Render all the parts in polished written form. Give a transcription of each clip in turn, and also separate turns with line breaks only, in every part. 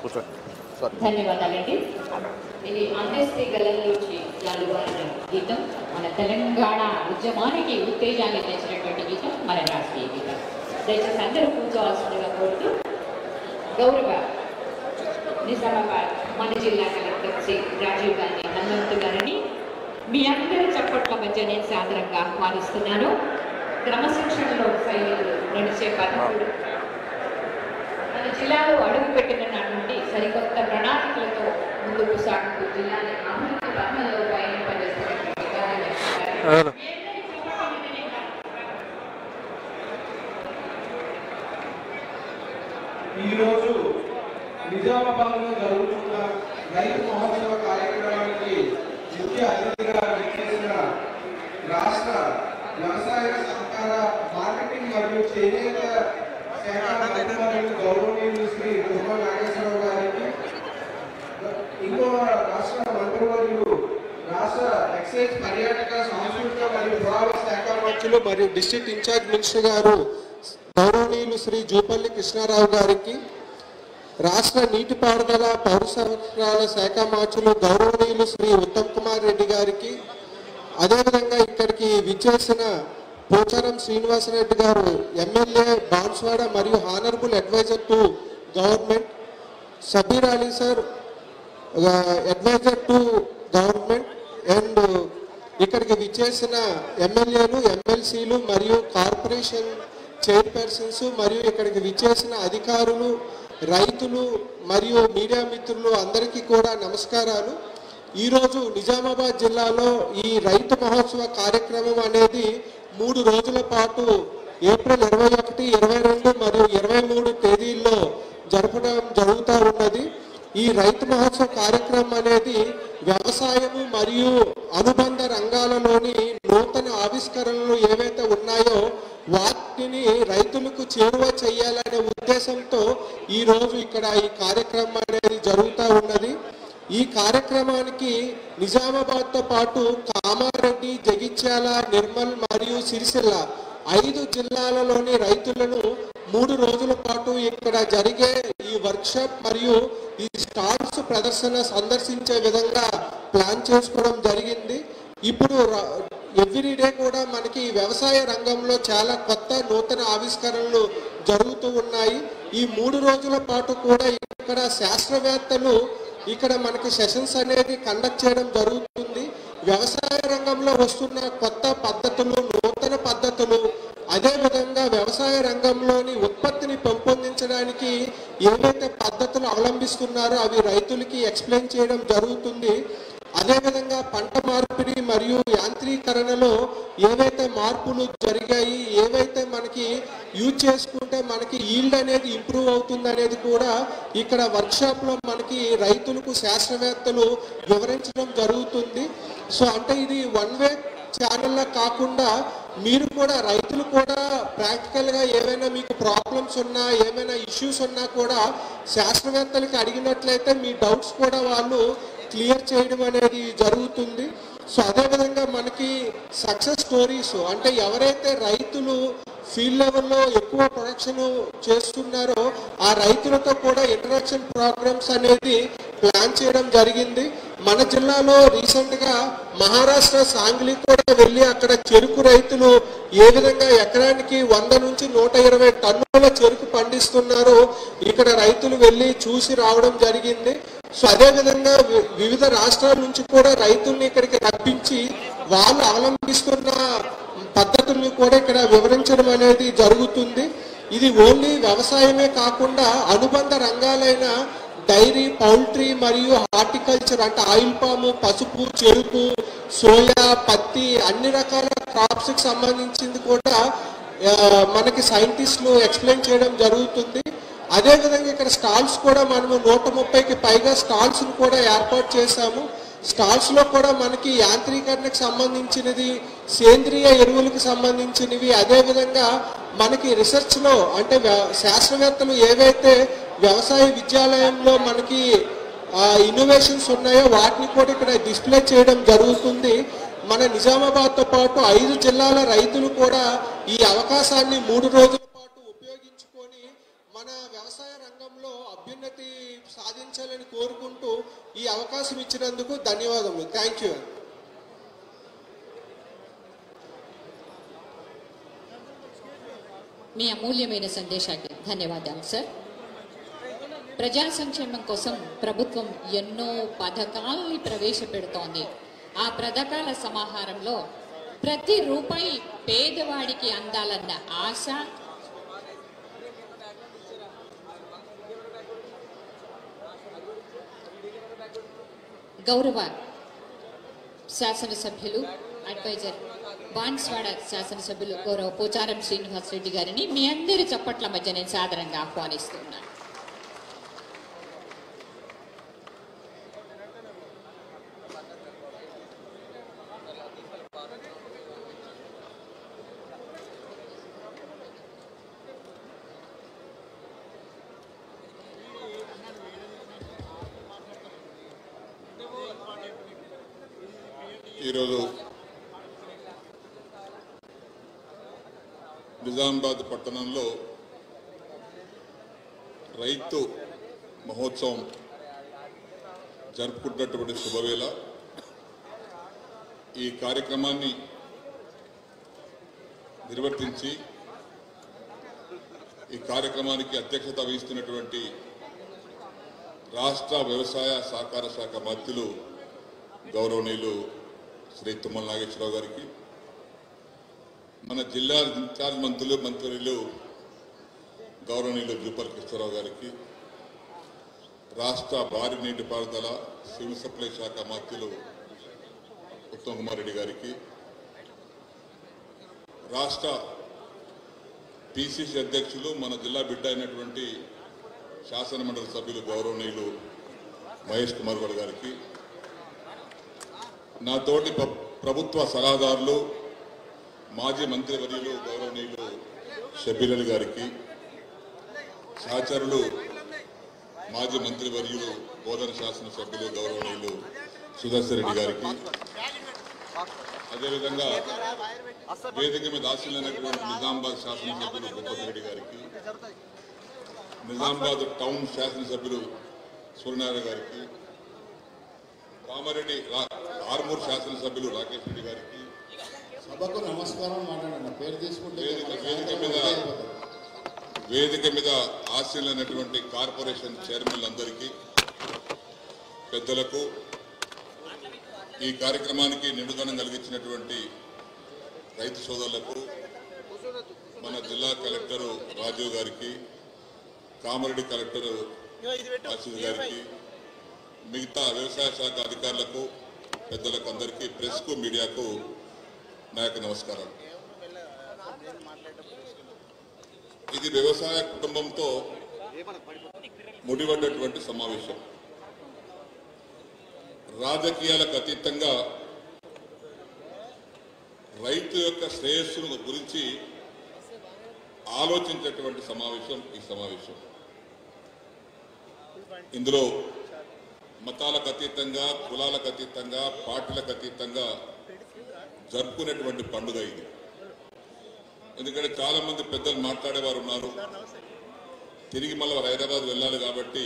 ధన్యవాదాలండి. ఇది అందేస్తే గలంలోంచి జాలువారిన గీతం, మన తెలంగాణ ఉద్యమానికి ఉత్తేజాన్ని తెచ్చినటువంటి గీతం, మన రాష్ట్రీయ గీతం. దయచేసి అందరూ కూర్చోవాల్సిందిగా కోరుతూ గౌరవ నిజామాబాద్ మన జిల్లా కలెక్టర్ శ్రీ రాజీవ్ గాంధీ హనుమంతు గారిని మీ అందరి చప్పట్ల మధ్య నేను సాదరంగా ఆహ్వానిస్తున్నాను. క్రమశిక్షణలో సైనికులు నడిచే పద్ధతులు మన జిల్లాలో అడుగుపెట్టిన నుండి సరికొత్త ప్రణాళికలతో ముందుకు సాగుతూ జిల్లాని అభివృద్ధి పథంలో పయనింపజేస్తున్నటువంటి
ఈరోజు నిజామాబాద్లో జరుగుతున్న రైతు మహోత్సవ కార్యక్రమానికి ముఖ్య అతిథిగా విచ్చేసిన రాష్ట్ర వ్యవసాయ సహకార మార్కెటింగ్ మరియు చేనేత శాఖ మంత్రి గౌరవనీయులు శ్రీ తుమ్మల నాగేశ్వరరావు గారికి, ఇంకో రాష్ట్ర మంత్రివర్యులు రాష్ట్ర ఎక్సైజ్ పర్యాటక సాంస్కృతిక మరియు పురావస్తు శాఖ మంత్రులు మరియు డిస్ట్రిక్ట్ ఇన్ఛార్జ్ మినిస్టర్ గారు గౌరవనీయులు శ్రీ జూపల్లి కృష్ణారావు గారికి, రాష్ట్ర నీటిపారుదల పౌర సరఫరాల శాఖ మంత్రులు గౌరవనీయులు శ్రీ ఉత్తమ్ కుమార్ రెడ్డి గారికి, అదేవిధంగా ఇక్కడికి విచ్చేసిన పోచారం శ్రీనివాసరెడ్డి గారు ఎమ్మెల్యే బాన్స్వాడ మరియు honourable adviser to government, Sabir Ali sir adviser to government, and ఇక్కడికి విచ్చేసిన ఎమ్మెల్యేలు, ఎమ్మెల్సీలు మరియు కార్పొరేషన్ చైర్పర్సన్స్ మరియు ఇక్కడికి విచ్చేసిన అధికారులు, రైతులు మరియు మీడియా మిత్రులు అందరికీ కూడా నమస్కారాలు. ఈరోజు నిజామాబాద్ జిల్లాలో ఈ రైతు మహోత్సవ కార్యక్రమం అనేది 3 రోజుల పాటు ఏప్రిల్ 21, 22 మరియు 23 తేదీల్లో జరపడం జరుగుతూ ఉన్నది. ఈ రైతు మహోత్సవ కార్యక్రమం అనేది వ్యవసాయము మరియు అనుబంధ రంగాలలోని నూతన ఆవిష్కరణలు ఏవైతే ఉన్నాయో వాటిని రైతులకు చేరువ చేయాలనే ఉద్దేశంతో ఈరోజు ఇక్కడ ఈ కార్యక్రమం అనేది జరుగుతూ ఉన్నది. ఈ కార్యక్రమానికి నిజామాబాద్తో పాటు కామారెడ్డి, జగిత్యాల, నిర్మల్ మరియు సిరిసిల్ల 5 జిల్లాలలోని రైతులను 3 రోజుల పాటు ఇక్కడ జరిగే ఈ వర్క్షాప్ మరియు ఈ స్టాల్స్ ప్రదర్శన సందర్శించే విధంగా ప్లాన్ చేసుకోవడం జరిగింది. ఇప్పుడు ఎవ్రీడే కూడా మనకి వ్యవసాయ రంగంలో చాలా కొత్త నూతన ఆవిష్కరణలు జరుగుతూ ఉన్నాయి. ఈ 3 రోజుల పాటు కూడా ఇక్కడ శాస్త్రవేత్తలు ఇక్కడ మనకి సెషన్స్ అనేది కండక్ట్ చేయడం జరుగుతుంది. వ్యవసాయ రంగంలో వస్తున్న కొత్త పద్ధతులు, నూతన పద్ధతులు, అదేవిధంగా వ్యవసాయ రంగంలోని ఉత్పత్తిని పెంపొందించడానికి ఏవైతే పద్ధతులు అవలంబిస్తున్నారో అవి రైతులకి ఎక్స్ప్లెయిన్ చేయడం జరుగుతుంది. అదేవిధంగా పంట మార్పిడి మరియు యాంత్రీకరణలో ఏవైతే మార్పులు జరిగాయి, ఏవైతే మనకి యూజ్ చేసుకుంటే మనకి ఈల్డ్ అనేది ఇంప్రూవ్ అవుతుంది అనేది కూడా ఇక్కడ వర్క్షాప్లో మనకి రైతులకు శాస్త్రవేత్తలు వివరించడం జరుగుతుంది. సో అంటే ఇది వన్ వే ఛానల్లో కాకుండా మీరు కూడా రైతులు కూడా ప్రాక్టికల్గా ఏమైనా మీకు ప్రాబ్లమ్స్ ఉన్నా, ఏమైనా ఇష్యూస్ ఉన్నా కూడా శాస్త్రవేత్తలకి అడిగినట్లయితే మీ డౌట్స్ కూడా వాళ్ళు క్లియర్ చేయడం అనేది జరుగుతుంది. సో అదేవిధంగా మనకి సక్సెస్ స్టోరీస్ అంటే ఎవరైతే రైతులు ఫీల్డ్ లెవెల్లో ఎక్కువ ప్రొడక్షన్ చేస్తున్నారో ఆ రైతులతో కూడా ఇంటరాక్షన్ ప్రోగ్రామ్స్ అనేది ప్లాన్ చేయడం జరిగింది. మన జిల్లాలో రీసెంట్గా మహారాష్ట్ర సాంగ్లీ కూడా వెళ్ళి అక్కడ చెరుకు రైతులు ఏ విధంగా ఎకరానికి 100 నుంచి 120 టన్నుల చెరుకు పండిస్తున్నారో ఇక్కడ రైతులు వెళ్ళి చూసి రావడం జరిగింది. సో అదేవిధంగా వివిధ రాష్ట్రాల నుంచి కూడా రైతుల్ని ఇక్కడికి రప్పించి వాళ్ళు అవలంబిస్తున్న పద్ధతుల్ని కూడా ఇక్కడ వివరించడం అనేది జరుగుతుంది. ఇది ఓన్లీ వ్యవసాయమే కాకుండా అనుబంధ రంగాలైన డైరీ, పౌల్ట్రీ మరియు హార్టికల్చర్ అంటే ఆయిల్ పాము, పసుపు, చెరుకు, సోయా, పత్తి అన్ని రకాల క్రాప్స్కి సంబంధించింది కూడా మనకి సైంటిస్టులు ఎక్స్ప్లెయిన్ చేయడం జరుగుతుంది. అదేవిధంగా ఇక్కడ స్టాల్స్ కూడా మనము 130కి పైగా స్టాల్స్ను కూడా ఏర్పాటు చేశాము. స్టాల్స్లో కూడా మనకి యాంత్రీకరణకు సంబంధించినది, సేంద్రియ ఎరువులకు సంబంధించినవి, అదేవిధంగా మనకి రీసెర్చ్లో అంటే శాస్త్రవేత్తలు ఏవైతే వ్యవసాయ విద్యాలయంలో మనకి ఇన్నోవేషన్స్ ఉన్నాయో వాటిని కూడా ఇక్కడ డిస్ప్లే చేయడం జరుగుతుంది. మన నిజామాబాద్తో పాటు 5 జిల్లాల రైతులు కూడా ఈ అవకాశాన్ని 3 రోజుల పాటు ఉపయోగించుకొని మన వ్యవసాయ రంగంలో అభ్యున్నతి సాధించాలని కోరుకుంటూ ఈ అవకాశం ఇచ్చినందుకు ధన్యవాదములు. Thank you.
మీ అమూల్యమైన సందేశానికి ధన్యవాదాలు సార్. ప్రజా సంక్షేమం కోసం ప్రభుత్వం ఎన్నో పథకాలని ప్రవేశపెడుతోంది. ఆ పథకాల సమాహారంలో ప్రతి రూపాయి పేదవాడికి అందాలన్న ఆశ, గౌరవ శాసనసభ్యులు అడ్వైజర్ బాన్స్వాడ శాసనసభ్యులు గౌరవ పోచారం శ్రీనివాస్ రెడ్డి గారిని మీ అందరి చప్పట్ల మధ్య నేను సాదరంగా ఆహ్వానిస్తున్నాను.
ఈరోజు నిజామాబాద్ పట్టణంలో రైతు మహోత్సవం జరుపుకుంటున్నటువంటి శుభవేళ ఈ కార్యక్రమాన్ని నిర్వర్తించి ఈ కార్యక్రమానికి అధ్యక్షత వహిస్తున్నటువంటి రాష్ట్ర వ్యవసాయ సహకార శాఖ మంత్రులు గౌరవనీయులు శ్రీ తుమ్మల నాగేశ్వరరావు గారికి, మన జిల్లా ఇన్ఛార్జ్ మంత్రులు గౌరవనీయులు జూపల్లి కృష్ణారావు గారికి, రాష్ట్ర భారీ నీటిపారుదల సివిల్ సప్లై శాఖ మంత్రులు ఉత్తమ్ కుమార్ రెడ్డి గారికి, రాష్ట్ర పిసిసి అధ్యక్షులు మన జిల్లా బిడ్డ అయినటువంటి శాసనమండలి సభ్యులు గౌరవనీయులు మహేష్ కుమార్ గౌడ్ గారికి, నాతోటి ప్రభుత్వ సలహాదారులు మాజీ మంత్రివర్యులు గౌరవనీయులు షబీర్ అలీ గారికి, సహచరులు మాజీ మంత్రివర్యులు బోధన శాసనసభ్యులు గౌరవనీయులు సుదర్శన్ రెడ్డి గారికి, అదేవిధంగా వేదిక మీద ఆశీలైనటువంటి నిజామాబాద్ శాసనసభ్యులు భూపతి రెడ్డి గారికి, నిజామాబాద్ టౌన్ శాసనసభ్యులు సూర్యనారాయణ గారికి, కామారెడ్డి ఆర్మూర్ శాసనసభ్యులు రాకేష్ రెడ్డి గారికి,
సభకు నమస్కారం మాట్లాడండి. పేరు తీసుకుంటే
వేదిక మీద ఆశీలైనటువంటి కార్పొరేషన్ చైర్మన్లందరికీ, పెద్దలకు, ఈ కార్యక్రమానికి నిండుదనం కలిగించినటువంటి రైతు సోదరులకు, మన జిల్లా కలెక్టరు రాజీవ్ గారికి, కామారెడ్డి కలెక్టరు ఆశీష్ గారికి, మిగతా వ్యవసాయ శాఖ అధికారులకు, పెద్దలకు అందరికీ, ప్రెస్కు, మీడియాకు నా యొక్క నమస్కారం. ఇది వ్యవసాయ కుటుంబంతో ముడిపడ్డటువంటి సమావేశం. రాజకీయాలకు అతీతంగా రైతు యొక్క శ్రేయస్సును గురించి ఆలోచించేటువంటి సమావేశం ఈ సమావేశం. ఇందులో మతాలకు అతీతంగా, కులాలకు అతీతంగా, పార్టీలకు అతీతంగా జరుపుకునేటువంటి పండుగ ఇది. ఎందుకంటే చాలా మంది పెద్దలు మాట్లాడేవారు ఉన్నారు. తిరిగి మళ్ళీ హైదరాబాద్ వెళ్ళాలి కాబట్టి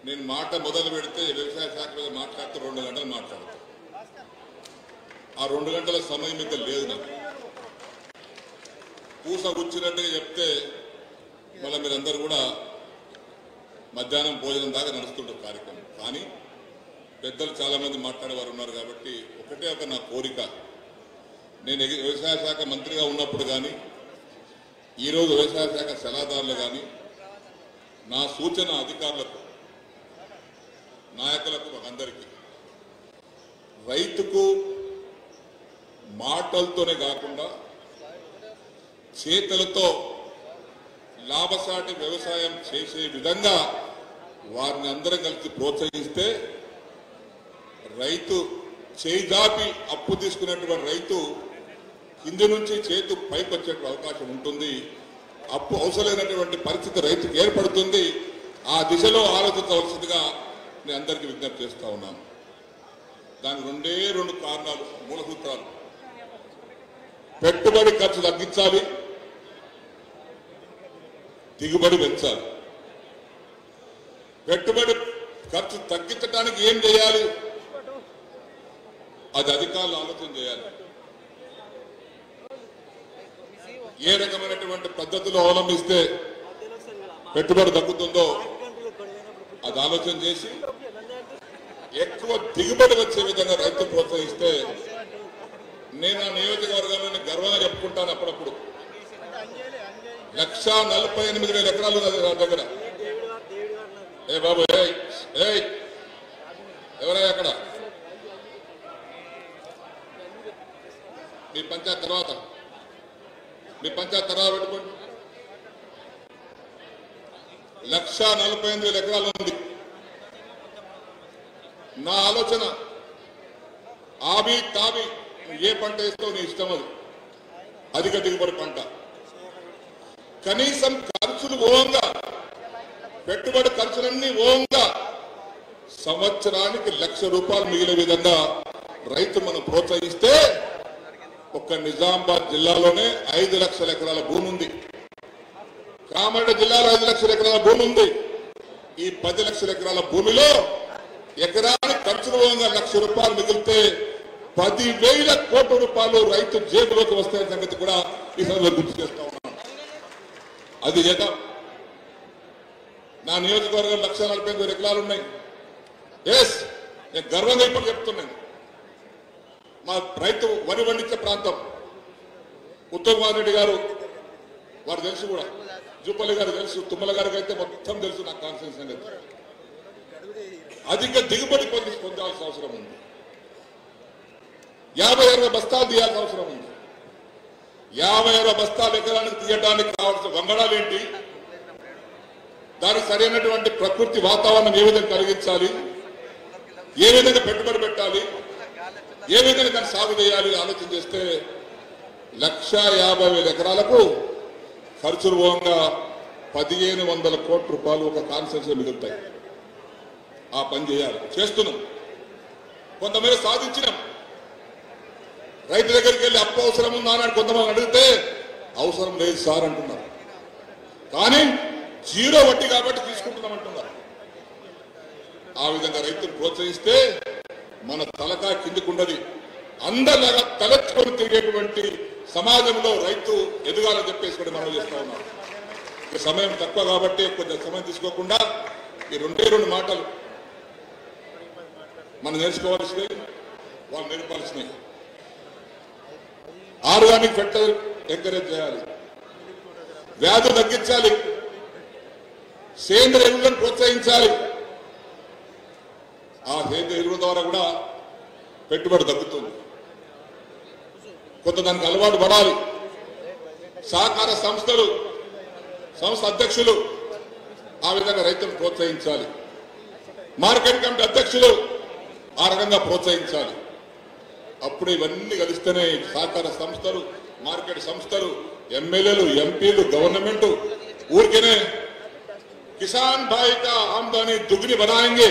నేను మాట మొదలు పెడితే వ్యవసాయ శాఖ మీద మాట్లాడితే 2 గంటలు మాట్లాడతాను. ఆ 2 గంటల సమయం ఇంకా లేదు నాకు. పూస కూర్చున్నట్టుగా చెప్తే మళ్ళీ మీరందరూ కూడా మధ్యాహ్నం భోజనం దాకా నడుస్తుంటారు కార్యక్రమం. కానీ పెద్దలు చాలా మంది మాట్లాడేవారు ఉన్నారు కాబట్టి ఒకటే ఒక నా కోరిక, నేను వ్యవసాయ శాఖ మంత్రిగా ఉన్నప్పుడు కానీ, ఈరోజు వ్యవసాయ శాఖ సలహాదారులు కానీ, నా సూచన అధికారులకు, నాయకులకు, అందరికీ రైతుకు మాటలతోనే కాకుండా చేతులతో లాభసాటి వ్యవసాయం చేసే విధంగా వారిని అందరం కలిసి ప్రోత్సహిస్తే రైతు చేయిదాపి అప్పు తీసుకున్నటువంటి రైతు కింది నుంచి చేతు పైకి వచ్చే అవకాశం ఉంటుంది. అప్పు అవసరమైనటువంటి పరిస్థితి రైతుకు ఏర్పడుతుంది. ఆ దిశలో ఆలోచించవలసిందిగా నేను అందరికీ విజ్ఞప్తి చేస్తా ఉన్నాను. దానికి 2 కారణాలు, మూల సూత్రాలు. పెట్టుబడి ఖర్చు తగ్గించాలి, దిగుబడి పెంచాలి. పెట్టుబడి ఖర్చు తగ్గించడానికి ఏం చేయాలి, అది అధికారులు ఆలోచన చేయాలి. ఏ రకమైనటువంటి పద్ధతులు అవలంబిస్తే పెట్టుబడి తగ్గుతుందో అది ఆలోచన చేసి ఎక్కువ దిగుబడి వచ్చే విధంగా రైతు ప్రోత్సహిస్తే, నేను ఆ నియోజకవర్గంలోని గర్వంగా చెప్పుకుంటాను. అప్పుడప్పుడు 1,48,000 ఎకరాలు ఉన్నది నా దగ్గర. ఏ బాబు ఎవరయ్యా అక్కడ? మీ పంచాయత్ తర్వాత పెట్టుకోండి. 1,48,000 ఎకరాలు ఉంది. నా ఆలోచన ఆబి తాబి ఏ పంట వేస్తావు నీ ఇష్టం, అది అధిక దిగుబడి పంట. కనీసం ఖర్చులు ఓంగా, పెట్టుబడి ఖర్చులన్నీ ఓంగా సంవత్సరానికి ₹1,00,000 మిగిలే విధంగా రైతు మనం ప్రోత్సహిస్తే, ఒక్క నిజామాబాద్ జిల్లాలోనే 5 లక్షల ఎకరాల భూమి ఉంది. కామారెడ్డి జిల్లాలో 5 లక్షల ఎకరాల భూమి ఉంది. ఈ 10 లక్షల ఎకరాల భూమిలో ఎకరానికి ఖర్చులు పోగా ₹1,00,000 మిగిలితే 10,000 కోట్ల రూపాయలు రైతు జేబులోకి వస్తాయనే సంగతి కూడా ఈ సందర్భంగా గుర్తు చేస్తా ఉన్నాను. అది చేద్దాం. నా నియోజకవర్గం 1,40,000 ఎకరాలు ఉన్నాయి. ఎస్, నేను గర్వంగా ఇప్పుడు చెప్తున్నాను. మా రైతు వరి పండించే ప్రాంతం. ఉత్తమ్ కుమార్ రెడ్డి గారు వారు తెలుసు, కూడా జూపల్లి గారు తెలుసు, తుమ్మల గారికి అయితే మొత్తం తెలుసు నా కాన్ఫిడెన్స్ అనేది. అధిక దిగుబడి పొందాల్సిన అవసరం ఉంది. 50-60 బస్తాలు తీయాల్సిన అవసరం ఉంది. 50-60 బస్తాలు ఎకరానికి తీయడానికి కావాల్సిన వంగడాలు ఏంటి, దానికి సరైనటువంటి ప్రకృతి వాతావరణం ఏ విధంగా కలిగించాలి, ఏ విధంగా పెట్టుబడి పెట్టాలి, ఏ విధంగా దాన్ని సాగు చేయాలి ఆలోచన చేస్తే 1,50,000 ఎకరాలకు ఖర్చులు పోగా 1,500 కోట్ల రూపాయలు ఒక కాన్సెన్స్ మిగులుతాయి. ఆ పని చేయాలి, చేస్తున్నాం. కొంతమంది సాధించినాం. రైతు దగ్గరికి వెళ్ళి అప్పు అవసరం ఉందా అని కొంతమంది అడిగితే అవసరం లేదు సార్ అంటున్నారు. కానీ 0 వడ్డీ కాబట్టి తీసుకుంటున్నాం అంటున్నారు. ఆ విధంగా రైతును ప్రోత్సహిస్తే మన తలకాయ కిందికుండది. అందరిలాగా తలెత్తుకొని తిరిగేటువంటి సమాజంలో రైతు ఎదగాలని చెప్పేసి కూడా మనం చేస్తా ఉన్నాం. సమయం తక్కువ కాబట్టి కొంచెం సమయం తీసుకోకుండా ఈ 2 మాటలు మనం నేర్చుకోవాల్సినవి, వాళ్ళు నేర్పాల్సినవి. ఆర్గానిక్ ఫెక్టర్ ఎంకరేజ్ చేయాలి, వ్యాధులు తగ్గించాలి, సేంద్రియ ఎరువులను ప్రోత్సహించాలి. ఆ సేంద్రియ ఎరువుల ద్వారా కూడా పెట్టుబడి తగ్గుతుంది. కొంత దానికి అలవాటు పడాలి. సహకార సంస్థలు, సంస్థ అధ్యక్షులు ఆ విధంగా రైతులను ప్రోత్సహించాలి. మార్కెట్ కమిటీ అధ్యక్షులు ఆ రకంగా ప్రోత్సహించాలి. అప్పుడు ఇవన్నీ కలిస్తేనే సహకార సంస్థలు, మార్కెట్ సంస్థలు, ఎమ్మెల్యేలు, ఎంపీలు, గవర్నమెంట్ ఊరికేనే కిసాన్ భాయ్ కా ఆమ్దానీ దుగ్ని బనాయేంగే,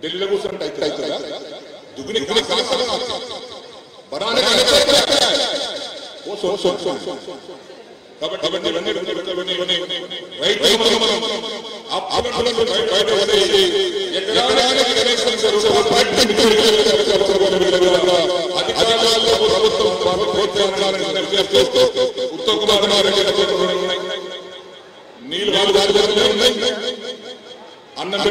ఢిల్లీలో కూర్చుంటే అవుతుందా? దుగ్ని బనానే కాబట్టి ఉత్తమ్ కుమార్ రెడ్డి నీళ్ళు అన్నం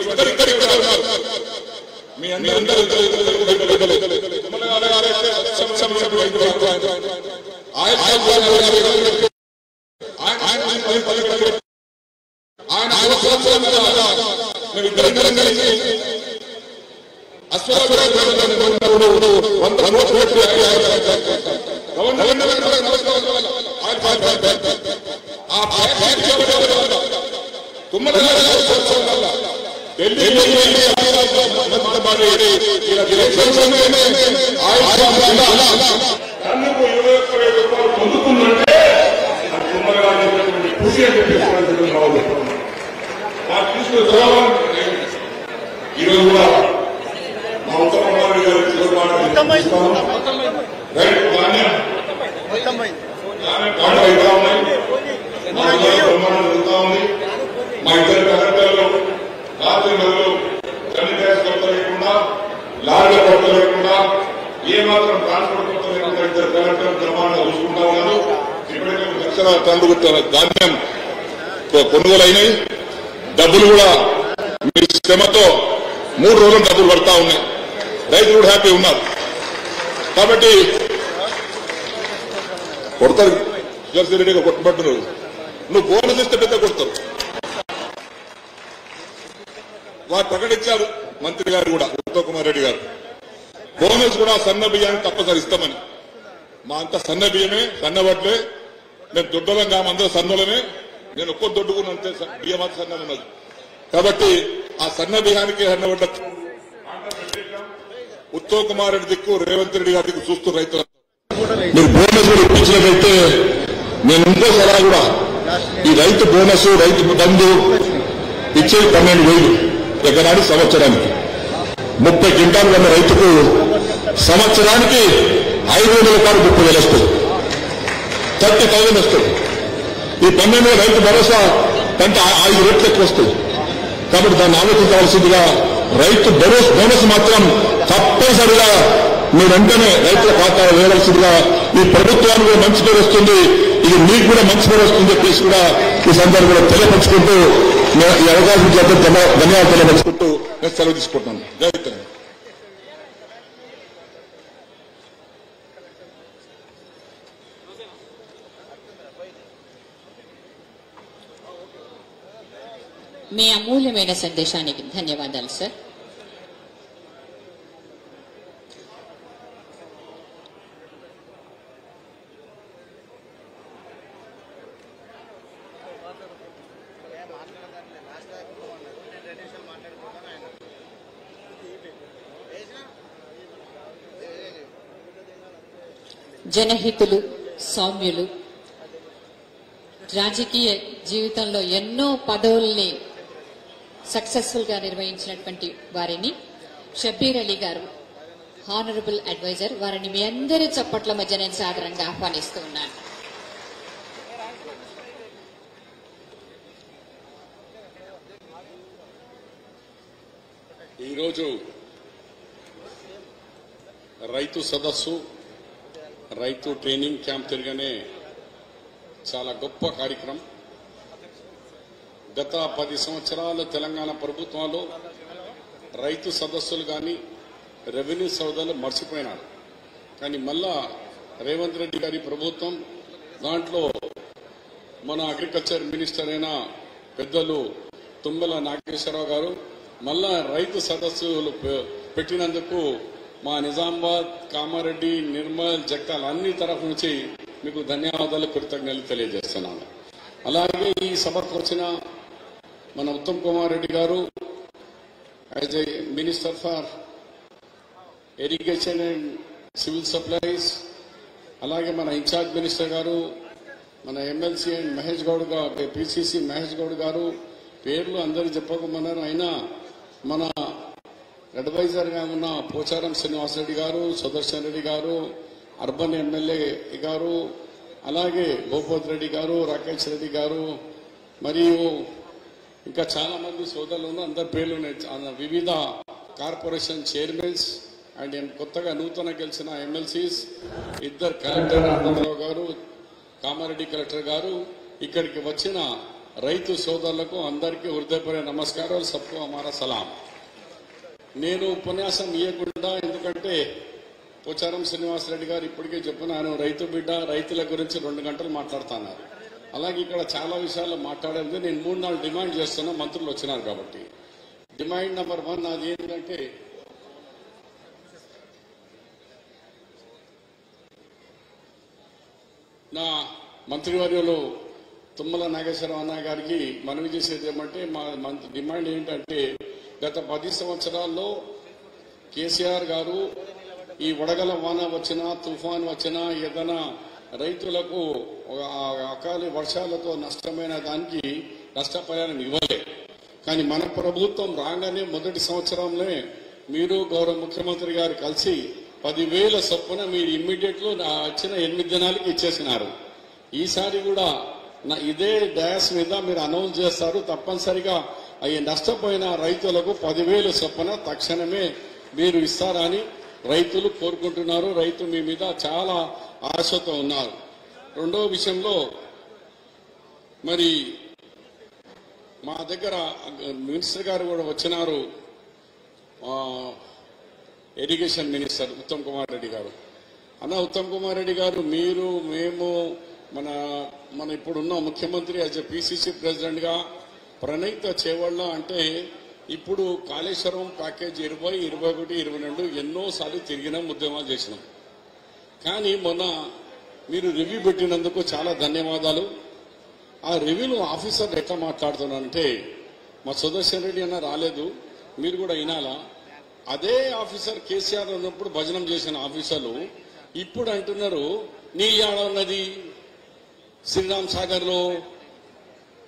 ఇద్దరిద్దరే ఉన్నారు. మీ అందరూ ఇద్దరం కలిసి పొందుతుందంటే విషయం చెప్పేసి రావాలి. ఈరోజు కూడా మా ఉత్తమ కుమార్ గారు రైతు ధాన్యం కాండ అవుతా ఉన్నాయి, మా ప్రమాణం జరుగుతూ ఉంది. మా ఇద్దరు కలెక్టర్లు రాత్రి మొదలు శానిటైజ్ కొరత లేకుండా, లారీల కొరత లేకుండా, ఏమాత్రం ట్రాన్స్పోర్ట్ కొరత లేకుండా ఇద్దరు కలెక్టర్లు ప్రమాణాలు చూసుకుంటా ఉన్నారు. ఇప్పటికే లక్షల టన్నులు ధాన్యం కొనుగోలు అయినాయి. డబ్బులు కూడా మీ శ్రమతో 3 రోజులు డబ్బులు పడతా ఉన్నాయి. రైతులు కూడా హ్యాపీ ఉన్నారు. కాబట్టి కొడతారు రెడ్డిగా కొట్టబట్టున్నారు. నువ్వు బోనస్ ఇస్తే పెద్ద కొడతారు. వారు ప్రకటించారు మంత్రి గారు కూడా, ఉత్తమ్ కుమార్ రెడ్డి గారు, బోనస్ కూడా సన్న బియ్యాన్ని తప్పనిసరి ఇస్తామని. మా అంతా సన్న బియ్యమే, సన్న వడ్లే. మేము దొడ్డలం కామందరూ సన్నలమే. నేను ఒక్కో దొడ్డుకున్న అంతే బియ్యం అంతా సన్నం ఉన్నది. కాబట్టి ఆ సన్న బియ్యానికి సన్న వడ్ల ఉత్తమ్ కుమార్ రెడ్డి దిక్కు, రేవంత్ రెడ్డి గారి దిక్కు చూస్తూ రైతులు మీరు బోనస్ కూడా ఇప్పించినట్లయితే నేను ఇంకో సలహా కూడా, ఈ రైతు బోనస్, రైతు బంధు ఇచ్చేది 12,000 ఎకరానికి సంవత్సరానికి. 30 క్వింటాలు ఉన్న రైతుకు సంవత్సరానికి 5,000 రూపాయలు 30,000 వస్తుంది. 30,000 వస్తుంది. ఈ 12,000 రైతు భరోసా కంటే 5 రెట్లు ఎక్కువ వస్తుంది. కాబట్టి దాన్ని ఆలోచించవలసిందిగా రైతు బోనస్ మాత్రం తప్పనిసరిగా మీ వెంటనే రైతుల ఖాతాలో వేయవలసిందిగా, ఈ ప్రభుత్వానికి మంచి పేరు వస్తుంది, ఇది మీకు కూడా మంచి పేరు వస్తుంది చెప్పేసి కూడా ఈ సందర్భంలో తెలియపరుచుకుంటూ ఈ అవకాశం చేత ధన్యవాదాలు తెలియపరుచుకుంటూ నేను సెలవు తీసుకుంటున్నాను. జై తెలంగాణ.
మీ అమూల్యమైన సందేశానికి ధన్యవాదాలు సార్. జనహితులు, సౌమ్యులు, రాజకీయ జీవితంలో ఎన్నో పదవుల్ని సక్సెస్ఫుల్ గా నిర్వహించినటువంటి వారిని షబ్బీర్ అలీ గారు, హానరబుల్ అడ్వైజర్, వారిని మీ అందరి చప్పట్ల మధ్య నేను సాదరంగా ఆహ్వానిస్తూ ఉన్నాను.
ఈరోజు రైతు సదస్సు, రైతు ట్రైనింగ్ క్యాంప్ తిరగనే చాలా గొప్ప కార్యక్రమం. గత 10 సంవత్సరాల తెలంగాణ ప్రభుత్వంలో రైతు సదస్సులు కానీ రెవెన్యూ సోదాలు మర్చిపోయినారు. కానీ మళ్ళా రేవంత్ రెడ్డి గారి ప్రభుత్వం దాంట్లో మన అగ్రికల్చర్ మినిస్టర్ అయిన పెద్దలు తుమ్మల నాగేశ్వరరావు గారు మళ్ళా రైతు సదస్సులు పెట్టినందుకు మా నిజామాబాద్, కామారెడ్డి, నిర్మల్, జగ్తాల్ అన్ని తరఫు నుంచి మీకు ధన్యవాదాలు, కృతజ్ఞతలు తెలియజేస్తున్నాను. అలాగే ఈ సభకు వచ్చిన మన ఉత్తమ్ కుమార్ రెడ్డి గారు as a minister for irrigation and civil supplies, అలాగే మన ఇన్ఛార్జ్ మినిస్టర్ గారు, మన ఎమ్మెల్సీ అండ్ మహేష్ గౌడ్ గారు, పిసిసి మహేష్ గౌడ్ గారు, పేర్లు అందరూ చెప్పకమన్నారు. అయినా మన అడ్వైజర్ గా ఉన్న పోచారం శ్రీనివాసరెడ్డి గారు, సుదర్శన్ రెడ్డి గారు, అర్బన్ ఎమ్మెల్యే గారు, అలాగే భూపత్ రెడ్డి గారు, రాకేష్ రెడ్డి గారు, మరియు ఇంకా చాలా మంది సోదరులు అందరి పేర్లు వివిధ కార్పొరేషన్ చైర్మన్స్ అండ్ కొత్తగా నూతన గెలిచిన ఎమ్మెల్సీస్, ఇద్దరు కలెక్టర్ రామారావు గారు, కామారెడ్డి కలెక్టర్ గారు, ఇక్కడికి వచ్చిన రైతు సోదరులకు అందరికీ హృదయపూర్వక నమస్కారాలు. సబ్కు హమారా సలాం. నేను ఉపన్యాసం ఇవ్వకుండా, ఎందుకంటే పోచారం శ్రీనివాసరెడ్డి గారు ఇప్పటికే చెప్పినాను, రైతు బిడ్డ, రైతుల గురించి 2 గంటలు మాట్లాడుతున్నారు. అలాగే ఇక్కడ చాలా విషయాలు మాట్లాడేది నేను 3-4 డిమాండ్ చేస్తున్నా, మంత్రులు వచ్చినారు కాబట్టి. డిమాండ్ నెంబర్ 1 అది ఏంటంటే, నా మంత్రివర్యులు తుమ్మల నాగేశ్వరరావు అన్న గారికి మనవి చేసేది ఏమంటే, మా డిమాండ్ ఏంటంటే, గత 10 సంవత్సరాల్లో కేసీఆర్ గారు ఈ వడగల వాన వచ్చినా, తుఫాన్ వచ్చినా, ఏదైనా రైతులకు అకాల వర్షాలతో నష్టమైన దానికి నష్టపరిహారం ఇవ్వలేదు. కానీ మన ప్రభుత్వం రాగానే మొదటి సంవత్సరంలో మీరు గౌరవ ముఖ్యమంత్రి గారు కలిసి 10,000 చొప్పున మీరు ఇమ్మీడియట్ లో వచ్చిన 8 దినాలకి ఇచ్చేసినారు. ఈసారి కూడా ఇదే డయాస్ మీద మీరు అనౌన్స్ చేస్తారు, తప్పనిసరిగా అవి నష్టపోయిన రైతులకు 10,000 చొప్పున తక్షణమే మీరు ఇస్తారని రైతులు కోరుకుంటున్నారు. రైతు మీ మీద చాలా ఆశతో ఉన్నారు. రెండో విషయంలో మరి మా దగ్గర మినిస్టర్ గారు కూడా వచ్చినారు, ఇరిగేషన్ మినిస్టర్ ఉత్తమ్ కుమార్ రెడ్డి గారు. ఉత్తమ్ కుమార్ రెడ్డి గారు, మీరు మేము మన ఇప్పుడున్న ముఖ్యమంత్రి యాజ్ ఎ పిసిసి ప్రెసిడెంట్ గా ప్రణీత చేవళ్ళ అంటే ఇప్పుడు కాళేశ్వరం ప్యాకేజ్ 20, 21, 22 ఎన్నోసార్లు తిరిగినాం, ఉద్యమాలు చేసినాం. కానీ మొన్న మీరు రివ్యూ పెట్టినందుకు చాలా ధన్యవాదాలు. ఆ రివ్యూలో ఆఫీసర్ ఎట్లా మాట్లాడుతున్నారంటే, మా సుదర్శన్ రెడ్డి అన్న రాలేదు, మీరు కూడా వినాలా. అదే ఆఫీసర్ కేసీఆర్ ఉన్నప్పుడు భజనం చేసిన ఆఫీసర్లు ఇప్పుడు అంటున్నారు నీళ్ళు ఆడ ఉన్నది శ్రీరామ్ సాగర్ లో.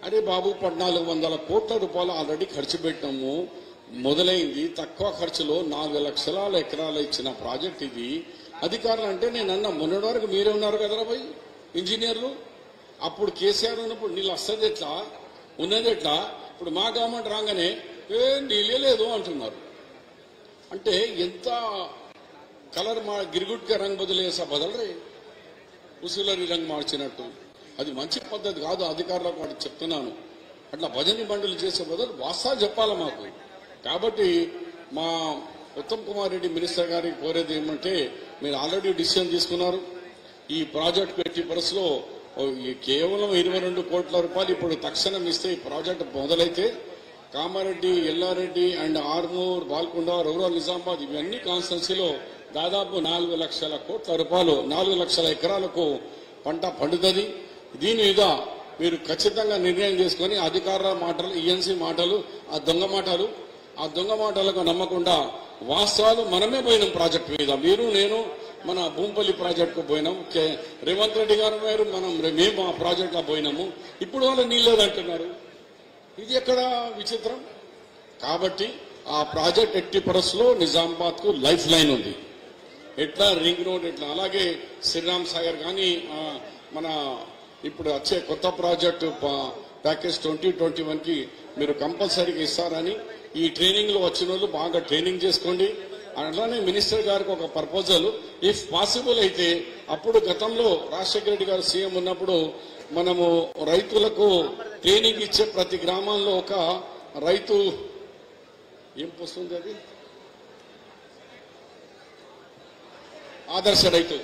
అరే బాబు, 1400 కోట్ల రూపాయలు ఆల్రెడీ ఖర్చు పెట్టాము, మొదలైంది తక్కువ ఖర్చులో 4 లక్షల ఎకరాలు ఇచ్చిన ప్రాజెక్ట్ ఇది. అధికారులు అంటే నేను అన్న మొన్నటి వరకు మీరే ఉన్నారు కదరా పోయి ఇంజనీర్లు. అప్పుడు కేసీఆర్ ఉన్నప్పుడు నీళ్ళు వస్తుంది ఎట్లా, ఉన్నది ఎట్లా, ఇప్పుడు మా గవర్నమెంట్ రాగానే నీళ్ళే లేదు అంటున్నారు. అంటే ఎంత కలర్ గిరిగుట్క రంగు బదులేసా బదలరే, ఉసులరి రంగు మార్చినట్టు. అది మంచి పద్ధతి కాదు. అధికారులకు వాటికి చెప్తున్నాను, అట్లా భజని బండులు చేసే బదులు వాస్తవాలు చెప్పాలి మాకు. కాబట్టి మా ఉత్తమ్ కుమార్ రెడ్డి మినిస్టర్ గారికి కోరేది ఏమంటే, మీరు ఆల్రెడీ డిసిషన్ తీసుకున్నారు. ఈ ప్రాజెక్ట్ పెట్టి పరిస్థితిలో కేవలం 22 కోట్ల రూపాయలు ఇప్పుడు తక్షణం ఇస్తే ఈ ప్రాజెక్టు మొదలైతే కామారెడ్డి, ఎల్లారెడ్డి అండ్ ఆర్మూర్, బాల్కొండ, రూరల్ నిజామాబాద్ ఇవన్నీ కాన్స్టిట్యున్సీలో దాదాపు 4 లక్షల కోట్ల రూపాయలు, 4 లక్షల ఎకరాలకు పంట పండుతుంది. దీని మీద మీరు ఖచ్చితంగా నిర్ణయం చేసుకుని అధికారుల మాటలు, ఈఎన్సీ మాటలు, ఆ దొంగ మాటలకు నమ్మకుండా వాస్తవాలు మనమే పోయినాం ప్రాజెక్టు మీద. మీరు నేను మన భూంపల్లి ప్రాజెక్టుకు పోయినాం, రేవంత్ రెడ్డి గారు మేము ఆ ప్రాజెక్టులో పోయినాము. ఇప్పుడు వాళ్ళు నీళ్ళేదంటున్నారు. ఇది ఎక్కడ విచిత్రం. కాబట్టి ఆ ప్రాజెక్ట్ ఎట్టి పరిస్థితుల్లో నిజామాబాద్ కు లైఫ్ లైన్ ఉంది. ఎట్లా రింగ్ రోడ్, ఎట్లా అలాగే శ్రీరామ్ సాగర్ కానీ మన ఇప్పుడు వచ్చే కొత్త ప్రాజెక్టు ప్యాకేజ్ 2021 కి మీరు కంపల్సరీగా ఇస్తారని ఈ ట్రైనింగ్ లో వచ్చిన వాళ్ళు బాగా ట్రైనింగ్ చేసుకోండి. అలానే మినిస్టర్ గారికి ఒక ప్రపోజల్, ఇఫ్ పాసిబుల్ అయితే అప్పుడు గతంలో రాజశేఖర రెడ్డి గారు సీఎం ఉన్నప్పుడు మనము రైతులకు ట్రైనింగ్ ఇచ్చే ప్రతి గ్రామాల్లో ఒక రైతు ఏం వస్తుంది, అది ఆదర్శ రైతు.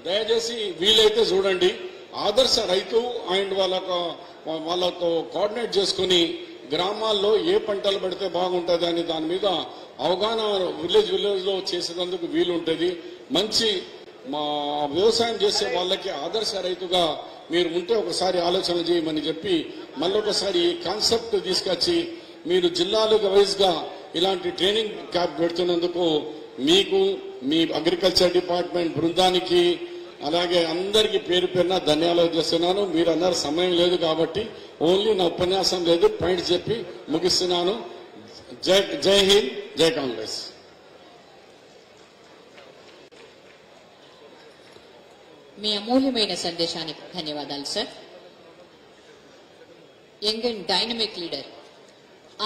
దయచేసి వీలైతే చూడండి, ఆదర్శ రైతు అండ్ వాళ్ళతో కోఆర్డినేట్ చేసుకుని గ్రామాల్లో ఏ పంటలు పెడితే బాగుంటుంది అని దాని మీద అవగాహన విలేజ్ లో చేసేందుకు వీలుంటుంది. మంచి వ్యవసాయం చేసే వాళ్ళకి ఆదర్శ రైతుగా మీరు ఉంటే ఒకసారి ఆలోచన చేయమని చెప్పి మళ్ళొకసారి ఈ కాన్సెప్ట్ తీసుకొచ్చి మీరు జిల్లాలు వైజ్ గా ఇలాంటి ట్రైనింగ్ క్యాంప్ పెడుతున్నందుకు మీకు, మీ అగ్రికల్చర్ డిపార్ట్మెంట్ బృందానికి, అలాగే అందరికీ పేరు పేరున ధన్యవాదాలు చేస్తున్నాను. మీరు అన్నారు సమయం లేదు కాబట్టి ఓన్లీ నా ఉపన్యాసం లేదు, పాయింట్ చెప్పి ముగిస్తున్నాను. జై హింద్, జై కాంగ్రెస్.
మీ అమూల్యమైన సందేశానికి ధన్యవాదాలు sir. Young and dynamic leader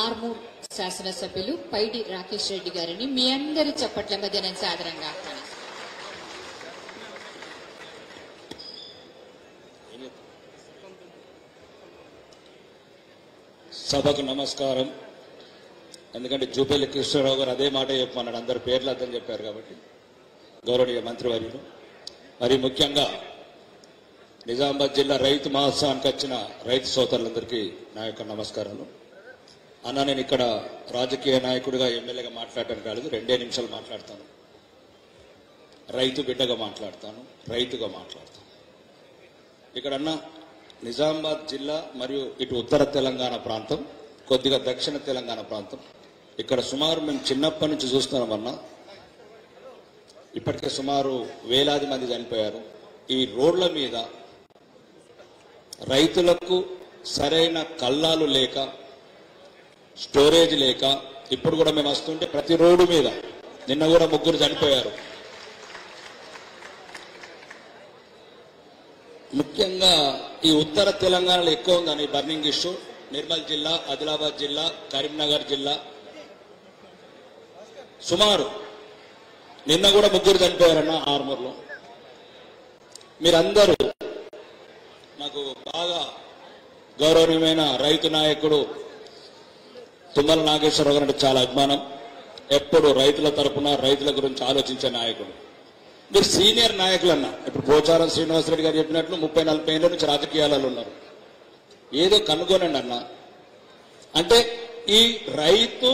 Armoor శాసనసభ్యులు పైడి రాకేష్ రెడ్డి గారిని మీ అందరి చప్పట్ల మధ్య నేను సాదరంగా ఆహ్వానిస్తున్నాను.
సభకు నమస్కారం. ఎందుకంటే జూపల్లి కృష్ణారావు గారు అదే మాట చెప్పమన్నాడు, అందరి పేర్లు అర్థం చెప్పారు కాబట్టి. గౌరవనీయ మంత్రివర్యులు, మరి ముఖ్యంగా నిజామాబాద్ జిల్లా రైతు మహోత్సవానికి వచ్చిన రైతు సోదరులందరికీ నా యొక్క నమస్కారాలు. అన్న, నేను ఇక్కడ రాజకీయ నాయకుడిగా ఎమ్మెల్యేగా మాట్లాడటానికి కాలేదు, 2 నిమిషాలు మాట్లాడతాను. రైతు బిడ్డగా మాట్లాడతాను, రైతుగా మాట్లాడతాను. ఇక్కడ అన్న, నిజామాబాద్ జిల్లా మరియు ఇటు ఉత్తర తెలంగాణ ప్రాంతం, కొద్దిగా దక్షిణ తెలంగాణ ప్రాంతం, ఇక్కడ సుమారు మేము చిన్నప్పటి నుంచి చూస్తున్నామన్నా, ఇప్పటికే సుమారు వేలాది మంది చనిపోయారు, ఈ రోడ్ల మీద రైతులకు సరైన కల్లాలు లేక, స్టోరేజ్ లేక, ఇప్పుడు కూడా మేము వస్తుంటే ప్రతి రోడ్డు మీద నిన్న కూడా 3 చనిపోయారు. ముఖ్యంగా ఈ ఉత్తర తెలంగాణలో ఎక్కువ ఉందని బర్నింగ్ ఇష్యూ. నిర్మల్ జిల్లా, ఆదిలాబాద్ జిల్లా, కరీంనగర్ జిల్లా సుమారు నిన్న కూడా 3 చనిపోయారన్న ఆర్మూర్లో. మీరందరూ నాకు బాగా గౌరవనీయమైన రైతు నాయకుడు తుమ్మల నాగేశ్వరరావు గారు అంటే చాలా అభిమానం. ఎప్పుడు రైతుల తరపున రైతుల గురించి ఆలోచించే నాయకుడు. మీరు సీనియర్ నాయకులన్నా, ఇప్పుడు పోచారం శ్రీనివాసరెడ్డి గారు చెప్పినట్లు 30-40 ఏళ్ళ నుంచి రాజకీయాలలో ఉన్నారు. ఏదో కనుగొనండి అన్న. అంటే ఈ రైతు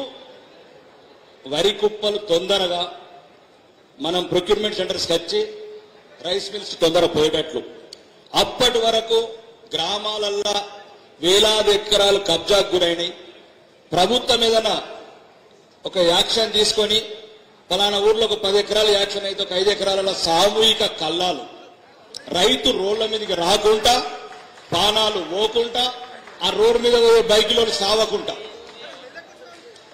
వరి కుప్పలు తొందరగా మనం ప్రొక్యూర్మెంట్ సెంటర్స్కి వచ్చి రైస్ మిల్స్ తొందరగా పోయేటట్లు, అప్పటి వరకు గ్రామాలల్లో వేలాది ఎకరాలు కబ్జాకు గురైనాయి. ప్రభుత్వం ఏదైనా ఒక యాక్షన్ తీసుకొని ఫలానా ఊర్లో ఒక 10 ఎకరాల యాక్షన్ అయితే ఒక 5 ఎకరాలలో సామూహిక కల్లాలు, రైతు రోడ్ల మీదకి రాకుండా, పానాలు పోకుండా, ఆ రోడ్డు మీద పోయే బైకులో సావకుండా.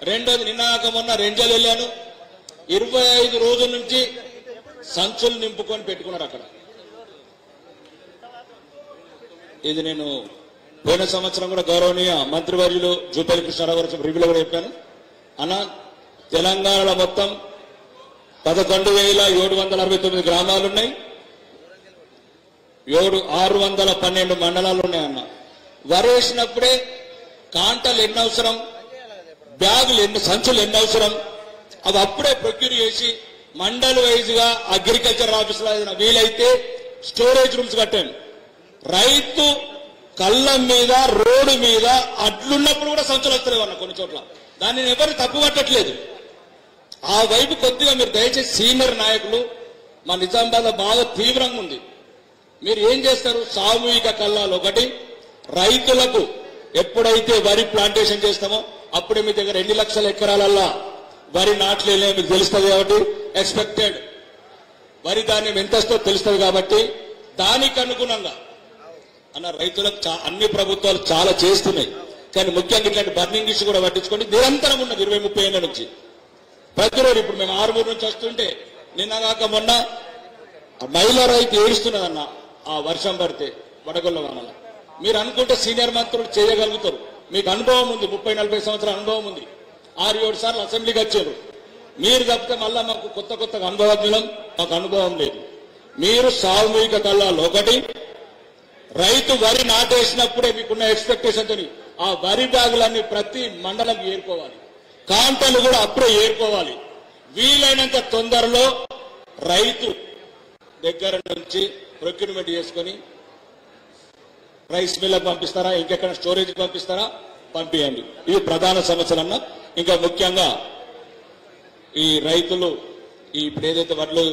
రెండోది, నిన్నాక మొన్న రెంజల్ వెళ్ళాను, 25 రోజుల నుంచి సంచులు నింపుకొని పెట్టుకున్నారు అక్కడ. ఇది నేను పోయిన సంవత్సరం కూడా గౌరవనీయ మంత్రివర్యులు జూపల్లి కృష్ణారావు గారు రివ్యూలో కూడా చెప్పాను. అన్న, తెలంగాణలో మొత్తం 11,769 గ్రామాలున్నాయి, 612 మండలాలు ఉన్నాయన్న. వరేసినప్పుడే కాంటలు ఎన్ని అవసరం, బ్యాగులు సంచులు ఎన్ని అవసరం, అవి అప్పుడే ప్రొక్యూర్ చేసి మండల్ వైజ్ గా అగ్రికల్చర్ ఆఫీసులో వీలైతే స్టోరేజ్ రూమ్స్ కట్టాను. రైతు కళ్ళం మీద, రోడ్డు మీద అడ్లున్నప్పుడు కూడా సంచులు వస్తలేవు అన్న కొన్ని చోట్ల. దాన్ని ఎవరు తప్పు పట్టట్లేదు. ఆ వైపు కొద్దిగా మీరు దయచేసి సీనియర్ నాయకులు, మా నిజామాబాద్ బాగా తీవ్రంగా ఉంది. మీరు ఏం చేస్తారు? సామూహిక కల్లాలు ఒకటి, రైతులకు ఎప్పుడైతే వరి ప్లాంటేషన్ చేస్తామో అప్పుడే మీ దగ్గర 2 లక్షల ఎకరాలల్లా వరి నాట్లు మీకు తెలుస్తుంది కాబట్టి, ఎక్స్పెక్టెడ్ వరి ధాన్యం ఎంత వస్తుందో తెలుస్తుంది కాబట్టి, దానికి అనుగుణంగా అన్న రైతులకు అన్ని ప్రభుత్వాలు చాలా చేస్తున్నాయి. కానీ ముఖ్యంగా ఇట్లాంటి బర్నింగ్ ఇష్యూ కూడా పట్టించుకోండి. నిరంతరం ఉన్నది 20-30 ఏళ్ల నుంచి ప్రతిరోజు. ఇప్పుడు మేము ఆర్మూరు నుంచి వస్తుంటే నిన్నగాక మొన్న మహిళా రైతు ఏడుస్తున్నదన్న ఆ వర్షం పడితే వడగొల్ల వానల. మీరు అనుకుంటే సీనియర్ మంత్రులు చేయగలుగుతారు, మీకు అనుభవం ఉంది, 30-40 సంవత్సరాల అనుభవం ఉంది, 6-7 సార్లు అసెంబ్లీకి వచ్చారు. మీరు తప్పితే మళ్ళా మాకు కొత్తగా అనుభవజ్ఞులం, మాకు అనుభవం లేదు. మీరు సామూహిక కల్లాలు ఒకటి, రైతు వరి నాటేసినప్పుడే మీకున్న ఎక్స్పెక్టేషన్ తోని ఆ వరి బ్యాగులన్నీ ప్రతి మండలం ఏరుకోవాలి, కాంటలు కూడా అప్పుడే ఏరుకోవాలి. వీలైనంత తొందరలో రైతు దగ్గర నుంచి ప్రొక్యూర్మెంట్ చేసుకుని రైస్ మిల్లకు పంపిస్తారా, ఇంకెక్కడ స్టోరేజ్ పంపిస్తారా, పంపించండి. ఇవి ప్రధాన సమస్యలన్నా. ఇంకా ముఖ్యంగా ఈ రైతులు ఇప్పుడు ఏదైతే వడ్లు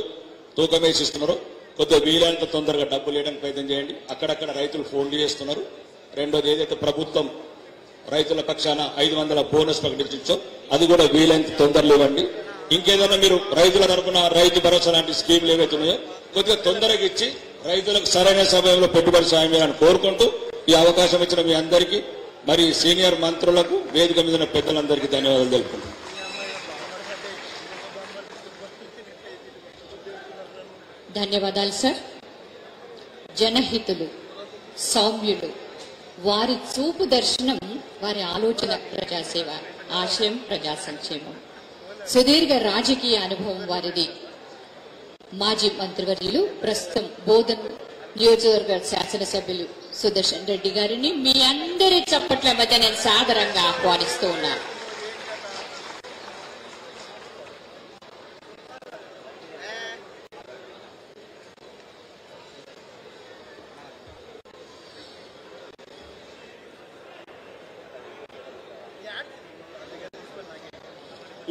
తూకం వేసి ఇస్తున్నారో కొద్దిగా వీలైనంత తొందరగా డబ్బులు వేయడానికి ప్రయత్నం చేయండి. అక్కడక్కడ రైతులు ఫోన్లు చేస్తున్నారు. రెండోది, ఏదైతే ప్రభుత్వం రైతుల పక్షాన 500 బోనస్ ప్రకటించో అది కూడా వీలైనంత తొందరలో ఇవ్వండి. ఇంకేదైనా మీరు రైతుల తరఫున రైతు భరోసా లాంటి స్కీమ్లు ఏవైతే ఉన్నాయో కొద్దిగా తొందరగా ఇచ్చి రైతులకు సరైన సమయంలో పెట్టుబడి సాయం చేయాలని కోరుకుంటూ ఈ అవకాశం ఇచ్చిన మీ అందరికీ, మరి సీనియర్ మంత్రులకు, వేదిక మీద ఉన్న పెద్దలందరికీ ధన్యవాదాలు తెలుపుకుంటున్నాను.
ధన్యవాదాలు సార్. జనహితులు, సౌమ్యులు, వారి చూపు దర్శనం, వారి ఆలోచన ప్రజాసేవ, ఆశయం ప్రజా సంక్షేమం. సుదీర్ఘ రాజకీయ అనుభవం వారిది. మాజీ మంత్రివర్యులు, ప్రస్తుతం బోధన్ నియోజకవర్గ శాసనసభ్యులు సుదర్శన్ రెడ్డి గారిని మీ అందరి చప్పట్ల మధ్య నేను సాదరంగా ఆహ్వానిస్తూ ఉన్నాను.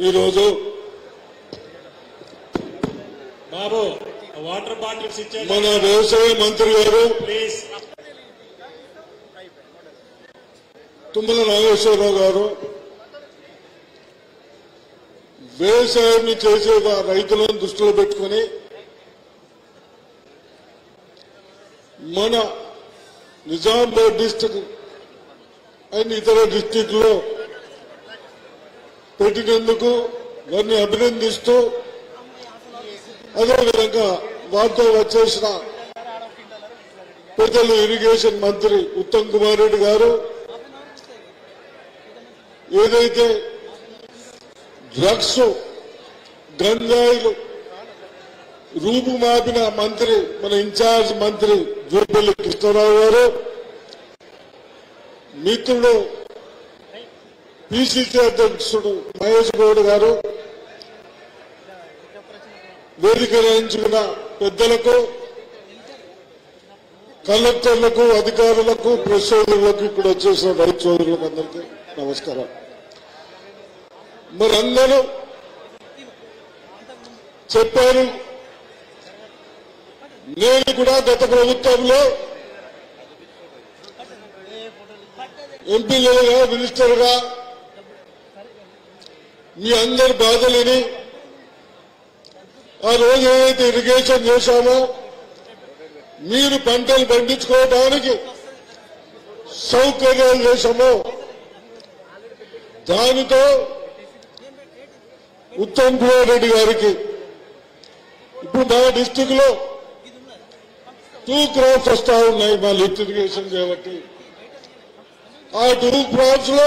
ఈరోజు బాబు వాటర్ బాటిల్స్ ఇచ్చారు మన వ్యవసాయ మంత్రి గారు ప్లీజ్ తుమ్మల నాగేశ్వరరావు గారు వ్యవసాయాన్ని చేసే రైతులను దృష్టిలో పెట్టుకుని మన నిజామాబాద్ డిస్టిక్ అండ్ ఇతర డిస్టిక్ లో పెట్టినందుకు వారిని అభినందిస్తూ అదేవిధంగా వారితో వచ్చేసిన పెద్దలు ఇరిగేషన్ మంత్రి ఉత్తమ్ కుమార్ రెడ్డి గారు ఏదైతే డ్రగ్స్ గంజాయిలు రూపుమాపిన మంత్రి మన ఇన్ఛార్జ్ మంత్రి జూపల్లి కృష్ణారావు గారు మిత్రుడు పిసిసి అధ్యక్షుడు మహేష్ గౌడ్ గారు వేదిక నిర్వహించుకున్న పెద్దలకు కలెక్టర్లకు అధికారులకు ప్రెస్ సోదరులకు ఇక్కడ వచ్చేసిన రైతు సోదరులకు అందరికీ నమస్కారం. మరందరూ చెప్పారు. నేను కూడా గత ప్రభుత్వంలో ఎంపీలుగా మినిస్టర్గా మీ అందరి బాధలని ఆ రోజు ఏదైతే ఇరిగేషన్ చేశామో మీరు పంటలు పండించుకోవడానికి సౌకర్యాలు చేశామో దానితో ఉత్తమ్ కుమార్ రెడ్డి గారికి ఇప్పుడు మా డిస్టిక్ లో 2 క్రాప్స్ వస్తా ఉన్నాయి మా లిఫ్ట్ ఇరిగేషన్ కాబట్టి ఆ 2 క్రాప్స్ లో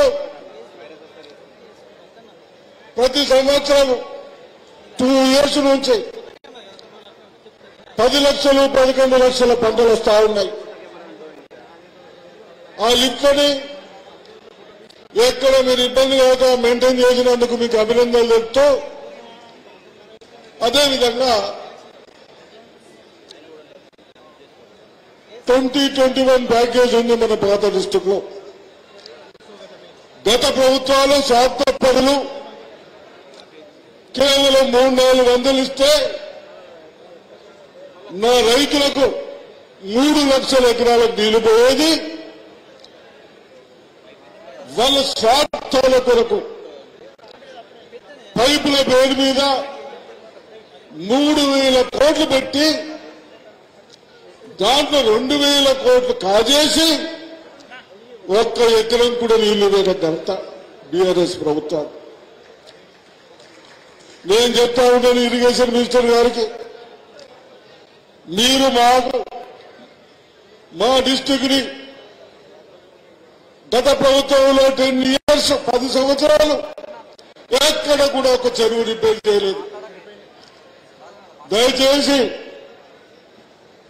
ప్రతి సంవత్సరం 2 ఇయర్స్ నుంచి 10 లక్షలు 11 లక్షల పంటలు వస్తా ఉన్నాయి. ఆ లిఫ్ట్ని ఎక్కడ మీరు ఇబ్బంది కాక మెయింటైన్ చేసినందుకు మీకు అభినందనలు చెప్తూ అదేవిధంగా 2021 ప్యాకేజ్ ఉంది మన పాత డిస్టిక్ లో. గత ప్రభుత్వాలు శాత పదులు కేవలం 300-400 ఇస్తే నా రైతులకు 3 లక్షల ఎకరాలకు నీళ్లు పోయేది. వాళ్ళ స్వార్థాల కొరకు పైపుల పేరు మీద 3,000 కోట్లు పెట్టి దాంట్లో 2,000 కోట్లు కాజేసి ఒక్క ఎకరం కూడా నీళ్లు లేని ఘనత బీఆర్ఎస్ ప్రభుత్వం. నేను చెప్తా ఉన్నాను ఇరిగేషన్ మినిస్టర్ గారికి, మీరు మా డిస్టిక్ ని గత ప్రభుత్వంలో 10 ఇయర్స్ 10 సంవత్సరాలు ఎక్కడ కూడా ఒక చెరువు రిపేర్ చేయలేదు. దయచేసి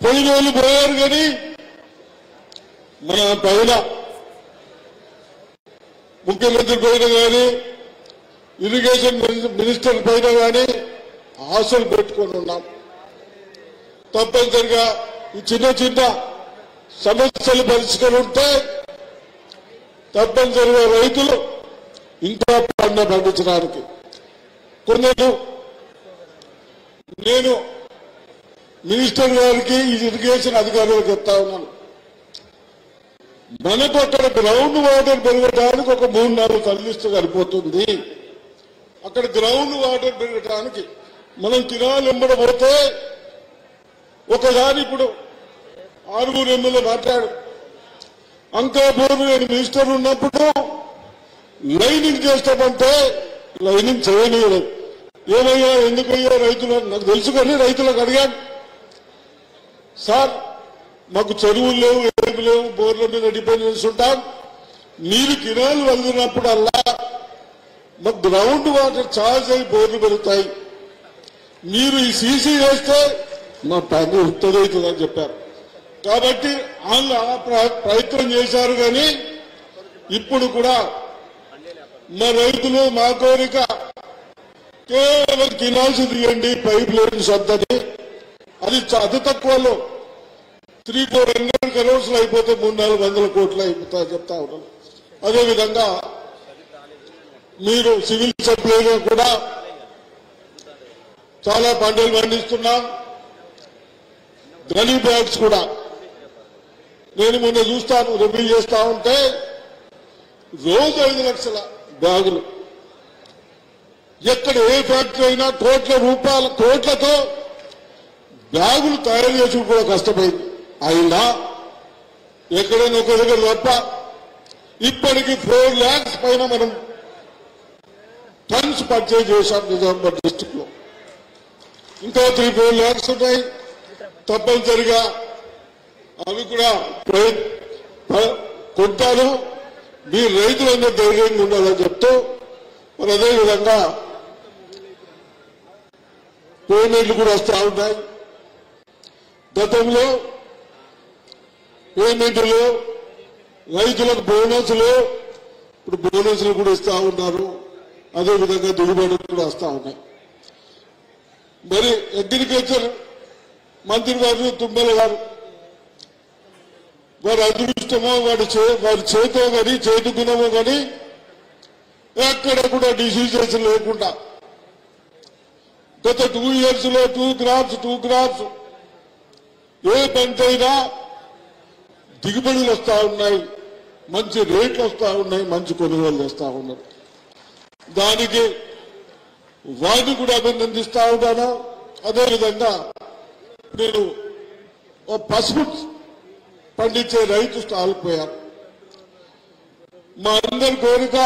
పోయినోళ్ళు పోయారు కానీ మన పైన ముఖ్యమంత్రి పైన కానీ ఇరిగేషన్ మినిస్టర్ పైన కానీ ఆశలు పెట్టుకొని ఉన్నాం. తప్పనిసరిగా ఈ చిన్న చిన్న సమస్యలు పరిష్కరిస్తే తప్పనిసరిగా రైతులు ఇంకా పంట పండించడానికి కొందరు నేను మినిస్టర్ గారికి ఈ ఇరిగేషన్ అధికారులకు చెప్తా ఉన్నాను, మనకు అక్కడ గ్రౌండ్ వాటర్ పెరగడానికి ఒక 3-4 తరలిస్తే సరిపోతుంది. అక్కడ గ్రౌండ్ వాటర్ పెరగడానికి మనం కినాలు ఎంబడబోతే ఒకసారి ఇప్పుడు 6 ఎమ్మెల్యే మాట్లాడు అంకాపూర్ నేను మినిస్టర్ ఉన్నప్పుడు లైనింగ్ చేస్తామంటే లైనింగ్ చేయలేదు. ఏమయ్యా ఎందుకయ్యా రైతులు నాకు తెలుసు కానీ రైతులకు అడిగాను, సార్ మాకు చెరువులు లేవు ఏమి లేవు బోర్ల మీద డిపెండెన్స్ ఉంటాం, నీరు కినాలు వదిలినప్పుడల్లా మాకు గ్రౌండ్ వాటర్ ఛార్జ్ అయి బోర్లు పెరుగుతాయి, మీరు ఈ సీసీ వేస్తే మా పని ఉత్తదవుతుందని చెప్పారు. కాబట్టి వాళ్ళు ఆ ప్రయత్నం చేశారు. కానీ ఇప్పుడు కూడా మా రైతులు మా కోరిక కేవలం కినాల్సి తీయండి, పైప్ లైన్స్ వద్దని. అది అతి తక్కువలో 300-400 crores అయిపోతే 300-400 కోట్లు అయిపోతాయి చెప్తా ఉన్నాను. అదేవిధంగా మీరు సివిల్ సప్లైలో కూడా చాలా పంటలు పండిస్తున్నాం. గనీ బ్యాగ్స్ కూడా నేను మొన్న చూస్తాను, రివ్యూ చేస్తా ఉంటే రోజు 5 లక్షల బ్యాగులు. ఎక్కడ ఏ ఫ్యాక్టరీ అయినా కోట్లతో బ్యాగులు తయారు చేసి కూడా కష్టమైంది. అయినా ఎక్కడైనా ఒక దగ్గర తప్ప ఇప్పటికి 4 lakhs పైన మనం టన్స్ పర్చేజ్ చేశాం నిజామాబాద్ డిస్టిక్ లో. ఇంకా 3-4 lakhs ఉన్నాయి. తప్పనిసరిగా అవి కూడా కొంటారు. మీ రైతులందరూ ధైర్యంగా ఉండాలని చెప్తూ మరి అదేవిధంగా పేమెంట్లు కూడా వస్తూ ఉంటాయి. గతంలో పేమెంట్లు రైతులకు బోనస్లు, ఇప్పుడు బోనస్లు కూడా ఇస్తా ఉన్నారు. అదేవిధంగా దిగుబడులు కూడా వస్తూ ఉన్నాయి. మరి అగ్రికల్చర్ మంత్రి గారు తుమ్మల గారు వారి అదృష్టమో వారి చేతో కానీ చేతి గుణమో కానీ ఎక్కడ కూడా డిసీజెస్ లేకుండా గత 2 years లో 2 crops ఏ పంట అయినా దిగుబడులు వస్తూ ఉన్నాయి, మంచి రేట్లు వస్తూ ఉన్నాయి, మంచి కొనుగోలు వస్తూ ఉన్నారు. దానికి వారిని కూడా అభినందిస్తా ఉన్నాను. అదేవిధంగా నేను పసుపు పండించే రైతు స్టాల్ పోయాను. మా అందరి కోరిక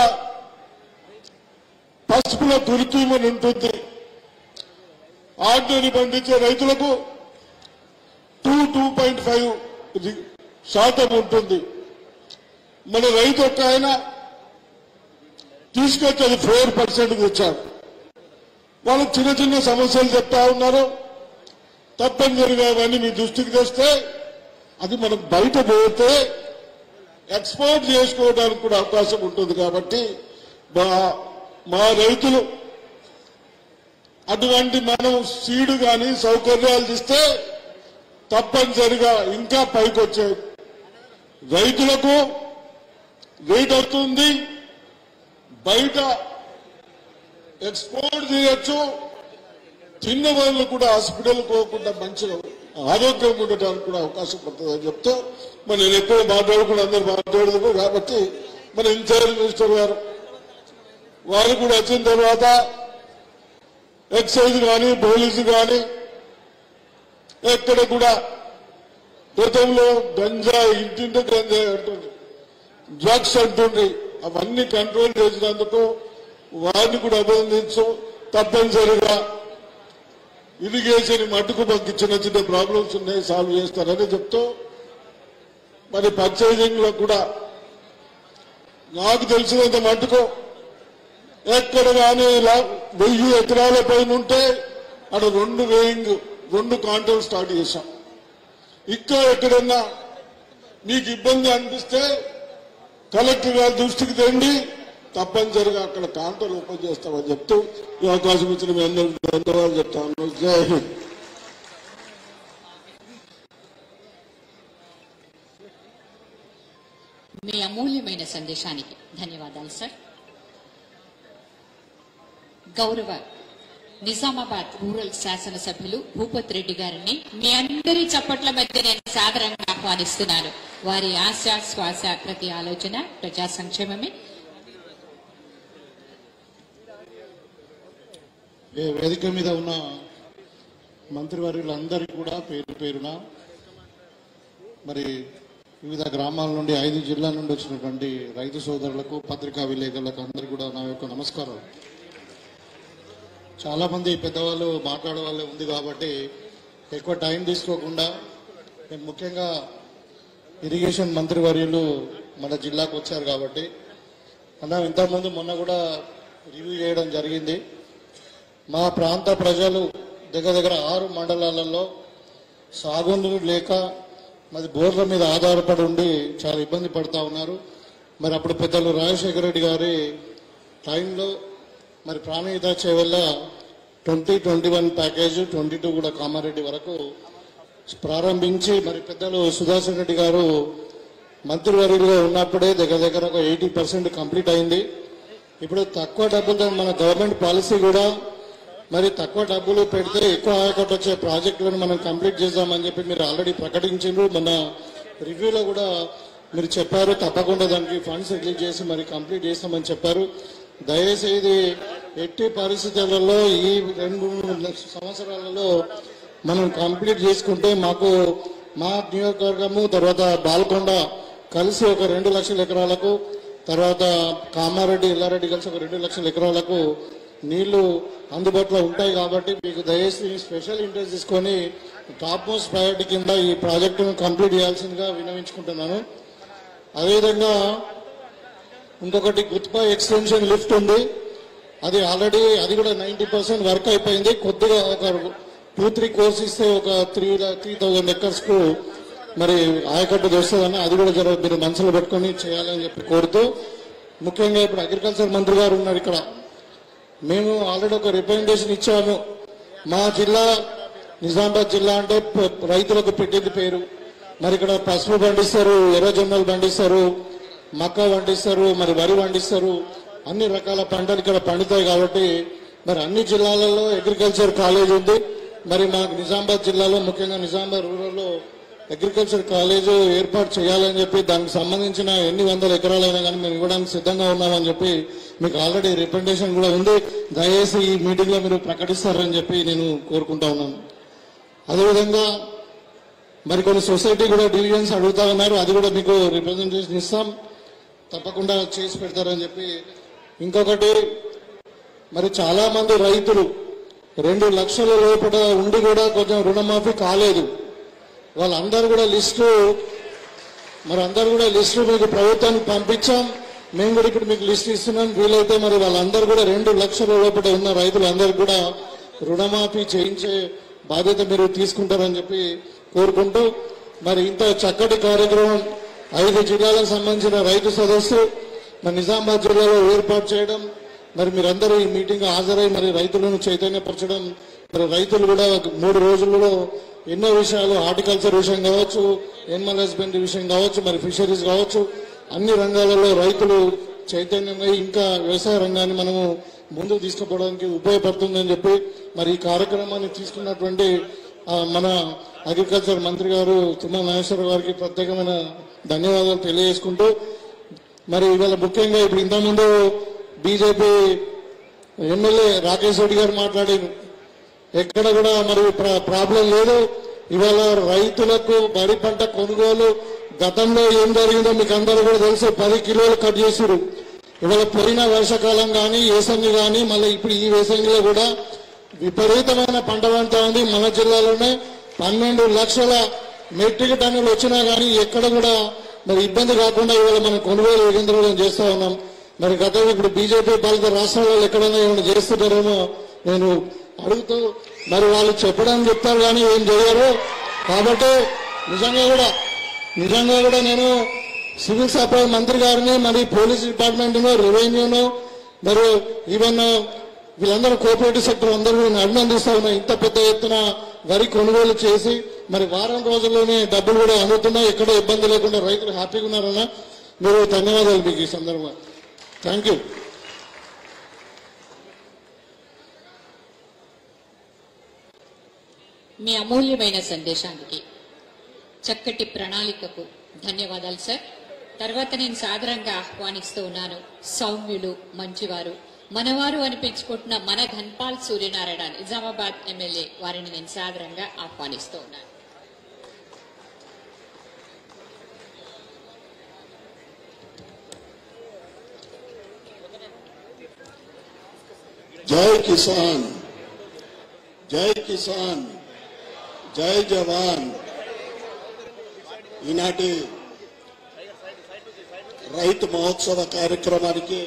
పసుపులో తులితూమని ఉంటుంది. ఆర్డినరీ పండించే రైతులకు 2.5% ఉంటుంది. మన రైతు ఒక్క ఆయన తీసుకొచ్చి అది 4% వచ్చాడు. వాళ్ళు చిన్న చిన్న సమస్యలు చెప్తా ఉన్నారు. తప్పనిసరిగా అవన్నీ మీ దృష్టికి తెస్తే అది మనం బయట పోతే ఎక్స్పోర్ట్ చేసుకోవడానికి కూడా అవకాశం ఉంటుంది. కాబట్టి మా రైతులు అటువంటి మనం సీడు కానీ సౌకర్యాలు ఇస్తే తప్పనిసరిగా ఇంకా పైకి వచ్చే రైతులకు రేట్ అవుతుంది. బయట ఎక్స్పోర్ట్ చేయొచ్చు. చిన్న వాళ్ళు కూడా హాస్పిటల్ పోకుండా మంచిగా ఆరోగ్యం ఉండటానికి కూడా అవకాశం పడుతుందని చెప్తూ మరి నేను ఎక్కువ మాట్లాడుకుని అందరూ మాట్లాడదు. కాబట్టి మన ఇన్ఛార్జ్ మినిస్టర్ గారు వారు కూడా వచ్చిన తర్వాత ఎక్సైజ్ కానీ పోలీసు కానీ ఎక్కడ కూడా గతంలో గంజాయి ఇంటింటి గంజాయి అంటుంది, డ్రగ్స్ అంటుంది, అవన్నీ కంట్రోల్ చేసినందుకు వారిని కూడా అభినందించు. తప్పనిసరిగా ఇరిగేషన్ మట్టుకు మాకు చిన్న చిన్న ప్రాబ్లమ్స్ ఉన్నాయి, సాల్వ్ చేస్తారని చెప్తూ మరి పర్చేజింగ్ లో కూడా నాకు తెలిసినంత మట్టుకు ఎక్కడ కానీ 1000 ఎకరాల పైన ఉంటే అక్కడ 2 కాంటోలు స్టార్ట్ చేశాం. ఇక్కడ ఎక్కడన్నా మీకు ఇబ్బంది అనిపిస్తే కలెక్టర్ గారి దృష్టికి తెండి, తప్పనిసరిగా అక్కడ కాంటోలు ఓపెన్ చేస్తామని చెప్తూ ఈ అవకాశం ఇచ్చిన మీ అందరికీ ధన్యవాదాలు చెప్తాను. జై హింద్.
మీ అమూల్యమైన సందేశానికి ధన్యవాదాలు సార్. గౌరవ నిజామాబాద్ రూరల్ శాసనసభ్యులు భూపత్ రెడ్డి గారిని మీ అందరి చప్పట్ల మధ్య నేను సాదరంగా ఆహ్వానిస్తున్నాను. వారి ఆశ శ్వాస ప్రతి ఆలోచన ప్రజా సంక్షేమమే.
వేదిక మీద ఉన్న మంత్రివర్యులందరికీ కూడా పేరు పేరున మరి వివిధ గ్రామాల నుండి 5 జిల్లాల నుండి వచ్చినటువంటి రైతు సోదరులకు పత్రికా విలేకరులకు అందరికీ కూడా నా యొక్క నమస్కారం. చాలా మంది పెద్దవాళ్ళు మాట్లాడే వాళ్ళే ఉంది కాబట్టి ఎక్కువ టైం తీసుకోకుండా నేను ముఖ్యంగా ఇరిగేషన్ మంత్రివర్యులు మన జిల్లాకు వచ్చారు కాబట్టి ఇంతకుముందు మొన్న కూడా రివ్యూ చేయడం జరిగింది. మా ప్రాంత ప్రజలు దగ్గర 6 మండలాలలో సాగునీరు లేక మరి బోర్ల మీద ఆధారపడి ఉండి చాలా ఇబ్బంది పడుతూ ఉన్నారు. మరి అప్పుడు పెద్దలు రాజశేఖర రెడ్డి గారి టైంలో మరి ప్రాణహిత చేవెళ్ళ 2021 ప్యాకేజ్ 22 కూడా కామారెడ్డి వరకు ప్రారంభించి మరి పెద్దలు సుదర్శన్ రెడ్డి గారు మంత్రివర్యులుగా ఉన్నప్పుడే దగ్గర ఒక 80% కంప్లీట్ అయింది. ఇప్పుడు తక్కువ డబ్బులతో మన గవర్నమెంట్ పాలసీ కూడా మరి తక్కువ డబ్బులు పెడితే ఎక్కువ ఆయకట్టు వచ్చే ప్రాజెక్టులను మనం కంప్లీట్ చేద్దామని చెప్పి మీరు ఆల్రెడీ ప్రకటించారు. మన రివ్యూలో కూడా మీరు చెప్పారు తప్పకుండా దానికి ఫండ్స్ రిలీజ్ చేసి మరి కంప్లీట్ చేస్తామని చెప్పారు. దయచేసి ఎట్టి పరిస్థితులలో ఈ 2-3 సంవత్సరాలలో మనం కంప్లీట్ చేసుకుంటే మాకు మా నియోజకవర్గము తర్వాత బాల్కొండ కలిసి ఒక 2 లక్షల ఎకరాలకు, తర్వాత కామారెడ్డి ఎల్లారెడ్డి కలిసి ఒక 2 లక్షల ఎకరాలకు నీళ్లు అందుబాటులో ఉంటాయి. కాబట్టి మీకు దయచేసి స్పెషల్ ఇంట్రెస్ట్ తీసుకొని టాప్ మోస్ట్ ప్రయారిటీ కింద ఈ ప్రాజెక్టును కంప్లీట్ చేయాల్సిందిగా విన్నవించుకుంటున్నాను. అదేవిధంగా ఇంకొకటి గుత్పా ఎక్స్టెన్షన్ లిఫ్ట్ ఉంది, అది ఆల్రెడీ అది కూడా 90% వర్క్ అయిపోయింది. కొద్దిగా ఒక 2-3 కోర్స్ ఇస్తే ఒక 3,000 ఎకర్స్ కు మరి ఆయకట్టు వస్తుందని అది కూడా జర మీరు మనసులో పెట్టుకొని చేయాలని చెప్పి కోరుతూ, ముఖ్యంగా ఇప్పుడు అగ్రికల్చర్ మంత్రి గారు ఉన్నారు ఇక్కడ. మేము ఆల్రెడీ ఒక రిప్రజెంటేషన్ ఇచ్చాము. మా జిల్లా నిజామాబాద్ జిల్లా అంటే రైతులకు పెట్టింది పేరు. మరి ఇక్కడ పసుపు పండిస్తారు, ఎర్రజొన్నలు పండిస్తారు, మక్క పండిస్తారు, మరి వరి పండిస్తారు, అన్ని రకాల పంటలు ఇక్కడ పండుతాయి. కాబట్టి మరి అన్ని జిల్లాలలో అగ్రికల్చర్ కాలేజ్ ఉంది. మరి మాకు నిజామాబాద్ జిల్లాలో ముఖ్యంగా నిజామాబాద్ రూరల్లో అగ్రికల్చర్ కాలేజ్ ఏర్పాటు చేయాలని చెప్పి దానికి సంబంధించిన ఎన్ని వందల ఎకరాలైనా కానీ మేము ఇవ్వడానికి సిద్ధంగా ఉన్నామని చెప్పి మీకు ఆల్రెడీ రిప్రజెంటేషన్ కూడా ఉంది. దయచేసి ఈ మీటింగ్ లో మీరు ప్రకటిస్తారని చెప్పి నేను కోరుకుంటా ఉన్నాను. అదేవిధంగా మరి కొన్ని సొసైటీ కూడా డివిజన్స్ అడుగుతా ఉన్నారు, అది కూడా మీకు రిప్రజెంటేషన్ ఇస్తాం, తప్పకుండా చేసి పెడతారని చెప్పి. ఇంకొకటి మరి చాలా మంది రైతులు 2 లక్షల లోపల ఉండి కూడా కొంచెం రుణమాఫీ కాలేదు. వాళ్ళందరూ కూడా లిస్టు మీకు ప్రభుత్వానికి పంపించాం. మేము కూడా ఇప్పుడు మీకు లిస్ట్ ఇస్తున్నాం. వీలైతే మరి వాళ్ళందరూ కూడా 2 లక్షల లోపల ఉన్న రైతులందరూ కూడా రుణమాఫీ చేయించే బాధ్యత మీరు తీసుకుంటారని చెప్పి కోరుకుంటూ, మరి ఇంత చక్కటి కార్యక్రమం 5 జిల్లాలకు సంబంధించిన రైతు సదస్సు మరి నిజామాబాద్ జిల్లాలో ఏర్పాటు చేయడం, మరి మీరందరూ ఈ మీటింగ్ హాజరై మరి రైతులను చైతన్యపరచడం, మరి రైతులు కూడా 3 రోజులలో ఎన్నో విషయాలు, హార్టికల్చర్ విషయం కావచ్చు, ఎనిమల్ హస్బెండరీ విషయం కావచ్చు, మరి ఫిషరీస్ కావచ్చు, అన్ని రంగాలలో రైతులు చైతన్యంగా ఇంకా వ్యవసాయ రంగాన్ని మనము ముందుకు తీసుకుపోవడానికి ఉపయోగపడుతుందని చెప్పి మరి ఈ కార్యక్రమాన్ని తీసుకున్నటువంటి మన అగ్రికల్చర్ మంత్రి గారు తుమ్మల నాగేశ్వరరావు గారికి ప్రత్యేకమైన ధన్యవాదాలు తెలియజేసుకుంటూ, మరి ఇవాళ ముఖ్యంగా ఇప్పుడు ఇంతకుముందు బీజేపీ ఎమ్మెల్యే రాకేష్ రెడ్డి గారు మాట్లాడారు. ఎక్కడ కూడా మరి ప్రాబ్లం లేదు. ఇవాళ రైతులకు వరి పంట కొనుగోలు గతంలో ఏం జరిగిందో మీకు అందరూ కూడా తెలుసు. 10 కిలోలు కట్ చేసిరు. ఇవాళ పోయిన వర్షాకాలం కానీ ఏసంగి కానీ మళ్ళీ ఇప్పుడు ఈ వేసంగిలో కూడా విపరీతమైన పంట పంట ఉంది. మన జిల్లాలోనే 12 లక్షల మెట్రిక్ టన్నులు వచ్చినా కానీ ఎక్కడ కూడా మరి ఇబ్బంది కాకుండా ఇవాళ మనం కొనుగోలు కేంద్రాలను చేస్తా ఉన్నాం. మరి గతంలో ఇప్పుడు బీజేపీ పాలిత రాష్ట్రాలలో ఎక్కడైనా ఏమైనా చేస్తున్నారేమో నేను అడుగుతూ, మరి వాళ్ళు చెప్పడానికి చెప్తారు కానీ ఏం చేయరు. కాబట్టి నిజంగా కూడా నేను సివిల్ సప్లై మంత్రి గారిని, మరి పోలీస్ డిపార్ట్మెంట్, రెవెన్యూను, మరి ఈవెన్ వీళ్ళందరూ కోఆపరేటివ్ సెక్టర్ అందరూ నేను అభినందిస్తా ఉన్నా. ఇంత పెద్ద ఎత్తున వరి కొనుగోలు చేసి మరి వారం రోజుల్లోనే డబ్బులు కూడా అందుతున్నాయి. ఎక్కడ ఇబ్బంది లేకుండా రైతులు హ్యాపీగా ఉన్నారన్నా. మీరు ధన్యవాదాలు మీకు ఈ సందర్భంగా. Thank you.
మీ అమూల్యమైన సందేశానికి, చక్కటి ప్రణాళికకు ధన్యవాదాలు సార్. తర్వాత నేను సాదరంగా ఆహ్వానిస్తూ ఉన్నాను సౌమ్యులు, మంచివారు, మనవారు అనిపించుకుంటున్న మన ధన్పాల్ సూర్యనారాయణ నిజామాబాద్ ఎమ్మెల్యే వారిని నేను సాదరంగా ఆహ్వానిస్తూ ఉన్నాను.
జై కిసాన్, జై కిసాన్, జై జవాన్. ఈనాటి రైతు మహోత్సవ కార్యక్రమానికి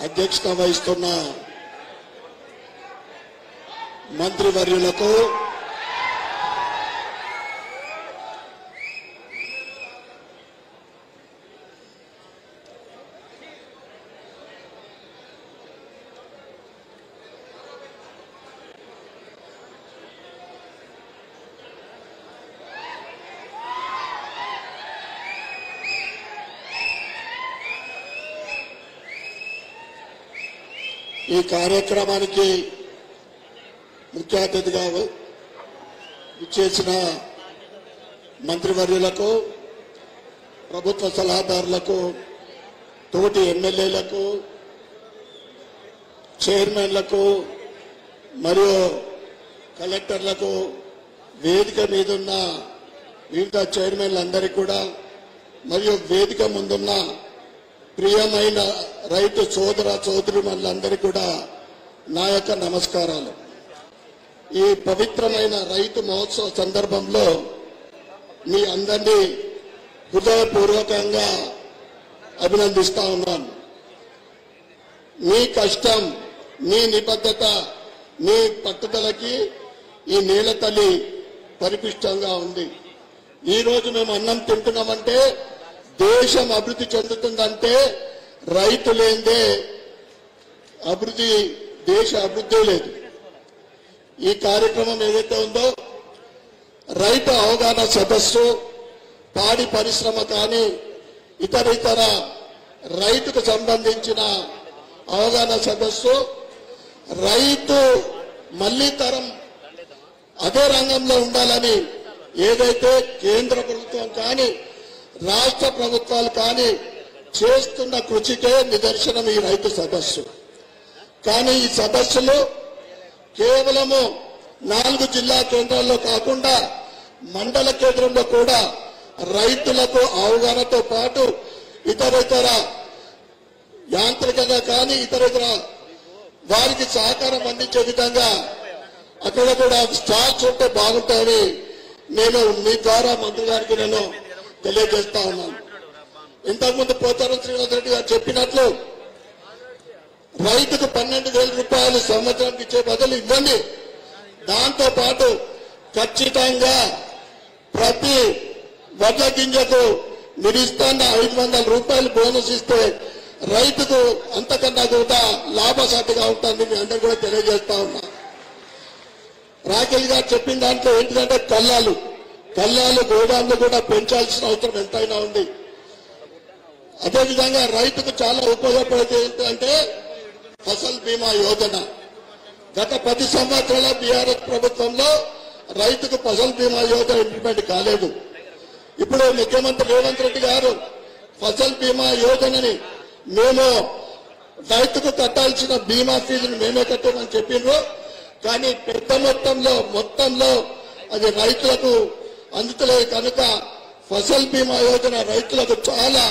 అధ్యక్షత వహిస్తున్న మంత్రివర్యులకు, ఈ కార్యక్రమానికి ముఖ్య అతిథిగా ఇచ్చేసిన మంత్రివర్యులకు, ప్రభుత్వ సలహాదారులకు, తోటి ఎమ్మెల్యేలకు, చైర్మన్లకు మరియు కలెక్టర్లకు, వేదిక మీదున్న వివిధ చైర్మన్లందరికీ కూడా మరియు వేదిక ముందున్న ప్రియమైన రైతు సోదర సోదరులందరికీ కూడా నా యొక్క నమస్కారాలు. ఈ పవిత్రమైన రైతు మహోత్సవ సందర్భంలో మీ అందరినీ హృదయపూర్వకంగా అభినందిస్తా ఉన్నాను. మీ కష్టం, మీ నిబద్ధత, మీ పట్టుదలకి ఈ నేల తల్లి పరిపుష్టంగా ఉంది. ఈ రోజు మేము అన్నం తింటున్నామంటే, దేశం అభివృద్ధి చెందుతుందంటే రైతు లేనిదే అభివృద్ధి, దేశ అభివృద్ధి లేదు. ఈ కార్యక్రమం ఏదైతే ఉందో రైతు అవగాహన సదస్సు, పాడి పరిశ్రమ కానీ ఇతర రైతుకు సంబంధించిన అవగాహన సదస్సు, రైతు మళ్లీ తరం అదే రంగంలో ఉండాలని ఏదైతే కేంద్ర ప్రభుత్వం కానీ రాష్ట్ర ప్రభుత్వాలు కానీ చేస్తున్న కృషికే నిదర్శనం ఈ రైతు సదస్సు. కానీ ఈ సదస్సులు కేవలము 4 జిల్లా కేంద్రాల్లో కాకుండా మండల కేంద్రంలో కూడా రైతులకు అవగాహనతో పాటు ఇతర యాంత్రికంగా కానీ ఇతర వారికి సహకారం అందించే విధంగా అక్కడ కూడా స్టాల్స్ ఉంటే బాగుంటాయని నేను మీ ద్వారా మంత్రి గారికి నేను తెలియజేస్తా ఉన్నాను. ఇంతకుముందు పోచారం శ్రీనివాస్ రెడ్డి గారు చెప్పినట్లు రైతుకు 12,000 రూపాయలు సంవత్సరానికి ఇచ్చే బదులు ఇవ్వండి. దాంతో పాటు ఖచ్చితంగా ప్రతి వడ్ల గింజకు నిరుస్తున్న 500 రూపాయలు బోనస్ ఇస్తే రైతుకు అంతకన్నా కూడా లాభసాటిగా ఉంటుంది. మీ అందరూ కూడా తెలియజేస్తా ఉన్నా. రాకేష్ గారు చెప్పిన దాంట్లో ఏంటంటే కల్లాలు గోదాములు కూడా పెంచాల్సిన అవసరం ఎంతైనా ఉంది. అదేవిధంగా రైతుకు చాలా ఉపయోగపడేది ఏంటంటే ఫసల్ బీమా యోజన. గత 10 సంవత్సరాల బీఆర్ఎస్ ప్రభుత్వంలో రైతుకు ఫసల్ బీమా యోజన ఇంప్లిమెంట్ కాలేదు. ఇప్పుడు ముఖ్యమంత్రి రేవంత్ రెడ్డి గారు ఫసల్ బీమా యోజనని మేము రైతుకు కట్టాల్సిన బీమా ఫీజును మేమే కట్టామని చెప్పిండ్రు. కానీ పెద్ద మొత్తంలో అది రైతులకు అందుతలేదు కనుక ఫసల్ బీమా యోజన రైతులకు చాలా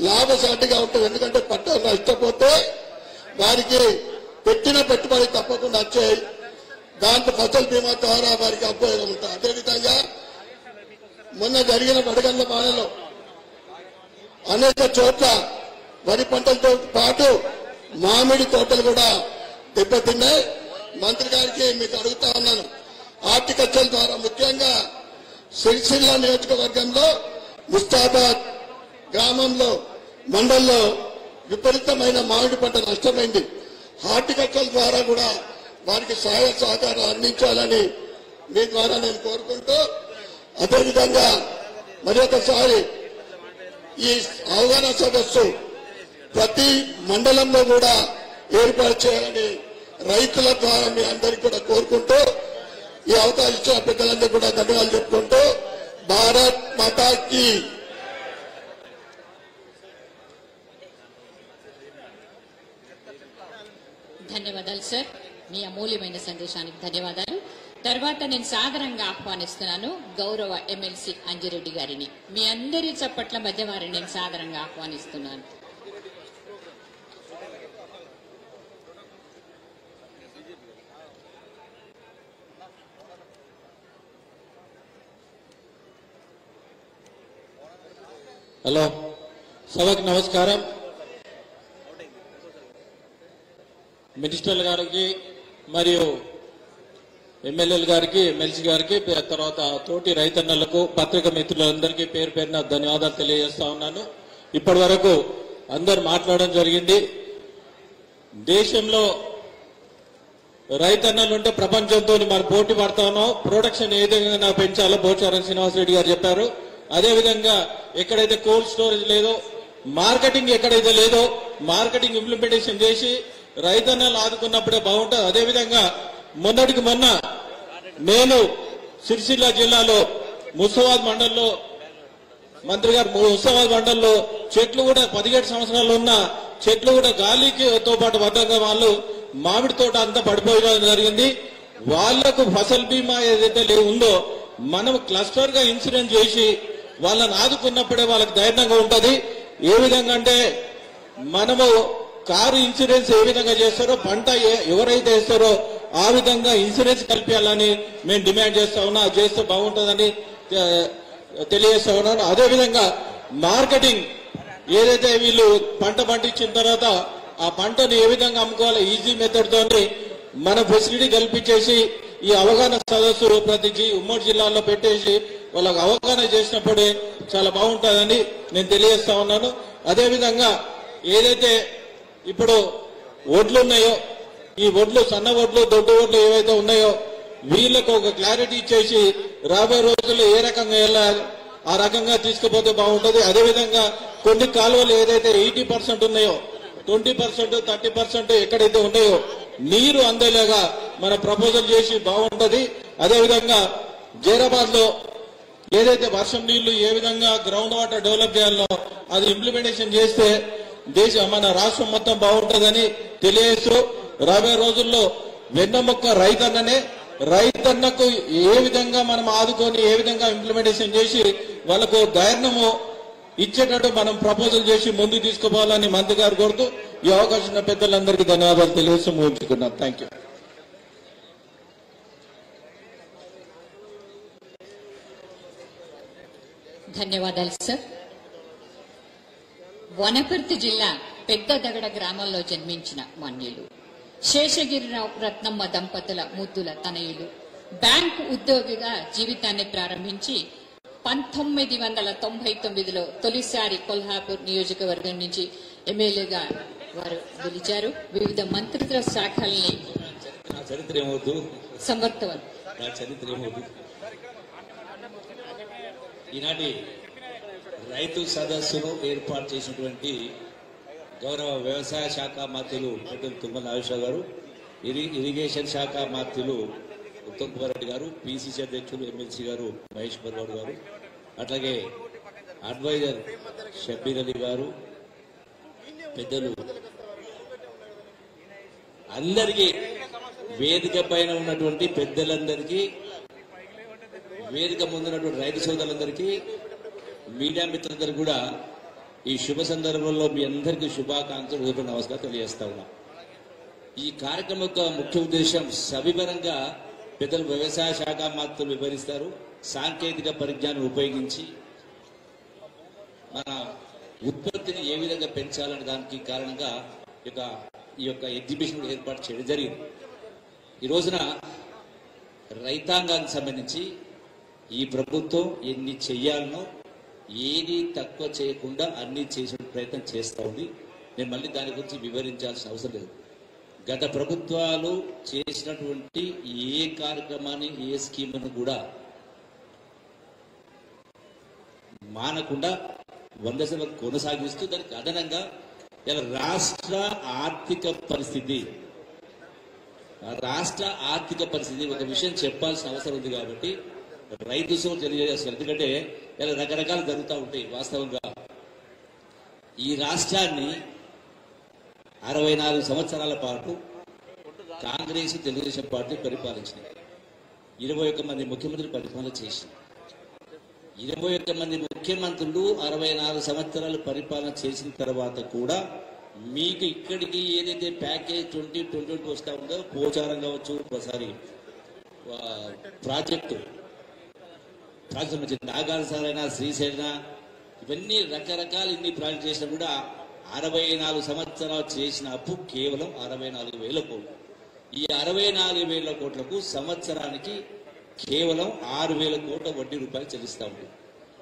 లాభసాటిగా ఉంటుంది. ఎందుకంటే పంట నష్టపోతే వారికి పెట్టిన పెట్టుబడి తప్పకుండా వచ్చాయి. దాంట్లో ఫసల్ బీమా ద్వారా వారికి ఉపయోగం ఉంటుంది. అదేవిధంగా మొన్న జరిగిన వడగండ్ల వానలో అనేక చోట్ల వరి పంటలతో పాటు మామిడి తోటలు కూడా దెబ్బతిన్నాయి. మంత్రి గారికి మీకు అడుగుతా ఉన్నాను, హార్టికల్చర్ ద్వారా ముఖ్యంగా సిరిసిల్ల నియోజకవర్గంలో ముస్తాబాద్ గ్రామంలో మండల్లో విపరీతమైన మామిడి పంట నష్టమైంది. హార్టికల్చర్ ద్వారా కూడా వారికి సహాయ సహకారం అందించాలని మీ ద్వారా నేను కోరుకుంటూ, అదేవిధంగా మరి ఒకసారి ఈ అవగాహన సదస్సు ప్రతి మండలంలో కూడా ఏర్పాటు చేయాలని రైతుల ద్వారా మీ అందరికీ కూడా కోరుకుంటూ, ఈ అవకాశం ఇచ్చిన పెద్దలందరూ కూడా ధన్యవాదాలు చెప్పుకుంటూ, భారత్ మాతాకి
ధన్యవాదాలు సార్. మీ అమూల్యమైన సందేశానికి ధన్యవాదాలు. తర్వాత నేను సాదరంగా ఆహ్వానిస్తున్నాను గౌరవ ఎమ్మెల్సీ అంజిరెడ్డి గారిని. మీ అందరి చప్పట్ల మధ్య వారిని నేను సాదరంగా ఆహ్వానిస్తున్నాను.
హలో, సభకు నమస్కారం. మినిస్టర్ల గారికి మరియు ఎమ్మెల్యేల గారికి, ఎమ్మెల్సీ గారికి, తర్వాత తోటి రైతన్నలకు, పత్రికా మిత్రులందరికీ పేరు పేరున ధన్యవాదాలు తెలియజేస్తా ఉన్నాను. ఇప్పటి వరకు అందరు మాట్లాడడం జరిగింది. దేశంలో రైతన్నలు ఉంటే ప్రపంచంతో మనం పోటీ పడతా ఉన్నాం. ప్రొడక్షన్ ఏ విధంగా పెంచాలో పోచారం శ్రీనివాసరెడ్డి గారు చెప్పారు. అదేవిధంగా ఎక్కడైతే కోల్డ్ స్టోరేజ్ లేదో, మార్కెటింగ్ ఎక్కడైతే లేదో మార్కెటింగ్ ఇంప్లిమెంటేషన్ చేసి రైతన్నలు ఆదుకున్నప్పుడే బాగుంటుంది. అదేవిధంగా మొన్నటికి మొన్న నేను సిరిసిల్ల జిల్లాలో ముస్తాబాద్ మండలంలో మంత్రి గారు ముస్తాబాద్ మండలంలో చెట్లు కూడా 17 సంవత్సరాలు ఉన్న చెట్లు కూడా గాలితో పాటు వద్దంగా వాళ్ళు మామిడి తోట అంతా పడిపోయడం జరిగింది. వాళ్లకు ఫసల్ బీమా ఏదైతే ఉందో మనం క్లస్టర్ గా ఇన్సూరెన్స్ చేసి వాళ్ళని ఆదుకున్నప్పుడే వాళ్ళకి ధైర్యంగా ఉంటది. ఏ విధంగా అంటే మనము కారు ఇన్సూరెన్స్ ఏ విధంగా చేస్తారో పంట ఎవరైతే వేస్తారో ఆ విధంగా ఇన్సూరెన్స్ కల్పించాలని మేము డిమాండ్ చేస్తా ఉన్నా. చేస్తే బాగుంటుందని తెలియజేస్తా ఉన్నాను. అదేవిధంగా మార్కెటింగ్ ఏదైతే వీళ్ళు పంట పండించిన తర్వాత ఆ పంటను ఏ విధంగా అమ్ముకోవాలి ఈజీ మెథడ్ తోని మన ఫెసిలిటీ కల్పించేసి ఈ అవగాహన సదస్సు ప్రతి ఉమ్మడి జిల్లాలో పెట్టేసి వాళ్ళకి అవగాహన చేసినప్పుడే చాలా బాగుంటుందని నేను తెలియజేస్తా ఉన్నాను. అదేవిధంగా ఏదైతే ఇప్పుడు ఒడ్లు ఉన్నాయో ఈ ఒడ్లు సన్న ఒడ్లు దొడ్డు ఒడ్లు ఏవైతే ఉన్నాయో వీళ్ళకు ఒక క్లారిటీ ఇచ్చేసి రాబోయే రోజుల్లో ఏ రకంగా వెళ్ళాలి ఆ రకంగా తీసుకుపోతే బాగుంటుంది. అదేవిధంగా కొన్ని కాలువలు ఏదైతే 80% ఉన్నాయో 20%, 30% ఎక్కడైతే ఉన్నాయో నీరు అందేలాగా మన ప్రపోజల్ చేసి బాగుంటది. అదేవిధంగా జైరాబాద్ లో ఏదైతే వర్షం నీళ్లు ఏ విధంగా గ్రౌండ్ వాటర్ డెవలప్ చేయాలో అది ఇంప్లిమెంటేషన్ చేస్తే మన రాష్ట్రం మొత్తం బాగుంటుందని తెలియజేస్తూ రాబోయే రోజుల్లో వెన్నెముక్క రైతన్నకు ఏ విధంగా మనం ఆదుకొని ఏ విధంగా ఇంప్లిమెంటేషన్ చేసి వాళ్ళకు ధైర్యము ఇచ్చేటట్టు మనం ప్రపోజల్ చేసి ముందుకు తీసుకుపోవాలని మంత్రి గారు కోరుతూ ఈ అవకాశం ఉన్న పెద్దలందరికీ ధన్యవాదాలు తెలియజేస్తూ ముగించుకున్నాం. Thank you.
ధన్యవాదాలు సార్. వనపర్తి జిల్లా పెద్ద దగడ గ్రామంలో జన్మించిన మన్యులు శేషగిరిరావు రత్నమ్మ దంపతుల ముద్దుల తనయులు బ్యాంకు ఉద్యోగిగా జీవితాన్ని ప్రారంభించి 1999లో తొలిసారి కొల్హాపూర్ నియోజకవర్గం నుంచి ఎమ్మెల్యేగా వారు గెలిచారు. వివిధ మంత్రిత్వ శాఖల్ని
ఈనాటి రైతు సదస్సును ఏర్పాటు చేసినటువంటి గౌరవ వ్యవసాయ శాఖ మంత్రులు పెద్దలు తుమ్మల నాగేశ్వరరావు గారు, ఇరిగేషన్ శాఖ మంత్రులు ఉత్తమ్ కుమార్ రెడ్డి గారు, పిసిసి అధ్యక్షులు ఎమ్మెల్సీ గారు మహేష్ బర్గౌడ్ గారు, అట్లాగే అడ్వైజర్ షబ్బీర్ అలీ గారు, పెద్దలు అందరికీ, వేదిక పైన ఉన్నటువంటి పెద్దలందరికీ, వేదిక ముందున్నటువంటి రైతు సోదరులందరికీ, మీడియా మిత్రులందరికీ కూడా ఈ శుభ సందర్భంలో మీ అందరికీ శుభాకాంక్షలు నమస్కారం తెలియజేస్తా ఉన్నా. ఈ కార్యక్రమం యొక్క ముఖ్య ఉద్దేశం సవివరంగా పెద్దలు వ్యవసాయ శాఖ మంత్రులు వివరిస్తారు. సాంకేతిక పరిజ్ఞానం ఉపయోగించి మన ఉత్పత్తిని ఏ విధంగా పెంచాలనే దానికి కారణంగా ఈ యొక్క ఎగ్జిబిషన్ ఏర్పాటు చేయడం జరిగింది. ఈ రోజున రైతాంగానికి సంబంధించి ఈ ప్రభుత్వం ఎన్ని చెయ్యాలనో ఏది తక్కువ చేయకుండా అన్ని చేసే ప్రయత్నం చేస్తూ ఉంది. నేను మళ్ళీ దాని గురించి వివరించాల్సిన అవసరం లేదు. గత ప్రభుత్వాలు చేసినటువంటి ఏ కార్యక్రమాన్ని ఏ స్కీమ్ను కూడా మానకుండా 100% కొనసాగిస్తూ దానికి అదనంగా ఇలా రాష్ట్ర ఆర్థిక పరిస్థితి ఒక విషయం చెప్పాల్సిన అవసరం ఉంది. కాబట్టి రైతు సోదరులు తెలియజేస్తారు. ఎందుకంటే ఇలా రకరకాలు జరుగుతూ ఉంటాయి. వాస్తవంగా ఈ రాష్ట్రాన్ని 64 సంవత్సరాల పాటు కాంగ్రెస్ తెలుగుదేశం పార్టీ పరిపాలించింది. 21 మంది ముఖ్యమంత్రులు పరిపాలన చేసింది. 21 మంది ముఖ్యమంత్రులు 64 సంవత్సరాలు పరిపాలన చేసిన తర్వాత కూడా మీకు ఇక్కడికి ఏదైతే ప్యాకేజ్ 2022 వస్తా ఉందో, పోచారం కావచ్చు, ఒకసారి ప్రాజెక్టు నాగార్ సారైనా, శ్రీశైలన, ఇవన్నీ రకరకాల ఇన్ని ప్రాజెక్ట్ చేసినా కూడా 64 సంవత్సరాలు చేసిన అప్పు కేవలం 64,000 కోట్లు. ఈ 64,000 కోట్లకు సంవత్సరానికి కేవలం 6,000 కోట్ల వడ్డీ రూపాయలు చెల్లిస్తూ ఉంటుంది.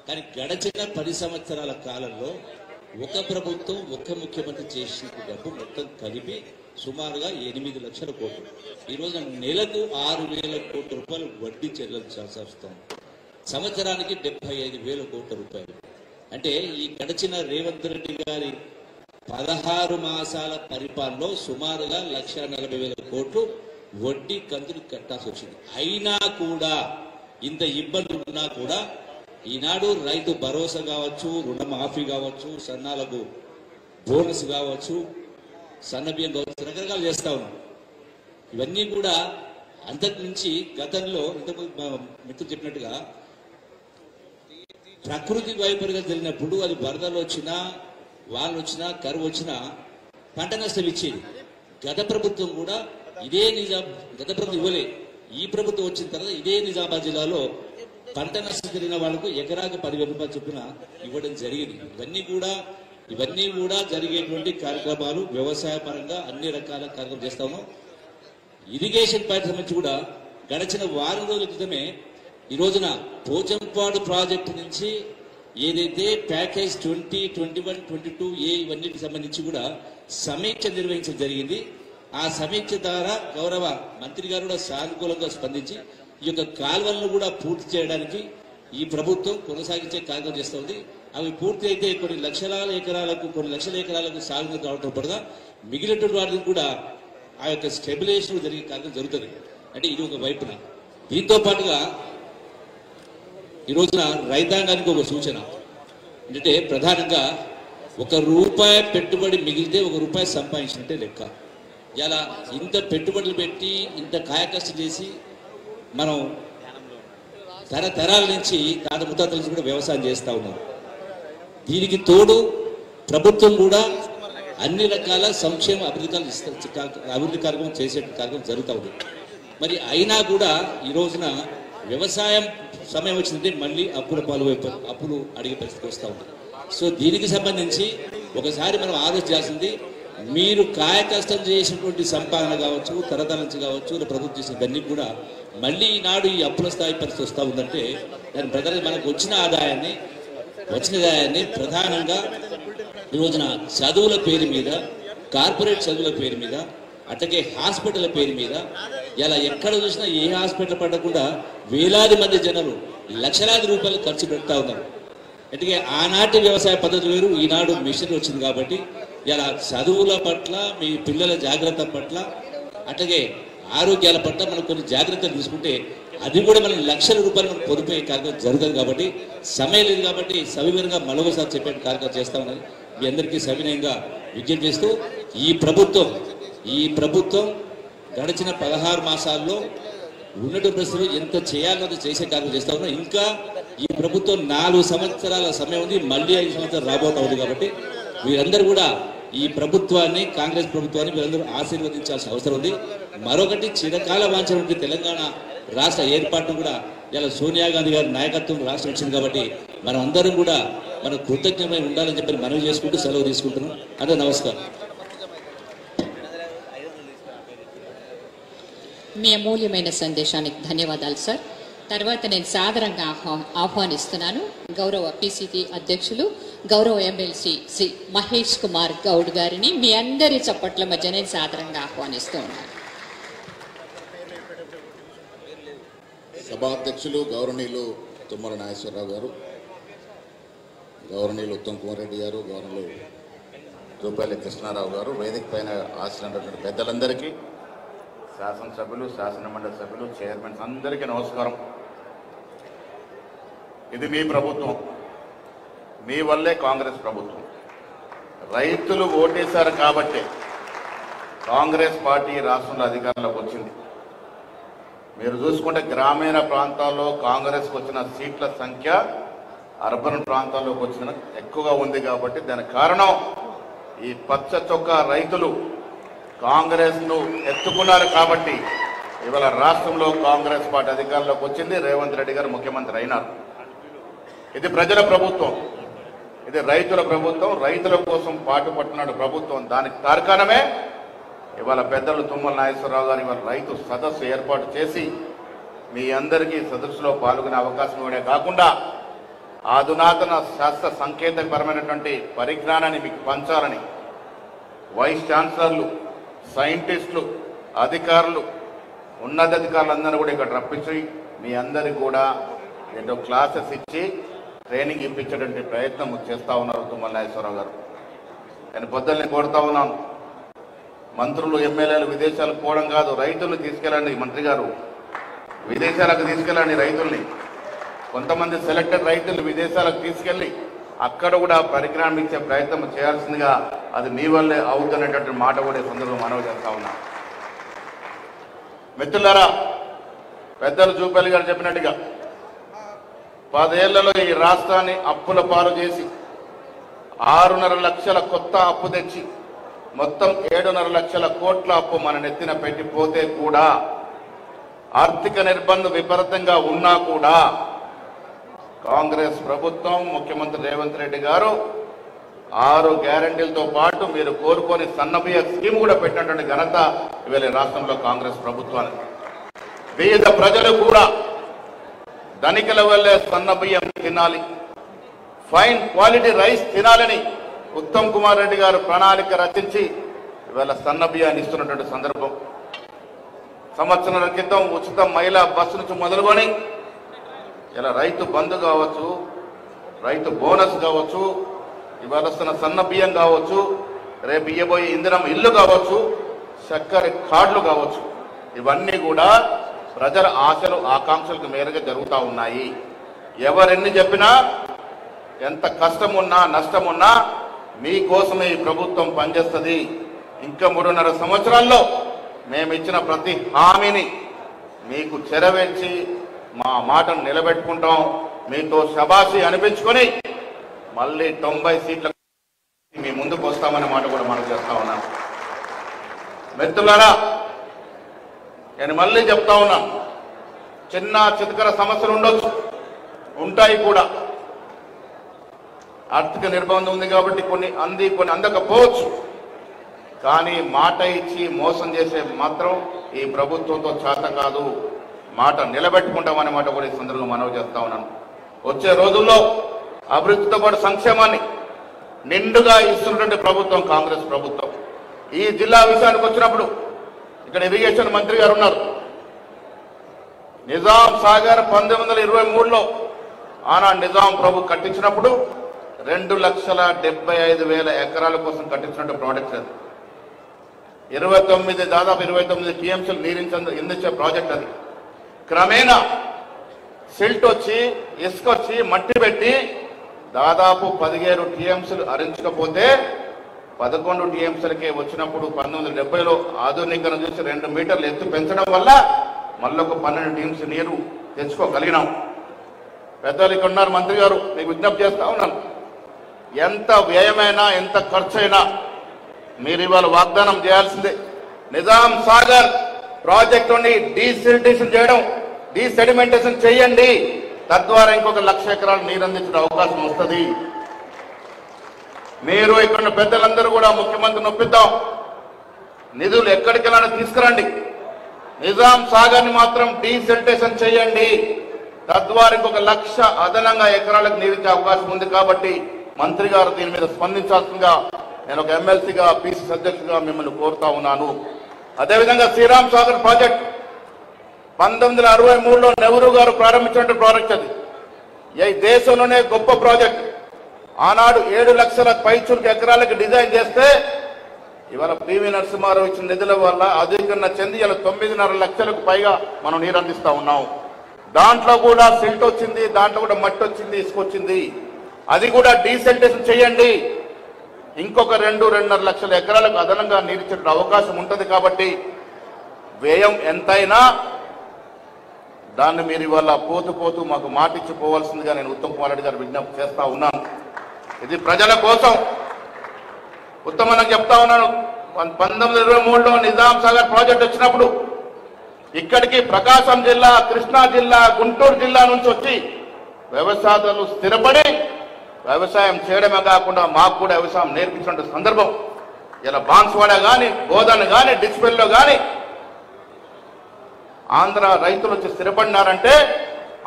కానీ గడచిన 10 సంవత్సరాల కాలంలో ఒక ప్రభుత్వం ఒక ముఖ్యమంత్రి చేసిన డబ్బు మొత్తం కలిపి సుమారుగా 8 లక్షల కోట్లు. ఈ రోజు నెలకు 6,000 కోట్ల రూపాయలు వడ్డీ చెల్లించాల్సి వస్తుంది. సంవత్సరానికి 75,000 కోట్ల రూపాయలు. అంటే ఈ గడిచిన రేవంత్ రెడ్డి గారి 16 మాసాల పరిపాలనలో సుమారుగా 1,40,000 కోట్లు వడ్డీ కంతులు కట్టాల్సి వచ్చింది. అయినా కూడా, ఇంత ఇబ్బందులు ఉన్నా కూడా ఈనాడు రైతు భరోసా కావచ్చు, రుణమాఫీ కావచ్చు, సన్నాలకు బోనస్ కావచ్చు, సన్నబియ్యం కావచ్చు, రకరకాలు చేస్తా ఉన్నాం. ఇవన్నీ కూడా అంతకు మించి గతంలో మిత్రులు చెప్పినట్టుగా ప్రకృతి వైపరీత్యం జరిగినప్పుడు అది వరదలు వచ్చినా వాళ్ళు వచ్చినా కరువు వచ్చినా పంట నష్టం ఇచ్చేది. గత ప్రభుత్వం కూడా ఇదే గత ప్రభుత్వం ఇవ్వలే. ఈ ప్రభుత్వం వచ్చిన తర్వాత ఇదే నిజామాబాద్ జిల్లాలో పంట నష్టం జరిగిన వాళ్ళకు ఎకరాకు 10,000 రూపాయలు చొప్పున ఇవ్వడం జరిగింది. ఇవన్నీ కూడా జరిగేటువంటి కార్యక్రమాలు వ్యవసాయ పరంగా అన్ని రకాల కార్యక్రమాలు చేస్తా ఉన్నాం. ఇరిగేషన్ పాయింట్ సంబంధించి కూడా గడిచిన వారం రోజుల క్రితమే ఈ రోజున పోచంపాడు ప్రాజెక్టు నుంచి ఏదైతే ప్యాకేజ్ 20, 21, 22A ఇవన్నిటికి సంబంధించి కూడా సమీక్ష నిర్వహించడం జరిగింది. ఆ సమీక్ష ద్వారా గౌరవ మంత్రి గారు కూడా సానుకూలంగా స్పందించి ఈ యొక్క కాలువలను కూడా పూర్తి చేయడానికి ఈ ప్రభుత్వం కొనసాగించే కార్యక్రమం చేస్తుంది. అవి పూర్తి అయితే కొన్ని లక్షల ఎకరాలకు సాగునీరు రావడం పడగా మిగిలినటువంటి వాటికి కూడా ఆ యొక్క స్టెబిలైజేషన్ జరిగే కార్యక్రమం జరుగుతుంది. అంటే ఇది ఒక వైపున. దీంతో పాటుగా ఈ రోజున రైతాంగానికి ఒక సూచన అంటే ప్రధానంగా ₹1 పెట్టుబడి మిగిలితే ₹1 సంపాదించినట్టే లెక్క. ఇలా ఇంత పెట్టుబడులు పెట్టి ఇంత కాయకష్టం చేసి మనం తరతరాల నుంచి తాత ముత్తాతల నుంచి కూడా వ్యవసాయం చేస్తూ ఉన్నాం. దీనికి తోడు ప్రభుత్వం కూడా అన్ని రకాల సంక్షేమ అభివృద్ధి కార్యక్రమం చేసే కార్యక్రమం జరుగుతూ ఉంది. మరి అయినా కూడా ఈ రోజున వ్యవసాయం సమయం వచ్చిందంటే మళ్ళీ అప్పులు అడిగే పరిస్థితి వస్తూ ఉంది. సో దీనికి సంబంధించి ఒకసారి మనం ఆలోచించాల్సింది, మీరు కాయకష్టం చేసినటువంటి సంపాదన కావచ్చు, తరతరాల నుంచి కావచ్చు, ప్రభుత్వం చేసిన దాన్ని కూడా మళ్ళీ ఈనాడు ఈ అప్పుల స్థాయి పరిస్థితి వస్తూ ఉందంటే దాని ప్రధానంగా మనకు వచ్చిన ఆదాయాన్ని ప్రధానంగా ఈ రోజున చదువుల పేరు మీద, కార్పొరేట్ చదువుల పేరు మీద, అట్లాగే హాస్పిటల్ పేరు మీద ఇలా ఎక్కడ చూసినా ఏ హాస్పిటల్ పడకుండా వేలాది మంది జనాలు లక్షలాది రూపాయలు ఖర్చు పెడతా ఉన్నారు. అంటే ఆనాటి వ్యవసాయ పద్ధతి వేరు, ఈనాడు మిషన్ వచ్చింది కాబట్టి ఇలా చదువుల పట్ల, మీ పిల్లల జాగ్రత్త పట్ల, అట్లాగే ఆరోగ్యాల పట్ల మనం కొన్ని జాగ్రత్తలు తీసుకుంటే అది కూడా మనం లక్షల రూపాయలు మనం పొదుపు కార్యక్రమం జరుగుతుంది. కాబట్టి సమయం లేదు కాబట్టి సవివరంగా మరొకసారి చెప్పే కార్యక్రమం చేస్తా ఉన్నది. మీ అందరికీ సవినయంగా విజ్ఞప్తి చేస్తూ ఈ ప్రభుత్వం గడిచిన 16 మాసాల్లో ఉన్నటువంటి పరిస్థితులు ఎంత చేయాలో చేసే కార్యక్రమం చేస్తా ఉన్నాం. ఇంకా ఈ ప్రభుత్వం 4 సంవత్సరాల సమయం ఉంది, మళ్ళీ 5 సంవత్సరాలు రాబోతా ఉంది. కాబట్టి వీరందరూ కూడా ఈ ప్రభుత్వాన్ని, కాంగ్రెస్ ప్రభుత్వాన్ని వీరందరూ ఆశీర్వదించాల్సిన అవసరం ఉంది. మరొకటి, చిరకాల వాంఛనటువంటి తెలంగాణ రాష్ట్ర ఏర్పాటును కూడా ఇలా సోనియా గాంధీ గారి నాయకత్వం రాష్ట్రం వచ్చింది కాబట్టి మనం అందరం కూడా మన కృతజ్ఞమై ఉండాలని చెప్పి మనవి చేసుకుంటూ సెలవు తీసుకుంటున్నాం. అంటే నమస్కారం.
మీ అమూల్యమైన సందేశానికి ధన్యవాదాలు సార్. తర్వాత నేను సాదరంగా ఆహ్వానిస్తున్నాను గౌరవ PCT అధ్యక్షులు, గౌరవ ఎమ్మెల్సీ శ్రీ మహేష్ కుమార్ గౌడ్ గారిని మీ అందరి చప్పట్ల మధ్య నేను సాదరంగా ఆహ్వానిస్తూ ఉన్నాను.
సభాధ్యక్షులు గౌరవనీయులు తుమ్మల నాగేశ్వరరావు గారు, గౌరవనీయులు ఉత్తమ్ కుమార్ రెడ్డి గారు, గౌరవనీయులు జూపల్లి కృష్ణారావు గారు, వేదిక పైన ఆశించినటువంటి పెద్దలందరికీ, శాసనసభ్యులు, శాసనమండలి సభ్యులు, చైర్మన్స్ అందరికీ నమస్కారం. ఇది మీ ప్రభుత్వం, మీ వల్లే కాంగ్రెస్ ప్రభుత్వం. రైతులు ఓటేశారు కాబట్టి కాంగ్రెస్ పార్టీ రాష్ట్రంలో అధికారంలోకి వచ్చింది. మీరు చూసుకుంటే గ్రామీణ ప్రాంతాల్లో కాంగ్రెస్కి వచ్చిన సీట్ల సంఖ్య అర్బన్ ప్రాంతాల్లోకి వచ్చిన ఎక్కువగా ఉంది. కాబట్టి దానికి కారణం ఈ పచ్చ చొక్కా రైతులు కాంగ్రెస్ను ఎత్తుకున్నారు. కాబట్టి ఇవాళ రాష్ట్రంలో కాంగ్రెస్ పార్టీ అధికారంలోకి వచ్చింది, రేవంత్ రెడ్డి గారు ముఖ్యమంత్రి అయినారు. ఇది ప్రజల ప్రభుత్వం, ఇది రైతుల ప్రభుత్వం, రైతుల కోసం పాటుపడుతున్నాడు ప్రభుత్వం. దానికి కారణమే ఇవాళ పెద్దలు తుమ్మల నాగేశ్వరరావు గారు ఇవాళ రైతు సదస్సు ఏర్పాటు చేసి మీ అందరికీ సదస్సులో పాల్గొనే అవకాశం ఇవ్వడే కాకుండా అధునాతన శాస్త్ర సంకేతపరమైనటువంటి పరిజ్ఞానాన్ని మీకు పంచాలని వైస్ ఛాన్సలర్లు, సైంటిస్టులు, అధికారులు, ఉన్నతాధికారులందరూ కూడా ఇక్కడ రప్పించి మీ అందరికీ కూడా ఏదో క్లాసెస్ ఇచ్చి ట్రైనింగ్ ఇప్పించేటువంటి ప్రయత్నం చేస్తూ ఉన్నారు తుమ్మల నాగేశ్వరరావు గారు. నేను పొద్దున్నే కోరుతా ఉన్నాను, మంత్రులు, ఎమ్మెల్యేలు విదేశాలకు పోవడం కాదు, రైతుల్ని తీసుకెళ్ళండి. మంత్రి గారు విదేశాలకు తీసుకెళ్ళండి రైతుల్ని. కొంతమంది సెలెక్టెడ్ రైతులు విదేశాలకు తీసుకెళ్ళి అక్కడ కూడా పరిజ్ఞానం ఇచ్చే ప్రయత్నం చేయాల్సిందిగా, అది మీ వల్లే అవుతున్నటువంటి మాట కూడా ఈ సందర్భంలో మనవి చేస్తా ఉన్నా. మిత్రులారా, పెద్దలు జూపల్లి గారు చెప్పినట్టుగా 10 ఏళ్లలో ఈ రాష్ట్రాన్ని అప్పుల పాలు చేసి 6.5 లక్షల కొత్త అప్పు తెచ్చి మొత్తం 7.5 లక్షల కోట్ల అప్పు మన నెత్తిన పెట్టిపోతే కూడా ఆర్థిక నిర్బంధం విపరీతంగా ఉన్నా కూడా కాంగ్రెస్ ప్రభుత్వం ముఖ్యమంత్రి రేవంత్ రెడ్డి గారు 6 గ్యారంటీలతో పాటు మీరు కోరుకొని సన్నబియ్య స్కీమ్ కూడా పెట్టినటువంటి ఘనత ఇవాళ రాష్ట్రంలో కాంగ్రెస్ ప్రభుత్వానికి. పేద ప్రజలు కూడా ధనికుల వల్లే సన్నబియ్యం తినాలి, ఫైన్ క్వాలిటీ రైస్ తినాలని ఉత్తమ్ కుమార్ రెడ్డి గారు ప్రణాళిక రచించి ఇవాళ సన్నబియ్యాన్ని ఇస్తున్నటువంటి సందర్భం. సంవత్సరాల క్రితం ఉచిత మహిళా బస్సు నుంచి మొదలుకొని ఇలా రైతు బంధు కావచ్చు, రైతు బోనస్ కావచ్చు, ఇవాళ వస్తున్న సన్న బియ్యం కావచ్చు, రేపు ఇయ్యబోయే ఇంధనం ఇల్లు కావచ్చు, చక్కెర కార్డులు కావచ్చు, ఇవన్నీ కూడా ప్రజల ఆశలు ఆకాంక్షలకు మేరగా జరుగుతూ ఉన్నాయి. ఎవరెన్ని చెప్పినా ఎంత కష్టమున్నా నష్టమున్నా మీకోసమే ఈ ప్రభుత్వం పనిచేస్తుంది. ఇంకా 3.5 సంవత్సరాల్లో మేము ఇచ్చిన ప్రతి హామీని మీకు చెరవేర్చి మా మాటను నిలబెట్టుకుంటాం. మీతో శబాషి అనిపించుకొని మళ్ళీ 90 సీట్ల మీ ముందుకు వస్తామనే మాట కూడా మనం చేస్తా ఉన్నాం. మిత్రులారా, నేను మళ్ళీ చెప్తా ఉన్నాను, చిన్న చితకర సమస్యలు ఉండొచ్చు, ఉంటాయి కూడా. ఆర్థిక నిర్బంధం ఉంది కాబట్టి కొన్ని అందకపోవచ్చు. కానీ మాట ఇచ్చి మోసం చేసే మాత్రం ఈ ప్రభుత్వంతో చేత కాదు. మాట నిలబెట్టుకుంటామనే మాట కూడా ఈ సందర్భంగా మనవి చేస్తా ఉన్నాను. వచ్చే రోజుల్లో అభివృద్ధితో పాటు సంక్షేమాన్ని నిండుగా ఇస్తున్నటువంటి ప్రభుత్వం కాంగ్రెస్ ప్రభుత్వం. ఈ జిల్లా విషయానికి వచ్చినప్పుడు ఇక్కడ ఇరిగేషన్ మంత్రి గారు ఉన్నారు. నిజాం సాగర్ 1923లో ఆనాడు నిజాం ప్రభు కట్టించినప్పుడు 2,75,000 ఎకరాల కోసం కట్టించినట్టు ప్రాజెక్ట్ అది. దాదాపు 29 టీఎంసీలు నీరించే ప్రాజెక్ట్ అది. క్రమేణా సిల్ట్ వచ్చి ఇసుక వచ్చి మట్టి పెట్టి దాదాపు 17 టీఎంసీలు అరించకపోతే 11 టీఎంసీలకే వచ్చినప్పుడు 1970లో ఆధునీకరణ చూసి 2 మీటర్లు ఎత్తు పెంచడం వల్ల మళ్ళొక 12 టీఎంసీ నీరు తెచ్చుకోగలిగినాం. పెద్దలు ఇక్కడ ఉన్నారు, మంత్రి గారు, మీకు విజ్ఞప్తి చేస్తా ఉన్నాను, ఎంత వ్యయమైనా ఎంత ఖర్చు అయినా మీరు ఇవాళ వాగ్దానం చేయాల్సిందే. నిజాం సాగర్ ప్రాజెక్టుని డీసెడిమెంటేషన్ చేయండి, తద్వారా ఇంకొక 1,00,000 ఎకరాలు నీరు అందించిన అవకాశం వస్తుంది. మీరు ఇక్కడ పెద్దలందరూ కూడా ముఖ్యమంత్రిని ఒప్పిద్దాం, నిధులు ఎక్కడికెళ్ళానో తీసుకురండి, నిజాం సాగర్ని మాత్రం డీసెడిమెంటేషన్ చేయండి, తద్వారా ఇంకొక 1,00,000 అదనంగా ఎకరాలకు నీరించే అవకాశం ఉంది. కాబట్టి మంత్రి గారు దీని మీద స్పందించాల్సిందిగా నేను ఒక ఎమ్మెల్సీగా పిసిసి అధ్యక్షుడిగా మిమ్మల్ని కోరుతా ఉన్నాను. అదేవిధంగా శ్రీరామ్ సాగర్ ప్రాజెక్ట్ 1963లో నెహ్రూ గారు ప్రారంభించిన ప్రాజెక్ట్ అది. ఈ దేశంలోనే గొప్ప ప్రాజెక్ట్. ఆనాడు 7 లక్షల పైచులకు ఎకరాలకు డిజైన్ చేస్తే ఇవాళ పివి నరసింహారావు ఇచ్చిన నిధుల వల్ల అధికరణ చెంది ఇలా 9.5 లక్షలకు పైగా మనం నీరు అందిస్తా ఉన్నాం. దాంట్లో కూడా సిల్ట్ వచ్చింది, దాంట్లో కూడా మట్టి వచ్చింది, ఇసుక వచ్చింది. అది కూడా డీసెల్టేషన్ చేయండి, ఇంకొక 2-2.5 లక్షల ఎకరాలకు అదనంగా నీరిచ్చే అవకాశం ఉంటుంది. కాబట్టి వ్యయం ఎంతైనా దాన్ని మీరు ఇవాళ పోతూ మాకు మాటిచ్చి పోవాల్సిందిగా నేను ఉత్తమ్ కుమార్ రెడ్డి గారు విజ్ఞప్తి చేస్తా ఉన్నాను. ఇది ప్రజల కోసం. ఉత్తమనకు చెప్తా ఉన్నాను, 1923లో నిజాం సాగర్ ప్రాజెక్ట్ వచ్చినప్పుడు ఇక్కడికి ప్రకాశం జిల్లా, కృష్ణా జిల్లా, గుంటూరు జిల్లా నుంచి వచ్చి వ్యవసాయదారులు స్థిరపడి వ్యవసాయం చేయడమే కాకుండా మాకు కూడా వ్యవసాయం నేర్పించిన సందర్భం. ఇలా బాన్స్వాడ కానీ, బోధన్ కానీ, డిస్పెల్లో కానీ ఆంధ్ర రైతులు వచ్చి స్థిరపడినారంటే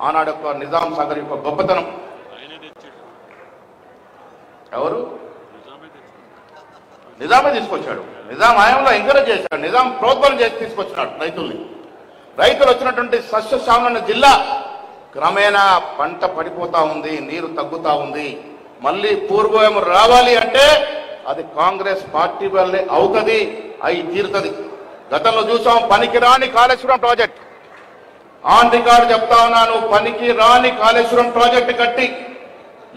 ఆనాడు యొక్క నిజాం సాగర్ యొక్క గొప్పతనం. ఎవరు? నిజామే తీసుకొచ్చాడు. నిజాం హయాంలో ఎంకరేజ్ చేశాడు, నిజాం ప్రోత్సాహం చేసి తీసుకొచ్చినాడు రైతుల్ని. రైతులు వచ్చినటువంటి సస్యశ్యామలైన జిల్లా క్రమేణా పంట పడిపోతా ఉంది, నీరు తగ్గుతా ఉంది. మళ్ళీ పూర్వయం రావాలి అంటే అది కాంగ్రెస్ పార్టీ వల్లే అవుతుంది, అయి తీరుతుంది. గతంలో చూసాం పనికిరాని కాళేశ్వరం ప్రాజెక్ట్. ఆన్ రికార్డు చెప్తా ఉన్నాను, పనికి రాని కాళేశ్వరం ప్రాజెక్టు కట్టి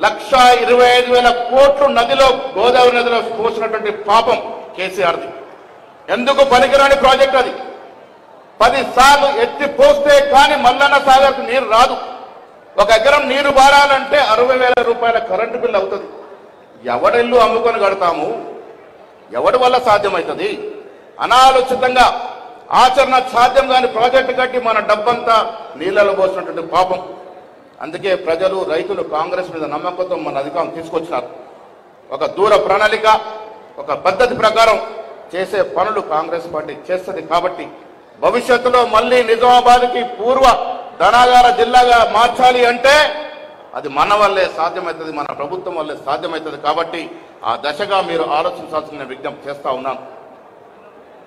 1,25,000 కోట్లు నదిలో, గోదావరి నదిలో పోసినటువంటి పాపం కేసీఆర్ది. ఎందుకు పనికిరాని ప్రాజెక్ట్ అది? 10 సార్లు ఎత్తి పోస్తే కానీ మల్లన్న సాగర్కు నీరు రాదు. 1 ఎకరం నీరు బారాలంటే 60,000 రూపాయల కరెంటు బిల్లు అవుతుంది. ఎవడిల్లు అమ్ముకొని కడతాము? ఎవడి వల్ల సాధ్యమవుతుంది? అనాలోచితంగా ఆచరణ సాధ్యం కాని ప్రాజెక్టు కట్టి మన డబ్బంతా నీళ్ళలో పోసినటువంటి పాపం. అందుకే ప్రజలు రైతులు కాంగ్రెస్ మీద నమ్మకంతో మన అధికారం తీసుకొచ్చినారు. ఒక దూర ప్రణాళిక, ఒక పద్ధతి ప్రకారం చేసే పనులు కాంగ్రెస్ పార్టీ చేస్తుంది. కాబట్టి భవిష్యత్తులో మళ్ళీ నిజామాబాద్కి పూర్వ ధనాగార జిల్లాగా మార్చాలి అంటే అది మన వల్లే సాధ్యమవుతుంది, మన ప్రభుత్వం వల్లే సాధ్యమవుతుంది. కాబట్టి ఆ దశగా మీరు ఆలోచించాల్సిన విజ్ఞప్తి చేస్తా ఉన్నాను.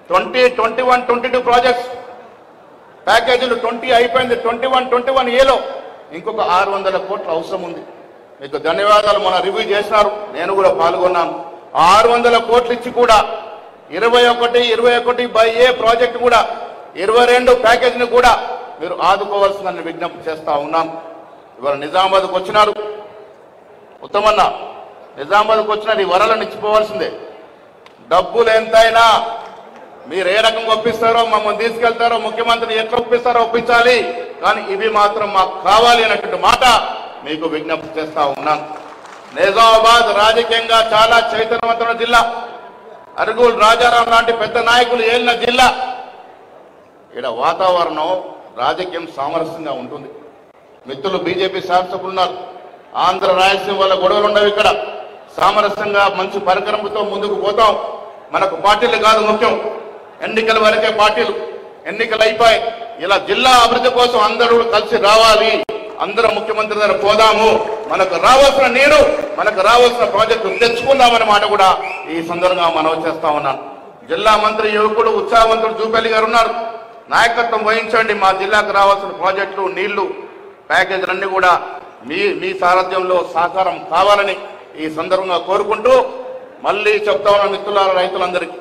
2021-22 ప్రాజెక్ట్స్ ప్యాకేజీలు 20 అయిపోయింది. 21-21Aలో ఇంకొక 600 కోట్ల అవసరం ఉంది. మీకు ధన్యవాదాలు. మన రివ్యూ చేసినారు, నేను కూడా పాల్గొన్నాను. 600 కోట్లు ఇచ్చి కూడా 21-21A ప్రాజెక్టు కూడా 22 ప్యాకేజీని కూడా మీరు ఆదుకోవాల్సిందని విజ్ఞప్తి చేస్తా ఉన్నాం. ఇవాళ నిజామాబాద్కు వచ్చినారు ఉత్తమన్న, నిజామాబాద్కు వచ్చినారు. ఈ వరలను ఇచ్చిపోవాల్సిందే. డబ్బులు ఎంతైనా మీరు ఏ రకంగా ఒప్పిస్తారో, మమ్మల్ని తీసుకెళ్తారో, ముఖ్యమంత్రిని ఎట్లా ఒప్పిస్తారో ఒప్పించాలి, కానీ ఇవి మాత్రం మాకు కావాలి అన్నటువంటి మాట మీకు విజ్ఞప్తి చేస్తా ఉన్నాను. నిజామాబాద్ రాజకీయంగా చాలా చైతన్యవంతమైన జిల్లా. అరుగులు రాజారాం లాంటి పెద్ద నాయకులు ఏలిన జిల్లా. ఇక్కడ వాతావరణం రాజకీయం సామరస్యంగా ఉంటుంది. మిత్రులు బీజేపీ శాసకులు ఉన్నారు. ఆంధ్ర రాయలసీమ వల్ల గొడవలు ఉండవు. ఇక్కడ సామరస్యంగా మంచి పరికరంతో ముందుకు పోతాం. మనకు పార్టీలు కాదు ముఖ్యం, ఎన్నికల వరకే పార్టీలు. ఎన్నికలు అయిపోయి ఇలా జిల్లా అభివృద్ధి కోసం అందరూ కలిసి రావాలి. అందరూ ముఖ్యమంత్రి దగ్గర పోదాము. మనకు రావాల్సిన నీరు, మనకు రావాల్సిన ప్రాజెక్టు తెచ్చుకుందామనే మాట కూడా ఈ సందర్భంగా మనవి చేస్తా ఉన్నాను. జిల్లా మంత్రి యువకుడు ఉత్సాహవంతుడు జూపల్లి గారు ఉన్నారు. నాయకత్వం వహించండి. మా జిల్లాకు రావాల్సిన ప్రాజెక్టులు, నీళ్లు, ప్యాకేజీలన్నీ కూడా మీ సారథ్యంలో సహకారం కావాలని ఈ సందర్భంగా కోరుకుంటూ మళ్ళీ చెప్తా ఉన్న మిత్రులారా, రైతులందరికీ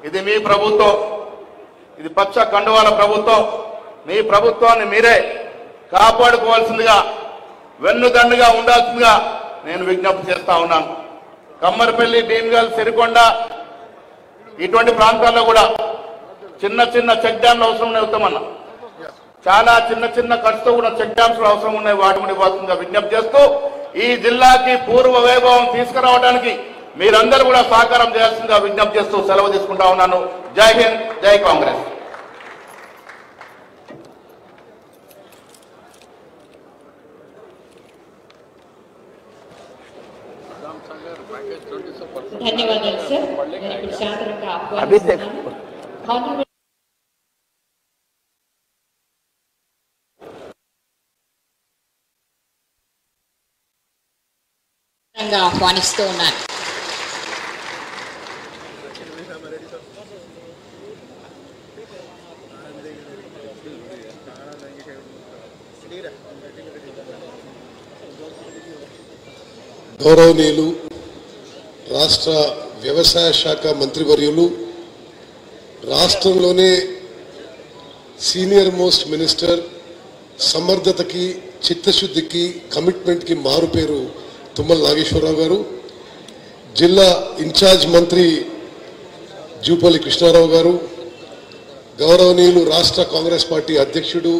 ఇది మీ ప్రభుత్వం, ఇది పచ్చ కండువాల ప్రభుత్వం. మీ ప్రభుత్వాన్ని మీరే కాపాడుకోవాల్సిందిగా, వెన్నుదండుగా ఉండాల్సిందిగా నేను విజ్ఞప్తి చేస్తా ఉన్నాను. కమ్మరిపల్లి, భీమగల్, సిరికొండ ఇటువంటి ప్రాంతాల్లో కూడా చిన్న చిన్న చెక్ డ్యాంలు అవసరం ఉన్నాయి. ఉత్తమన్న చాలా చిన్న చిన్న ఖర్చుతో కూడా చెక్ డ్యామ్స్ అవసరం ఉన్నాయి. వాటి కూడా ఇవ్వాల్సిందిగా విజ్ఞప్తి చేస్తూ ఈ జిల్లాకి పూర్వ వైభవం తీసుకురావడానికి మీరందరూ కూడా సహకారం చేయాల్సిందిగా విజ్ఞప్తి చేస్తూ సెలవు తీసుకుంటా ఉన్నాను. జై హింద్, జై కాంగ్రెస్.
ధన్యవాదాలు సార్. నేను ఇప్పుడు శాంతరంగా ఆహ్వానిస్తున్నాను. ఆహ్వానిస్తూ ఉన్నాను.
గౌరవనీయులు రాష్ట్ర వ్యవసాయ శాఖ మంత్రివర్యులు, రాష్ట్రంలోనే సీనియర్ మోస్ట్ మినిస్టర్, సమర్థతకి, చిత్తశుద్ధికి, కమిట్మెంట్కి మారుపేరు తుమ్మల నాగేశ్వరరావు గారు, జిల్లా ఇన్ఛార్జ్ మంత్రి జూపల్లి కృష్ణారావు గారు, గౌరవనీయులు రాష్ట్ర కాంగ్రెస్ పార్టీ అధ్యక్షుడు,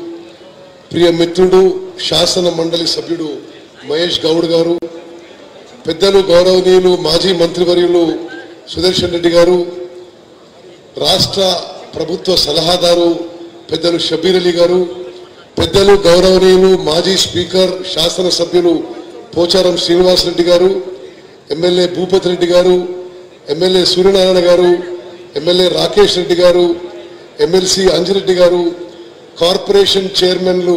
ప్రియ మిత్రుడు, శాసన మండలి సభ్యుడు మహేష్ గౌడ్ గారు, పెద్దలు గౌరవనీయులు మాజీ మంత్రివర్యులు సుదర్శన్ రెడ్డి గారు, రాష్ట్ర ప్రభుత్వ సలహాదారు పెద్దలు షబీర్ అలీ గారు, పెద్దలు గౌరవనీయులు మాజీ స్పీకర్ శాసనసభ్యులు పోచారం శ్రీనివాసరెడ్డి గారు, ఎమ్మెల్యే భూపతి రెడ్డి గారు, ఎమ్మెల్యే సూర్యనారాయణ గారు, ఎమ్మెల్యే రాకేష్ రెడ్డి గారు, ఎమ్మెల్సీ అంజిరెడ్డి గారు, కార్పొరేషన్ చైర్మన్లు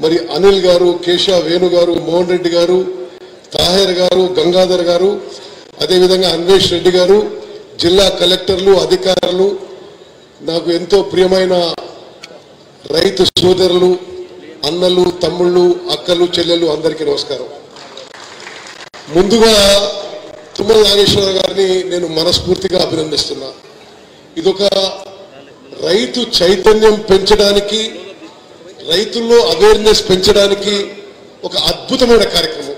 మరి అనిల్ గారు, కేశవ వేణు గారు, మోహన్ రెడ్డి గారు, తాహేర్ గారు, గంగాధర్ గారు, అదేవిధంగా అన్వేష్ రెడ్డి గారు, జిల్లా కలెక్టర్లు, అధికారులు, నాకు ఎంతో ప్రియమైన రైతు సోదరులు, అన్నలు, తమ్ముళ్ళు, అక్కలు, చెల్లెలు అందరికీ నమస్కారం. ముందుగా తుమ్మల నాగేశ్వరరావు గారిని నేను మనస్ఫూర్తిగా అభినందిస్తున్నా. ఇదొక రైతు చైతన్యం పెంచడానికి, రైతుల్లో అవేర్నెస్ పెంచడానికి ఒక అద్భుతమైన కార్యక్రమం.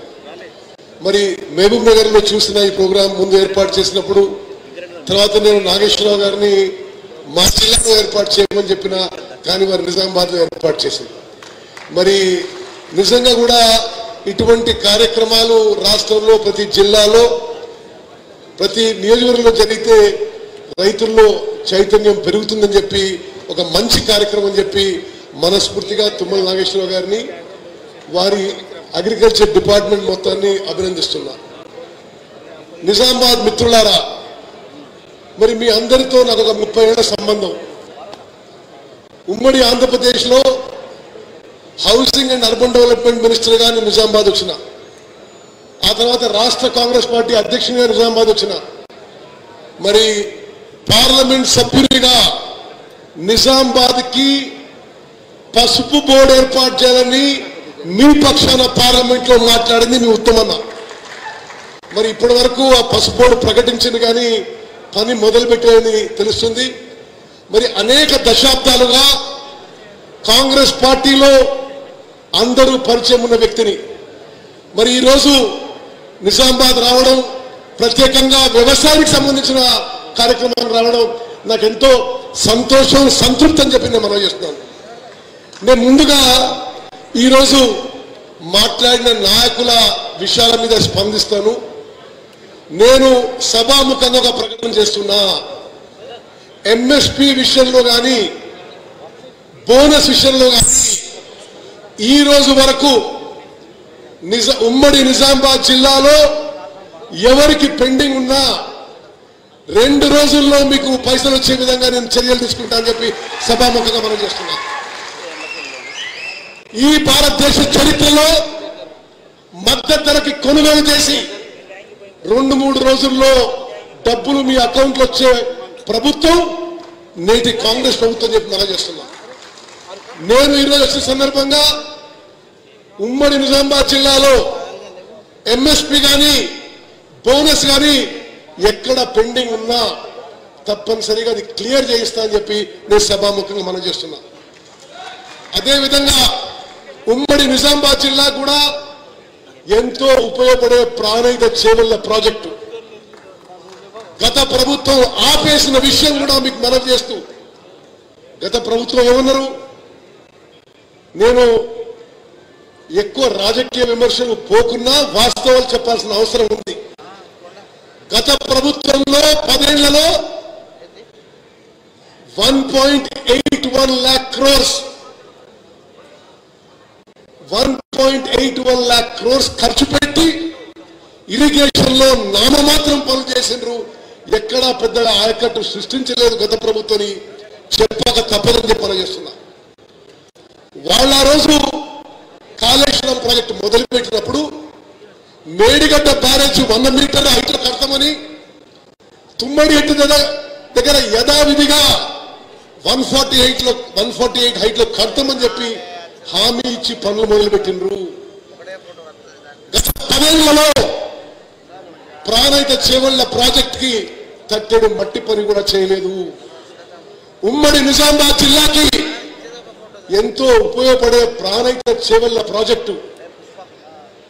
మరి మహబూబ్ నగర్లో చూసిన ఈ ప్రోగ్రాం ముందు ఏర్పాటు చేసినప్పుడు, తర్వాత నేను నాగేశ్వరరావు గారిని మా జిల్లాలో ఏర్పాటు చేయమని చెప్పినా కానీ వారు నిజామాబాద్లో ఏర్పాటు చేసింది. మరి నిజంగా కూడా ఇటువంటి కార్యక్రమాలు రాష్ట్రంలో ప్రతి జిల్లాలో ప్రతి నియోజకవర్గంలో జరిగితే రైతుల్లో చైతన్యం పెరుగుతుందని చెప్పి ఒక మంచి కార్యక్రమం అని చెప్పి మనస్ఫూర్తిగా తుమ్మల నాగేశ్వరరావు గారిని వారి అగ్రికల్చర్ డిపార్ట్మెంట్ మొత్తాన్ని అభినందిస్తున్నా. నిజామాబాద్ మిత్రులారా, మరి మీ అందరితో నాకు ఒక 30 ఏళ్ల సంబంధం. ఉమ్మడి ఆంధ్రప్రదేశ్లో హౌసింగ్ అండ్ అర్బన్ డెవలప్మెంట్ మినిస్టర్గా నేను నిజామాబాద్ వచ్చిన, ఆ తర్వాత రాష్ట్ర కాంగ్రెస్ పార్టీ అధ్యక్షునిగా నిజామాబాద్ వచ్చిన, మరి పార్లమెంట్ సభ్యునిగా నిజామాబాద్కి పసుపు బోర్డు ఏర్పాటు చేయాలని మీ పక్షాన పార్లమెంట్ లో మాట్లాడింది మీ ఉత్తమన్న. మరి ఇప్పటి వరకు ఆ పసుపు బోర్డు ప్రకటించింది కానీ పని మొదలు పెట్టేదని తెలుస్తుంది. మరి అనేక దశాబ్దాలుగా కాంగ్రెస్ పార్టీలో అందరూ పరిచయం ఉన్న వ్యక్తిని మరి ఈరోజు నిజామాబాద్ రావడం, ప్రత్యేకంగా వ్యవసాయానికి సంబంధించిన కార్యక్రమాలు రావడం నాకు ఎంతో సంతోషం, సంతృప్తి అని చెప్పి నేను మనవి చేస్తున్నాను. నేను ముందుగా ఈరోజు మాట్లాడిన నాయకుల విషయాల మీద స్పందిస్తాను. నేను సభాముఖంగా ఒక ప్రకటన చేస్తున్నా. ఎంఎస్పీ విషయంలో కానీ బోనస్ విషయంలో కానీ ఈ రోజు వరకు ఉమ్మడి నిజామాబాద్ జిల్లాలో ఎవరికి పెండింగ్ ఉన్నా 2 రోజుల్లో మీకు పైసలు వచ్చే విధంగా నేను చర్యలు తీసుకుంటా అని చెప్పి సభాముఖంగా మనం చేస్తున్నా. ఈ భారతదేశ చరిత్రలో మద్దతు ధరకి కొనుగోలు చేసి 2-3 రోజుల్లో డబ్బులు మీ అకౌంట్లో వచ్చే ప్రభుత్వం నేటి కాంగ్రెస్ ప్రభుత్వం చెప్పి మనం చేస్తున్నా. నేను ఈరోజు వచ్చిన సందర్భంగా ఉమ్మడి నిజామాబాద్ జిల్లాలో ఎంఎస్పీ కానీ బోనస్ కానీ ఎక్కడ పెండింగ్ ఉన్నా తప్పనిసరిగా అది క్లియర్ చేయిస్తా అని చెప్పి నేను సభాముఖంగా మనం చేస్తున్నా. అదేవిధంగా ఉమ్మడి నిజామాబాద్ జిల్లా కూడా ఎంతో ఉపయోగపడే ప్రాణహిత చేవెళ్ల ప్రాజెక్టు గత ప్రభుత్వం ఆపేసిన విషయం కూడా మీకు మనవి చేస్తూ, గత ప్రభుత్వం ఏమన్నారు, నేను ఎక్కువ రాజకీయ విమర్శలు పోకున్నా వాస్తవాలు చెప్పాల్సిన అవసరం ఉంది. గత ప్రభుత్వంలో 10 ఏళ్లలో 1.81 lakh crores 1.81 lakh crores ఖర్చు పెట్టి ఇరిగేషన్ లో నామమాత్రం పనులు చేసిండ్రు. ఎక్కడా పెద్దగా ఆయకట్టు సృష్టించలేదు గత ప్రభుత్వాన్ని చెప్పక తప్పదని చెప్పని చేస్తున్నా. వాళ్ళ రోజు కాళేశ్వరం ప్రాజెక్టు మొదలుపెట్టినప్పుడు మేడిగడ్డ బ్యారేజ్ 100 మీటర్ల హైట్లో కడతామని, తుమ్మడి ఎట్టు దగ్గర యథావిధిగా 148 హైట్లో కడతామని చెప్పి హామీ ఇచ్చి పనులు మొదలుపెట్టిండ్రు. గత 10 ఏళ్లలో ప్రాణహిత చేవళ్ల ప్రాజెక్ట్ కి తట్టెడు మట్టి పని కూడా చేయలేదు. ఉమ్మడి నిజామాబాద్ జిల్లాకి ఎంతో ఉపయోగపడే ప్రాణహిత చేవళ్ల ప్రాజెక్టు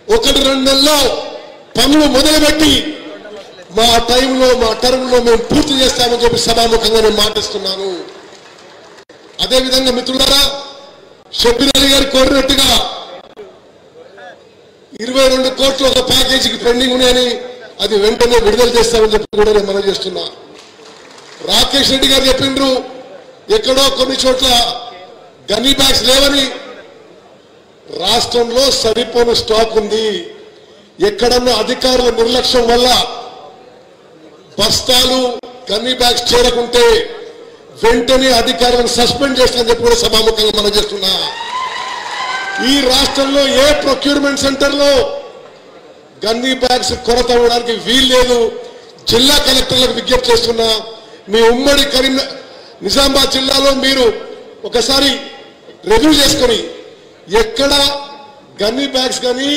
1-2 నెలల్లో పనులు మొదలుపెట్టి మా టైంలో మా టర్మ్లో మేము పూర్తి చేస్తామని చెప్పి సభాముఖంగా నేను మాటిస్తున్నాను. అదేవిధంగా మిత్రులారా, షబ్బీర్ అలీ గారు కోరినట్టుగా 22 కోట్లు ఒక ప్యాకేజీకి పెండింగ్ ఉన్నాయని అది వెంటనే విడుదల చేస్తామని చెప్పి కూడా నేను మనవి చేస్తున్నా. రాకేష్ రెడ్డి గారు చెప్పిండ్రు ఎక్కడో కొన్ని చోట్ల గన్నీ బ్యాగ్స్ లేవని. రాష్ట్రంలో సరిపోని స్టాక్ ఉంది. ఎక్కడన్నా అధికారుల నిర్లక్ష్యం వల్ల బస్తాలు గన్నీ బ్యాగ్స్ చేరకుంటే వెంటనే అధికారులను సస్పెండ్ చేస్తామని చెప్పి కూడా సభాముఖంగా మనం చేస్తున్నా. ఈ రాష్ట్రంలో ఏ ప్రొక్యూర్మెంట్ సెంటర్ లో గన్నీ బ్యాగ్స్ కొరత అవ్వడానికి వీల్లేదు. జిల్లా కలెక్టర్లకు విజ్ఞప్తి చేస్తున్నా, మీ ఉమ్మడి నిజామాబాద్ జిల్లాలో మీరు ఒకసారి రివ్యూ చేసుకొని ఎక్కడ గన్నీ బ్యాగ్స్ కానీ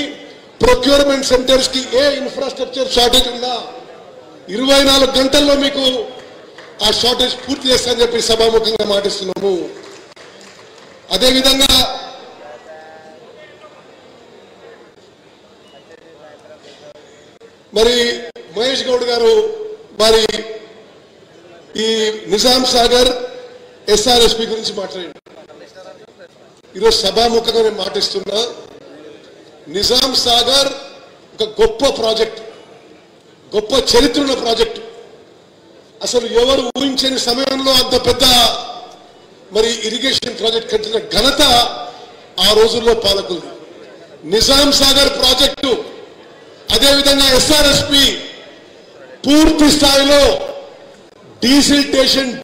ప్రొక్యూర్మెంట్ సెంటర్స్ కి ఏ ఇన్ఫ్రాస్ట్రక్చర్ షార్టేజ్ ఉందా 24 గంటల్లో మీకు ఆ షార్టేజ్ పూర్తి చేస్తామని చెప్పి సభాముఖంగా మాటిస్తున్నాము. అదేవిధంగా మరి మహేష్ గౌడ్ గారు మరి ఈ నిజాం సాగర్ ఎస్ఆర్ఎస్పి గురించి మాట్లాడండి. ఈరోజు సభాముఖంగా నేను మాటిస్తున్నా, నిజాం సాగర్ ఒక గొప్ప ప్రాజెక్ట్, గొప్ప చరిత్ర ఉన్న ప్రాజెక్టు. అసలు ఎవరు ఊహించని సమయంలో అంత పెద్ద మరి ఇరిగేషన్ ప్రాజెక్ట్ కట్టిన ఘనత ఆ రోజుల్లో పాలకులు. నిజాం సాగర్ ప్రాజెక్టు, అదేవిధంగా ఎస్ఆర్ఎస్పి పూర్తి స్థాయిలో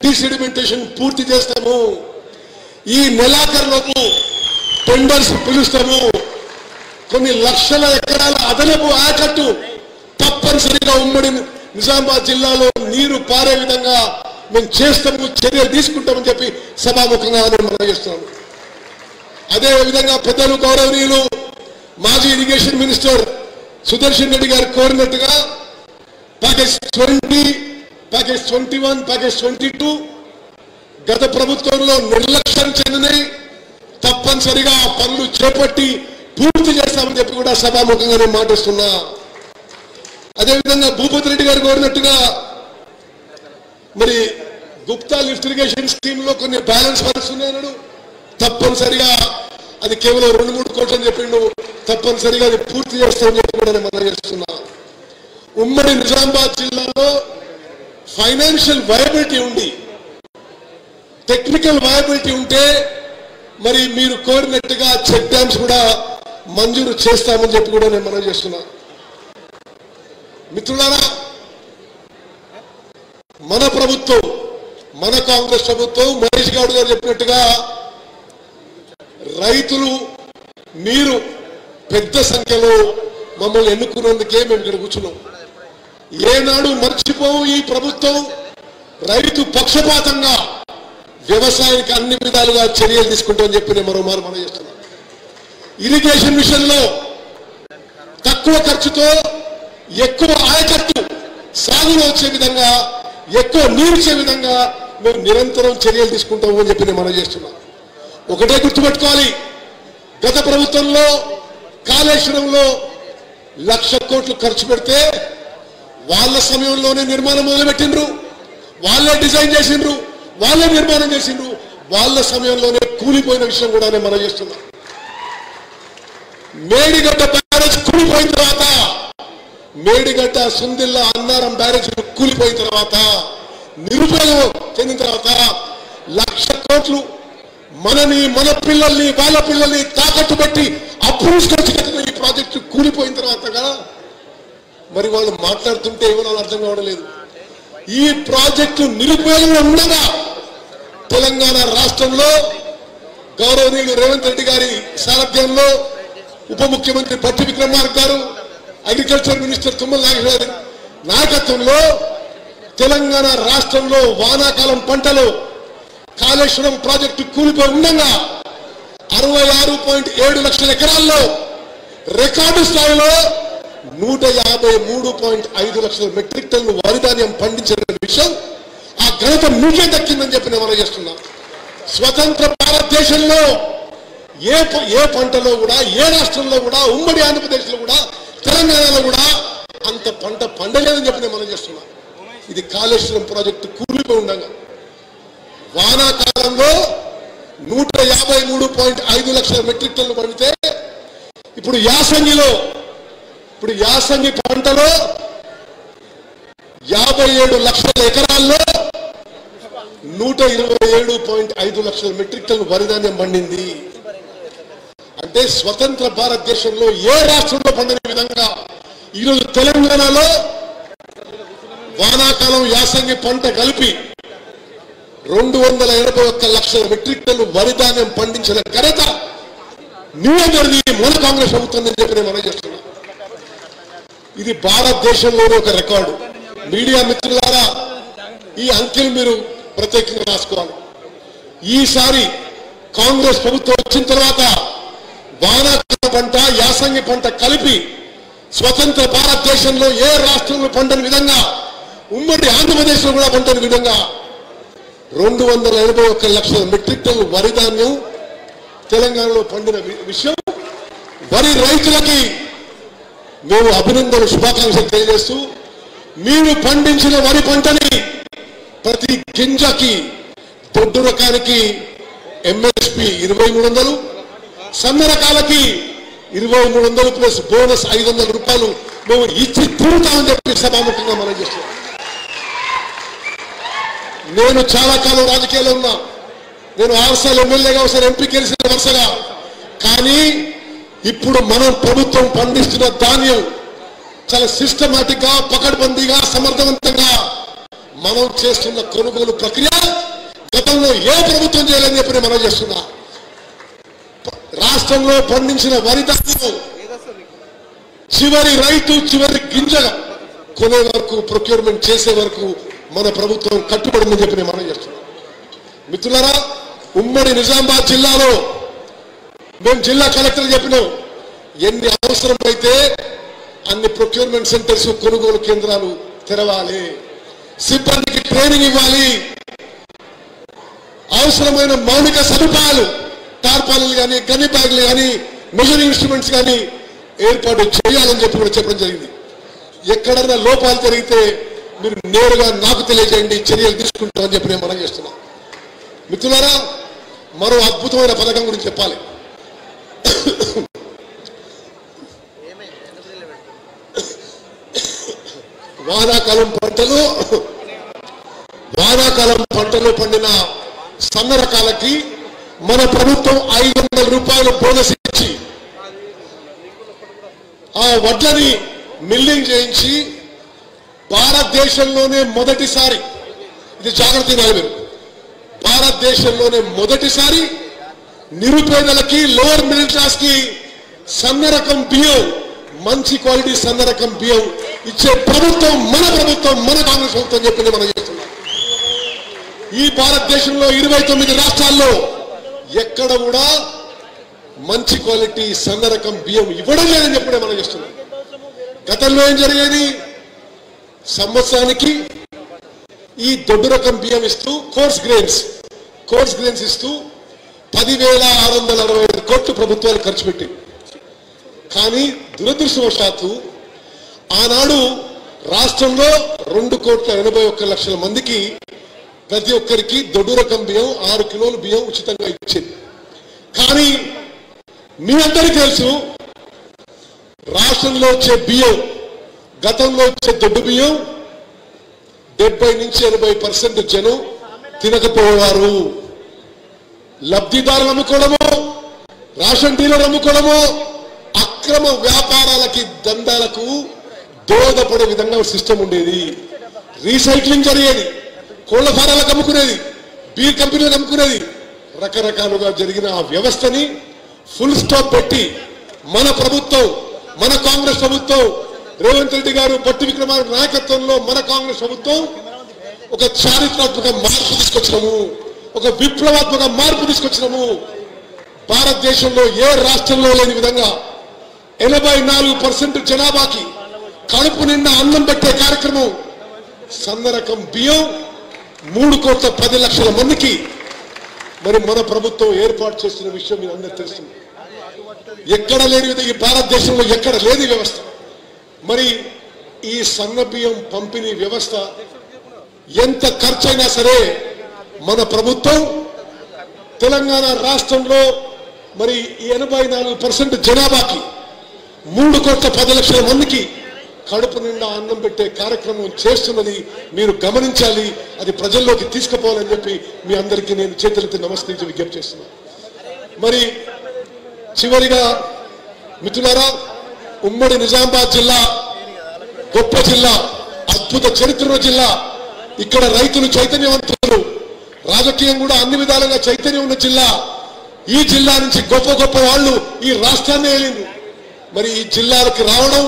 డీసెడిమెంటేషన్ పూర్తి చేస్తాము. ఈ నెలాఖరులోపు టెండర్స్ పిలుస్తాము. కొన్ని లక్షల ఎకరాల అదనపు ఆయకట్టు తప్పనిసరిగా ఉమ్మడి నిజామాబాద్ జిల్లాలో నీరు పారే విధంగా మేము చేస్తాము, చర్యలు తీసుకుంటామని చెప్పి సభాముఖంగా మనం చేస్తున్నాము. అదేవిధంగా పెద్దలు గౌరవనీయులు మాజీ ఇరిగేషన్ మినిస్టర్ సుదర్శన్ రెడ్డి గారు కోరినట్టుగా ప్యాకేజ్ 20, ప్యాకేజ్ 21, ప్యాకేజ్ 22 గత ప్రభుత్వంలో నిర్లక్ష్యం చెందినాయి. తప్పనిసరిగా పనులు చేపట్టి పూర్తి చేస్తామని చెప్పి కూడా సభాముఖంగా నేను మాటిస్తున్నా. అదేవిధంగా భూపతి రెడ్డి గారు కోరినట్టుగా మరి గుప్తా లిఫ్ట్ ఇరిగేషన్ స్కీమ్ లో కొన్ని బ్యాలెన్స్ పరుస్తున్నాడు. తప్పనిసరిగా అది కేవలం 2-3 కోట్లు అని చెప్పిండు. తప్పనిసరిగా అది పూర్తి చేస్తామని చెప్పి కూడా నేను మనం చేస్తున్నా. ఉమ్మడి నిజామాబాద్ జిల్లాలో ఫైనాన్షియల్ వయబిలిటీ ఉంది, టెక్నికల్ వయబిలిటీ ఉంటే మరి మీరు కోరినట్టుగా చెక్ డ్యామ్స్ కూడా మంజూరు చేస్తామని చెప్పి కూడా నేను మనం చేస్తున్నా. మిత్రులారా, మన ప్రభుత్వం, మన కాంగ్రెస్ ప్రభుత్వం మహేష్ గౌడ్ గారు చెప్పినట్టుగా రైతులు మీరు పెద్ద సంఖ్యలో మమ్మల్ని ఎన్నుకున్నందుకే మేము ఇక్కడ కూర్చున్నాం. ఏనాడు మర్చిపోవు ఈ ప్రభుత్వం రైతు పక్షపాతంగా వ్యవసాయానికి అన్ని విధాలుగా చర్యలు తీసుకుంటామని చెప్పి నేను మరోమారు మనం చేస్తున్నాం. ఇరిగేషన్ విషయంలో తక్కువ ఖర్చుతో ఎక్కువ ఆయకట్టు సాగులో వచ్చే విధంగా, ఎక్కువ నీరు ఇచ్చే విధంగా మేము నిరంతరం చర్యలు తీసుకుంటాము అని చెప్పి నేను మనం చేస్తున్నాం. ఒకటే గుర్తుపెట్టుకోవాలి, గత ప్రభుత్వంలో కాళేశ్వరంలో 1,00,000 కోట్లు ఖర్చు పెడితే వాళ్ళ సమయంలోనే నిర్మాణం మొదలుపెట్టిండ్రు, వాళ్ళే డిజైన్ చేసిండ్రు, వాళ్ళే నిర్మాణం చేసిండ్రు, వాళ్ళ సమయంలోనే కూలిపోయిన విషయం కూడా నేను మనం చేస్తున్నాం. మేడిగడ్డ బ్యారేజ్ కూలిపోయిన తర్వాత, మేడిగడ్డ సుందిల్లా అన్నారం బ్యారేజ్ కూలిపోయిన తర్వాత, నిరుపయోగం చెందిన తర్వాత 1,00,000 కోట్లు మనని, మన పిల్లల్ని, వాళ్ళ పిల్లల్ని తాకట్టు పెట్టి అప్రూవ్ ఈ ప్రాజెక్టు కూలిపోయిన తర్వాత మరి వాళ్ళు మాట్లాడుతుంటే ఏమో అర్థం కావడం లేదు. ఈ ప్రాజెక్టు నిరుపయోగంగా ఉండగా తెలంగాణ రాష్ట్రంలో గౌరవనీయులు రేవంత్ రెడ్డి గారి సారథ్యంలో ఉప ముఖ్యమంత్రి భట్టి విక్రమార్క గారు, అగ్రికల్చర్ మినిస్టర్ తుమ్మల నాగేశ్వర నాయకత్వంలో తెలంగాణ రాష్ట్రంలో వానాకాలం పంటలు కాళేశ్వరం ప్రాజెక్టు కూలిపోయి ఉండగా 66.7 లక్షల ఎకరాల్లో రికార్డు స్థాయిలో 153.5 లక్షల మెట్రిక్ టన్ను వరి ధాన్యం పండించిన విషయం ఆ ఘనత మీకే దక్కిందని చెప్పి నేను మనం చేస్తున్నా. స్వతంత్ర భారతదేశంలో ఏ పంటలో కూడా, ఏ రాష్ట్రంలో కూడా, ఉమ్మడి ఆంధ్రప్రదేశ్లో కూడా, తెలంగాణలో కూడా అంత పంట పండలేదని చెప్పి నేను మనం చేస్తున్నా. ఇది కాళేశ్వరం ప్రాజెక్టు కూలిపోయి ఉండగా వానాకాలంలో 153.5 లక్షల మెట్రిక్ టన్ను పండితే ఇప్పుడు యాసంగి పంటలో 57 లక్షల ఎకరాల్లో 127.5 లక్షల మెట్రిక్ టన్ను వరి ధాన్యం పండింది. అంటే స్వతంత్ర భారతదేశంలో ఏ రాష్ట్రంలో పండిన విధంగా ఈరోజు తెలంగాణలో వానాకాలం యాసంగి పంట కలిపి 281 లక్షల మెట్రిక్ టన్ను వరి ధాన్యం పండించిన ఘనత న్యూఢిల్లీ మూల కాంగ్రెస్ ప్రభుత్వం అని చెప్పి నేను మనం చేస్తున్నా. ఇది భారతదేశంలోనే ఒక రికార్డు. మీడియా మిత్రులారా, ఈ అంకెలు మీరు ప్రత్యేకంగా రాసుకోవాలి. ఈసారి కాంగ్రెస్ ప్రభుత్వం వచ్చిన తర్వాత వానాకాల పంట, యాసంగి పంట కలిపి స్వతంత్ర భారతదేశంలో ఏ రాష్ట్రంలో పండని విధంగా, ఉమ్మడి ఆంధ్రప్రదేశ్ లో కూడా పండని విధంగా 281 లక్షల మెట్రిక్ టన్ను వరి ధాన్యం తెలంగాణలో పండిన విషయం వరి రైతులకి మేము అభినందనలు, శుభాకాంక్షలు తెలియజేస్తూ, మీరు పండించిన వరి పంటని ప్రతి గింజకి దొడ్డు రకానికి ఎంఎస్పి 2300, సన్న రకాలకి 2300 ప్లస్ బోనస్ 500 రూపాయలు మేము ఇచ్చి తీరుతామని చెప్పి సభాముఖంగా మనం చేస్తున్నాం. నేను చాలా కాలం రాజకీయాల్లో ఉన్నా. నేను 6 సార్లు ఎమ్మెల్యేగా, ఒకసారి ఎంపీ గెలిచిన వరుసగా. కానీ ఇప్పుడు మనం ప్రభుత్వం పండిస్తున్న ధాన్యం చాలా సిస్టమాటిక్ గా, పకడ్బందీగా, సమర్థవంతంగా మనం చేస్తున్న కొనుగోలు ప్రక్రియ గతంలో ఏ ప్రభుత్వం చేయాలని చెప్పి మనం చేస్తున్నా. రాష్ట్రంలో పండించిన వరి ధాన్యం చివరి రైతు చివరి గింజగా కొనే వరకు, ప్రొక్యూర్మెంట్ చేసే వరకు మన ప్రభుత్వం కట్టుబడిందని చెప్పి మనం చేస్తున్నాం. మిత్రులారా, ఉమ్మడి నిజామాబాద్ జిల్లాలో మేము జిల్లా కలెక్టర్ చెప్పినాం, ఎన్ని అవసరమైతే అన్ని ప్రొక్యూర్మెంట్ సెంటర్స్, కొనుగోలు కేంద్రాలు తెరవాలి, సిబ్బందికి ట్రైనింగ్ ఇవ్వాలి, అవసరమైన మౌలిక సదుపాయాలు, టార్పాలీలు కానీ, గన్ని బ్యాగులు కానీ, మెజరింగ్ ఇన్స్ట్రుమెంట్స్ కానీ ఏర్పాటు చేయాలని చెప్పి కూడా చెప్పడం జరిగింది. ఎక్కడైనా లోపాలు జరిగితే మీరు నేరుగా నాకు తెలియజేయండి, చర్యలు తీసుకుంటామని చెప్పి నేను మనం చేస్తున్నాం. మిత్రులారా, మరో అద్భుతమైన పథకం గురించి చెప్పాలి. వానాకాలం పంటలు పండిన సన్న రకాలకి మన ప్రభుత్వం 500 రూపాయలు బోనస్ ఇచ్చి ఆ వడ్లని మిల్లింగ్ చేయించి భారతదేశంలోనే మొదటిసారి, ఇది జాగ్రత్త వినాలి, భారతదేశంలోనే మొదటిసారి నిరుపేదలకి, లోవర్ మిడిల్ క్లాస్ కి సన్న రకం బియ్యం, మంచి క్వాలిటీ సన్న రకం బియ్యం ఇచ్చే ప్రభుత్వం మన ప్రభుత్వం, మన కాంగ్రెస్ ప్రభుత్వం చెప్పింది మనం చేస్తున్నాం. ఈ భారతదేశంలో 29 రాష్ట్రాల్లో ఎక్కడ కూడా మంచి క్వాలిటీ సన్న రకం బియ్యం ఇవ్వడం లేదని చెప్పి మనం చేస్తున్నాం. గతంలో ఏం జరిగేది, సంవత్సరానికి ఈ దొడ్డు రకం బియ్యం ఇస్తూ కోర్స్ గ్రెయిన్స్ ఇస్తూ 10,665 కోట్లు ప్రభుత్వాలు ఖర్చు పెట్టి. కానీ దురదృష్టవశాత్తు ఆనాడు రాష్ట్రంలో 2,81,00,000 మందికి ప్రతి ఒక్కరికి దొడ్డు రకం బియ్యం 6 కిలోలు బియ్యం ఉచితంగా ఇచ్చింది. కానీ మీ అందరికీ తెలుసు, రాష్ట్రంలో వచ్చే బియ్యం, గతంలో వచ్చే దొడ్డు బియ్యం 70 నుంచి 80% జనం తినకపోయేవారు. లబ్ధిదారులు అమ్ముకోవడము, రేషన్ డీలర్ అమ్ముకోవడము, అక్రమ వ్యాపారాలకి, దందాలకు దోహదపడే విధంగా సిస్టమ్ ఉండేది. రీసైక్లింగ్ జరిగేది, కోళ్ల ఫారాలకు అమ్ముకునేది, బీర్ కంపెనీలకు అమ్ముకునేది. రకరకాలుగా జరిగిన ఆ వ్యవస్థని ఫుల్ స్టాప్ పెట్టి మన ప్రభుత్వం, మన కాంగ్రెస్ ప్రభుత్వం, రేవంత్ రెడ్డి గారు, భట్టి విక్రమార్క నాయకత్వంలో మన కాంగ్రెస్ ప్రభుత్వం ఒక చారిత్రాత్మక మార్పు తీసుకొచ్చినాము, ఒక విప్లవాత్మక మార్పు తీసుకొచ్చినాము. భారతదేశంలో ఏ రాష్ట్రంలో లేని విధంగా 84% జనాభాకి కడుపు నిండా అన్నం పెట్టే కార్యక్రమం, సన్న రకం బియ్యం 3,10,00,000 మందికి మరి మన ప్రభుత్వం ఏర్పాటు చేస్తున్న విషయం మీరు అందరూ తెలుస్తుంది. ఎక్కడ లేని విధంగా ఈ భారతదేశంలో ఎక్కడ లేని వ్యవస్థ. మరి ఈ సన్న బియ్యం పంపిణీ వ్యవస్థ ఎంత ఖర్చైనా సరే మన ప్రభుత్వం తెలంగాణ రాష్ట్రంలో మరి 84% జనాభాకి 3,10,00,000 మందికి కడుపు నిండా అన్నం పెట్టే కార్యక్రమం చేస్తున్నది మీరు గమనించాలి. అది ప్రజల్లోకి తీసుకుపోవాలని చెప్పి మీ అందరికీ నేను చేతులెత్తి నమస్కరించి విజ్ఞప్తి చేస్తున్నాను. మరి చివరిగా మిత్రులారా, ఉమ్మడి నిజామాబాద్ జిల్లా గొప్ప జిల్లా, అద్భుత చరిత్ర జిల్లా. ఇక్కడ రైతులు చైతన్యవంతులు, రాజకీయం కూడా అన్ని విధాలుగా చైతన్యం ఉన్న జిల్లా. ఈ జిల్లా నుంచి గొప్ప గొప్ప వాళ్ళు ఈ రాష్ట్రాన్ని ఏలింది. మరి ఈ జిల్లాలకు రావడం,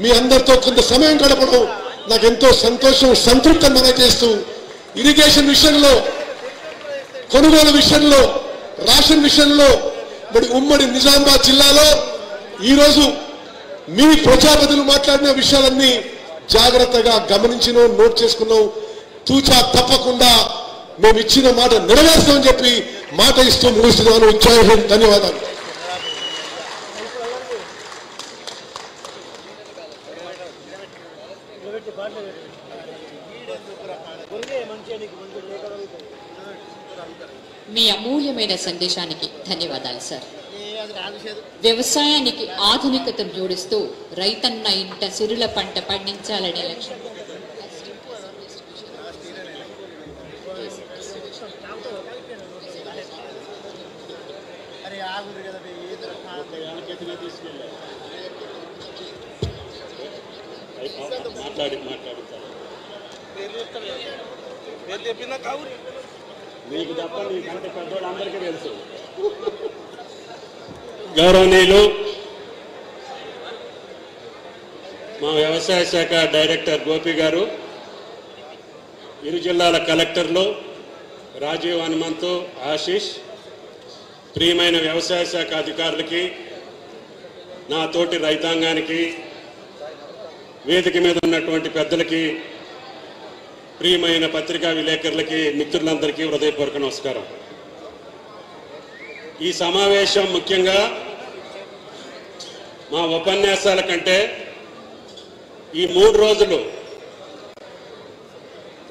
మీ అందరితో కొంత సమయం గడపడం నాకు ఎంతో సంతోషం, సంతృప్తి మనం చేస్తూ, ఇరిగేషన్ విషయంలో, కొనుగోలు విషయంలో, రేషన్ విషయంలో మరి ఉమ్మడి నిజామాబాద్ జిల్లాలో ఈరోజు మీ ప్రజాప్రతినిధులు మాట్లాడిన విషయాలన్నీ జాగ్రత్తగా గమనించినాం, నోట్ చేసుకున్నాం. తూచా తప్పకుండా మేము ఇచ్చిన మాట నెరవేర్స్తామని చెప్పి మాట ఇస్తూ ముగిస్తున్నాను. జై హింద్, ధన్యవాదాలు.
మీ అమూల్యమైన సందేశానికి ధన్యవాదాలు సార్. వ్యవసాయానికి ఆధునికతను జోడిస్తూ రైతన్న ఇంట సిరుల పంట పండించాలనే లక్ష్యం
గౌరవనీయులు మా వ్యవసాయ శాఖ డైరెక్టర్ గోపి గారు, ఇరు జిల్లాల కలెక్టర్లు రాజీవ్, హనుమంతు, ఆశీష్, ప్రియమైన వ్యవసాయ శాఖ అధికారులకి, నా తోటి రైతాంగానికి, వేదిక మీద ఉన్నటువంటి పెద్దలకి, ప్రియమైన పత్రికా విలేకరులకి, మిత్రులందరికీ హృదయపూర్వక నమస్కారం. ఈ సమావేశం ముఖ్యంగా మా ఉపన్యాసాల కంటే ఈ 3 రోజులు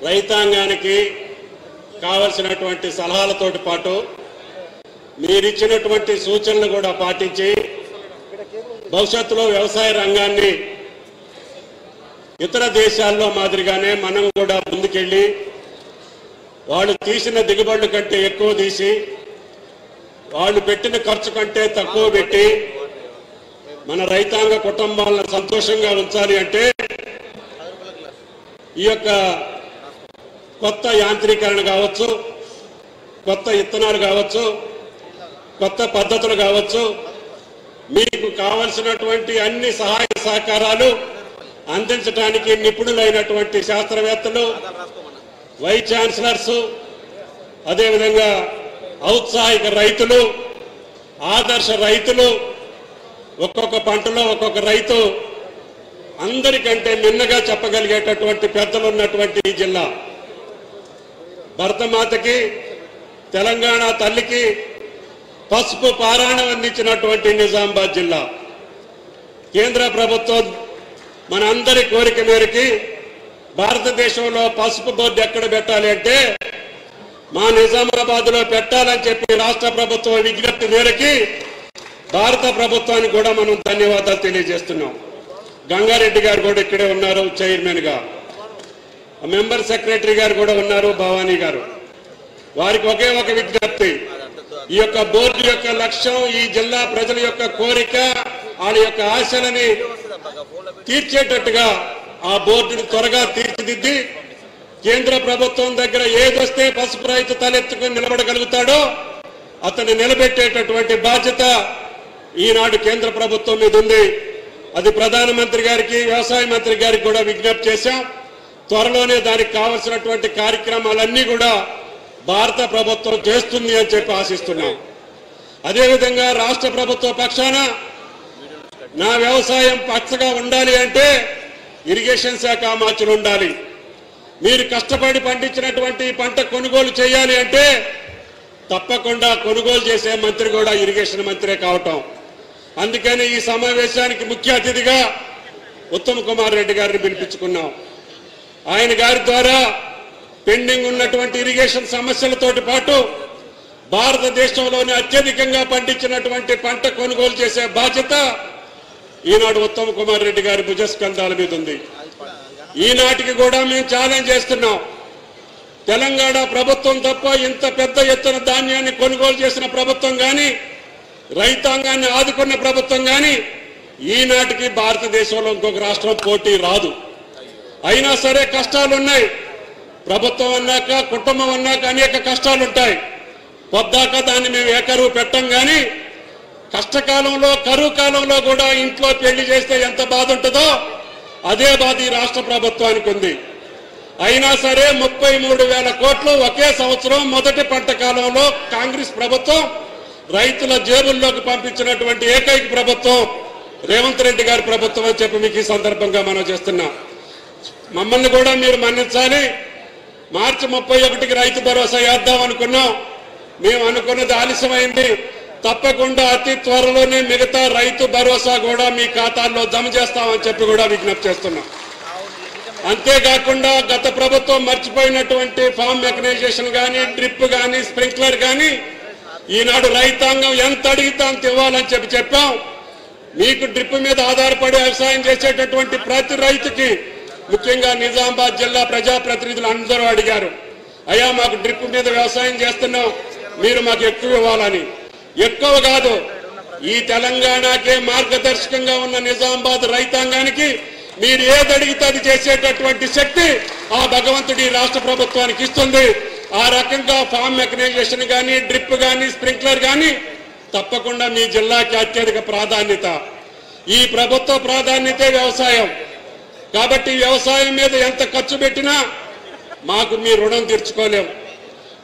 రైతాంగానికి కావలసినటువంటి సలహాలతోటి పాటు మీరిచ్చినటువంటి సూచనలు కూడా పాటించి భవిష్యత్తులో వ్యవసాయ రంగాన్ని ఇతర దేశాల్లో మాదిరిగానే మనం కూడా ముందుకెళ్ళి వాళ్ళు తీసిన దిగుబడుల కంటే ఎక్కువ తీసి వాళ్ళు పెట్టిన ఖర్చు కంటే తక్కువ పెట్టి మన రైతాంగ కుటుంబాలను సంతోషంగా ఉంచాలి అంటే ఈ యొక్క కొత్త యాంత్రీకరణ కావచ్చు, కొత్త ఇత్తనాలు కావచ్చు, కొత్త పద్ధతులు కావచ్చు, మీకు కావలసినటువంటి అన్ని సహాయ సహకారాలు అందించడానికి నిపుణులైనటువంటి శాస్త్రవేత్తలు, వైస్ ఛాన్సలర్స్, అదేవిధంగా ఔత్సాహిక రైతులు, ఆదర్శ రైతులు, ఒక్కొక్క పంటలో ఒక్కొక్క రైతు అందరికంటే మిన్నగా చెప్పగలిగేటటువంటి పెద్దలు ఉన్నటువంటి ఈ జిల్లా, భరతమాతకి, తెలంగాణ తల్లికి పసుపు పారాయణం అందించినటువంటి నిజామాబాద్ జిల్లా. కేంద్ర ప్రభుత్వం మనందరి కోరిక మేరకి భారతదేశంలో పసుపు బోర్డు ఎక్కడ పెట్టాలి అంటే మా నిజామాబాద్ లో పెట్టాలని చెప్పి రాష్ట్ర ప్రభుత్వం విజ్ఞప్తి మేరకి భారత ప్రభుత్వానికి కూడా మనం ధన్యవాదాలు తెలియజేస్తున్నాం. గంగారెడ్డి గారు కూడా ఇక్కడే ఉన్నారు చైర్మన్ గా, మెంబర్ సెక్రటరీ గారు కూడా ఉన్నారు, భవానీ గారు. వారికి ఒకే ఒక విజ్ఞప్తి, ఈ యొక్క బోర్డు యొక్క లక్ష్యం ఈ జిల్లా ప్రజల యొక్క కోరిక, వాళ్ళ యొక్క ఆశలని తీర్చేటట్టుగా ఆ బోర్డుని త్వరగా తీర్చిదిద్ది కేంద్ర ప్రభుత్వం దగ్గర ఏదొస్తే పసుపు రైతు తలెత్తుకుని నిలబడగలుగుతాడో అతన్ని నిలబెట్టేటటువంటి బాధ్యత ఈనాడు కేంద్ర ప్రభుత్వం మీద ఉంది. అది ప్రధానమంత్రి గారికి, వ్యవసాయ మంత్రి గారికి కూడా విజ్ఞప్తి చేశాం. త్వరలోనే దానికి కావలసినటువంటి కార్యక్రమాలన్నీ కూడా భారత ప్రభుత్వం చేస్తుంది అని చెప్పి ఆశిస్తున్నాం. అదేవిధంగా రాష్ట్ర ప్రభుత్వ పక్షాన నా వ్యవసాయం పచ్చగా ఉండాలి అంటే ఇరిగేషన్ శాఖ అమాత్యులు ఉండాలి. మీరు కష్టపడి పండించినటువంటి పంట కొనుగోలు చేయాలి అంటే తప్పకుండా కొనుగోలు చేసే మంత్రి కూడా ఇరిగేషన్ మంత్రే కావటం. అందుకని ఈ సమావేశానికి ముఖ్య అతిథిగా ఉత్తమ్ కుమార్ రెడ్డి గారిని పిలిపించుకున్నాం. ఆయన గారి ద్వారా పెండింగ్ ఉన్నటువంటి ఇరిగేషన్ సమస్యలతోటి పాటు భారతదేశంలోనే అత్యధికంగా పండించినటువంటి పంట కొనుగోలు చేసే బాధ్యత ఈనాడు ఉత్తమ్ కుమార్ రెడ్డి గారి భుజస్కంధాల మీద ఉంది. ఈనాటికి కూడా మేము ఛాలెంజ్ చేస్తున్నాం, తెలంగాణ ప్రభుత్వం తప్ప ఇంత పెద్ద ఎత్తున ధాన్యాన్ని కొనుగోలు చేసిన ప్రభుత్వం కానీ, రైతాంగాన్ని ఆదుకున్న ప్రభుత్వం కానీ ఈనాటికి భారతదేశంలో ఇంకొక రాష్ట్రం పోటీ రాదు. అయినా సరే కష్టాలున్నాయి. ప్రభుత్వం అన్నాక, కుటుంబం అన్నాక అనేక కష్టాలుంటాయి. పొద్దాక దాన్ని మేము ఏకరువు పెట్టం కానీ కష్టకాలంలో, కరువు కాలంలో కూడా ఇంట్లో పెళ్లి చేస్తే ఎంత బాధ ఉంటుందో అదే బాధ ఈ రాష్ట్ర ప్రభుత్వానికి ఉంది. అయినా సరే 33,000 కోట్లు ఒకే సంవత్సరం మొదటి పంట కాలంలో కాంగ్రెస్ ప్రభుత్వం రైతుల జేబుల్లోకి పంపించినటువంటి ఏకైక ప్రభుత్వం రేవంత్ రెడ్డి గారి ప్రభుత్వం అని చెప్పి మీకు ఈ సందర్భంగా మనం చేస్తున్నాం. మమ్మల్ని కూడా మీరు మన్నించాలి. మార్చి 31కి రైతు భరోసా వేద్దాం అనుకున్నాం. మేము అనుకున్నది ఆలస్యమైంది. తప్పకుండా అతి త్వరలోనే మిగతా రైతు భరోసా కూడా మీ ఖాతాల్లో జమ చేస్తామని చెప్పి కూడా విజ్ఞప్తి చేస్తున్నాం. అంతేకాకుండా గత ప్రభుత్వం మర్చిపోయినటువంటి ఫామ్ మెకనైజేషన్ కానీ, డ్రిప్ కానీ, స్ప్రింక్లర్ కానీ ఈనాడు రైతాంగం ఎంత అడిగితే అంత ఇవ్వాలని చెప్పాం. మీకు డ్రిప్ మీద ఆధారపడి వ్యవసాయం చేసేటటువంటి ప్రతి రైతుకి, ముఖ్యంగా నిజామాబాద్ జిల్లా ప్రజాప్రతినిధులు అందరూ అడిగారు, అయ్యా మాకు డ్రిప్ మీద వ్యవసాయం చేస్తున్నాం, మీరు మాకు ఎక్కువ ఇవ్వాలని. ఎక్కువ కాదు, ఈ తెలంగాణకే మార్గదర్శకంగా ఉన్న నిజామాబాద్ రైతాంగానికి మీరు ఏది అడిగితే అది చేసేటటువంటి శక్తి ఆ భగవంతుడు ఈ రాష్ట్ర ప్రభుత్వానికి ఇస్తుంది. ఆ రకంగా ఫామ్ మెకనైజేషన్ కానీ, డ్రిప్ కానీ, స్ప్రింక్లర్ కానీ తప్పకుండా మీ జిల్లాకి అత్యధిక ప్రాధాన్యత. ఈ ప్రభుత్వ ప్రాధాన్యతే వ్యవసాయం. కాబట్టి వ్యవసాయం మీద ఎంత ఖర్చు పెట్టినా మాకు మీ రుణం తీర్చుకోలేం.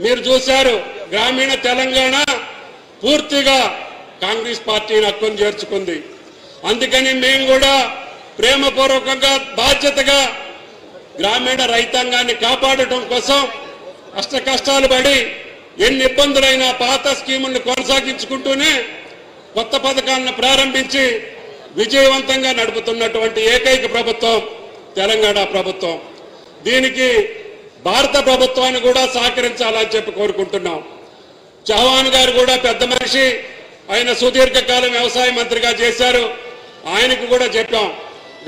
మీరు చూశారు, గ్రామీణ తెలంగాణ పూర్తిగా కాంగ్రెస్ పార్టీని హక్కును చేర్చుకుంది. అందుకని మేము కూడా ప్రేమపూర్వకంగా, బాధ్యతగా గ్రామీణ రైతాంగాన్ని కాపాడటం కోసం అష్ట కష్టాలు పడి ఎన్ని ఇబ్బందులైనా పాత స్కీములను కొనసాగించుకుంటూనే కొత్త పథకాలను ప్రారంభించి విజయవంతంగా నడుపుతున్నటువంటి ఏకైక ప్రభుత్వం తెలంగాణ ప్రభుత్వం. దీనికి భారత ప్రభుత్వాన్ని కూడా సహకరించాలని చెప్పి కోరుకుంటున్నాం. చౌహాన్ గారు కూడా పెద్ద మనిషి, ఆయన సుదీర్ఘకాలం వ్యవసాయ మంత్రిగా చేశారు. ఆయనకు కూడా చెప్పాం,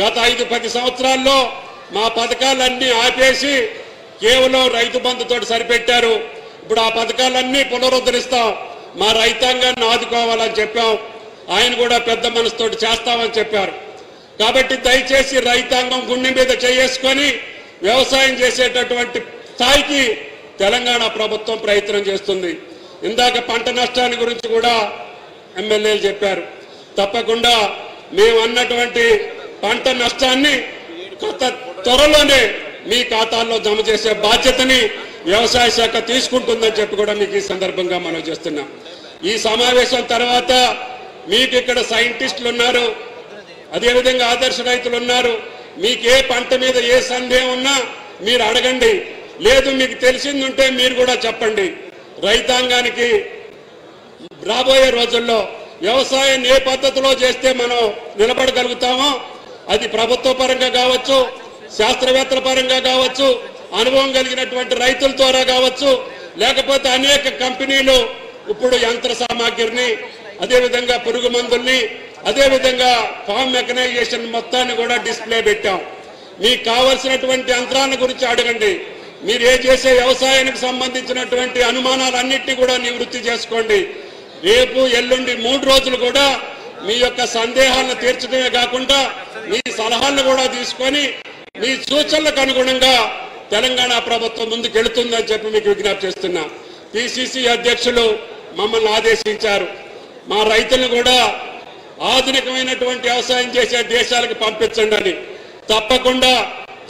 గత 5-10 సంవత్సరాల్లో మా పథకాలన్నీ ఆపేసి కేవలం రైతు బంధుతో సరిపెట్టారు. ఇప్పుడు ఆ పథకాలన్నీ పునరుద్ధరిస్తాం, మా రైతాంగాన్ని ఆదుకోవాలని చెప్పాం. ఆయన కూడా పెద్ద మనసుతోటి చేస్తామని చెప్పారు. కాబట్టి దయచేసి రైతాంగం గుండె మీద చేసుకొని వ్యవసాయం చేసేటటువంటి స్థాయికి తెలంగాణ ప్రభుత్వం ప్రయత్నం చేస్తుంది. ఇందాక పంట నష్టాన్ని గురించి కూడా ఎమ్మెల్యేలు చెప్పారు. తప్పకుండా మేము అన్నటువంటి పంట నష్టాన్ని త్వరలోనే మీ ఖాతాల్లో జమ చేసే బాధ్యతని వ్యవసాయ శాఖ తీసుకుంటుందని చెప్పి కూడా మీకు ఈ సందర్భంగా మనం చేస్తున్నాం. ఈ సమావేశం తర్వాత మీకు ఇక్కడ సైంటిస్టులు ఉన్నారు, అదేవిధంగా ఆదర్శ రైతులు ఉన్నారు. మీకు ఏ పంట మీద ఏ సందేహం ఉన్నా మీరు అడగండి, లేదు మీకు తెలిసిందుంటే మీరు కూడా చెప్పండి. రైతాంగానికి రాబోయే రోజుల్లో వ్యవసాయం ఏ పద్ధతిలో చేస్తే మనం నిలబడగలుగుతామో అది ప్రభుత్వ పరంగా కావచ్చు, శాస్త్రవేత్తల పరంగా కావచ్చు, అనుభవం కలిగినటువంటి రైతుల ద్వారా కావచ్చు, లేకపోతే అనేక కంపెనీలు ఇప్పుడు యంత్ర సామాగ్రిని, అదేవిధంగా పురుగు మందుల్ని, అదేవిధంగా ఫామ్ మెకనైజేషన్ మొత్తాన్ని కూడా డిస్ప్లే పెట్టాం. మీకు కావలసినటువంటి యంత్రాల గురించి అడగండి. మీరు ఏ చేసే వ్యవసాయానికి సంబంధించినటువంటి అనుమానాలన్నింటినీ కూడా నివృత్తి చేసుకోండి. రేపు ఎల్లుండి 3 రోజులు కూడా మీ యొక్క సందేహాలను తీర్చడమే కాకుండా మీ సలహాలను కూడా తీసుకొని మీ సూచనలకు అనుగుణంగా తెలంగాణ ప్రభుత్వం ముందుకెళ్తుందని చెప్పి మీకు విజ్ఞప్తి చేస్తున్నా. పిసిసి అధ్యక్షులు మమ్మల్ని ఆదేశించారు, మా రైతులను కూడా ఆధునికమైనటువంటి వ్యవసాయం చేసే దేశాలకు పంపించండి అని. తప్పకుండా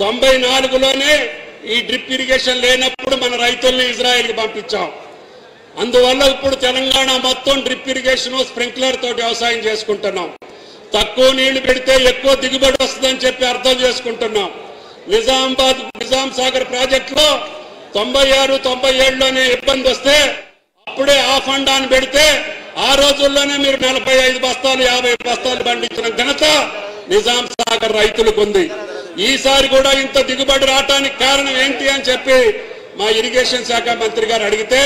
94లోనే ఈ డ్రిప్ ఇరిగేషన్ లేనప్పుడు మన రైతుల్ని ఇజ్రాయెల్కి పంపించాం. అందువల్ల ఇప్పుడు తెలంగాణ మొత్తం డ్రిప్ ఇరిగేషన్, స్ప్రింక్లర్ తోటి వ్యవసాయం చేసుకుంటున్నాం. తక్కువ నీళ్లు పెడితే ఎక్కువ దిగుబడి వస్తుందని చెప్పి అర్థం చేసుకుంటున్నాం. నిజాం సాగర్ ప్రాజెక్టులో 96-97లోనే ఇబ్బంది వస్తే అప్పుడే ఆ ఫండాన్ని పెడితే ఆ రోజుల్లోనే మీరు 45 బస్తాలు 50 బస్తాలు పండించిన ఘనత నిజాం సాగర్ రైతులకు ఉంది. ఈసారి కూడా ఇంత దిగుబడి రావడానికి కారణం ఏంటి అని చెప్పి మా ఇరిగేషన్ శాఖ మంత్రి గారు అడిగితే,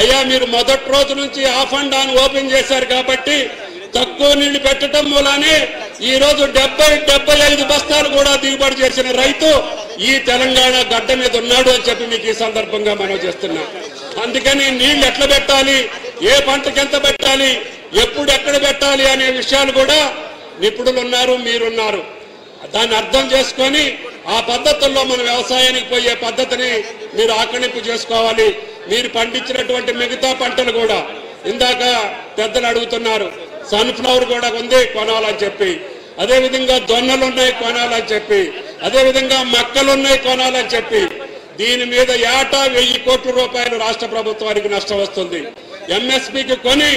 అయ్యా మీరు మొదటి రోజు నుంచి ఆ ఫండాన్ని ఓపెన్ చేశారు కాబట్టి తక్కువ నీళ్లు పెట్టడం మూలానే ఈ రోజు 70-75 బస్తాలు కూడా దిగుబడి చేసిన రైతు ఈ తెలంగాణ గడ్డ మీద ఉన్నాడు అని చెప్పి మీకు ఈ సందర్భంగా మనం చేస్తున్నాం. అందుకని నీళ్లు ఎట్లా పెట్టాలి, ఏ పంటకి ఎంత పెట్టాలి, ఎప్పుడు ఎక్కడ పెట్టాలి అనే విషయాలు కూడా నిపుణులు ఉన్నారు, మీరున్నారు. దాన్ని అర్థం చేసుకొని ఆ పద్ధతుల్లో మన వ్యవసాయానికి పోయే పద్ధతిని మీరు ఆకలింపు చేసుకోవాలి. మీరు పండించినటువంటి మిగతా పంటలు కూడా ఇందాక పెద్దలు అడుగుతున్నారు, సన్ఫ్లవర్ కూడా ఉంది కొనాలని చెప్పి, అదేవిధంగా జొన్నలు ఉన్నాయి కొనాలని చెప్పి, అదేవిధంగా మక్కలు ఉన్నాయి కొనాలని చెప్పి, దీని మీద ఏటా 1000 కోట్ల రూపాయలు రాష్ట్ర ప్రభుత్వానికి నష్టం వస్తుంది. ఎంఎస్పీకి కొని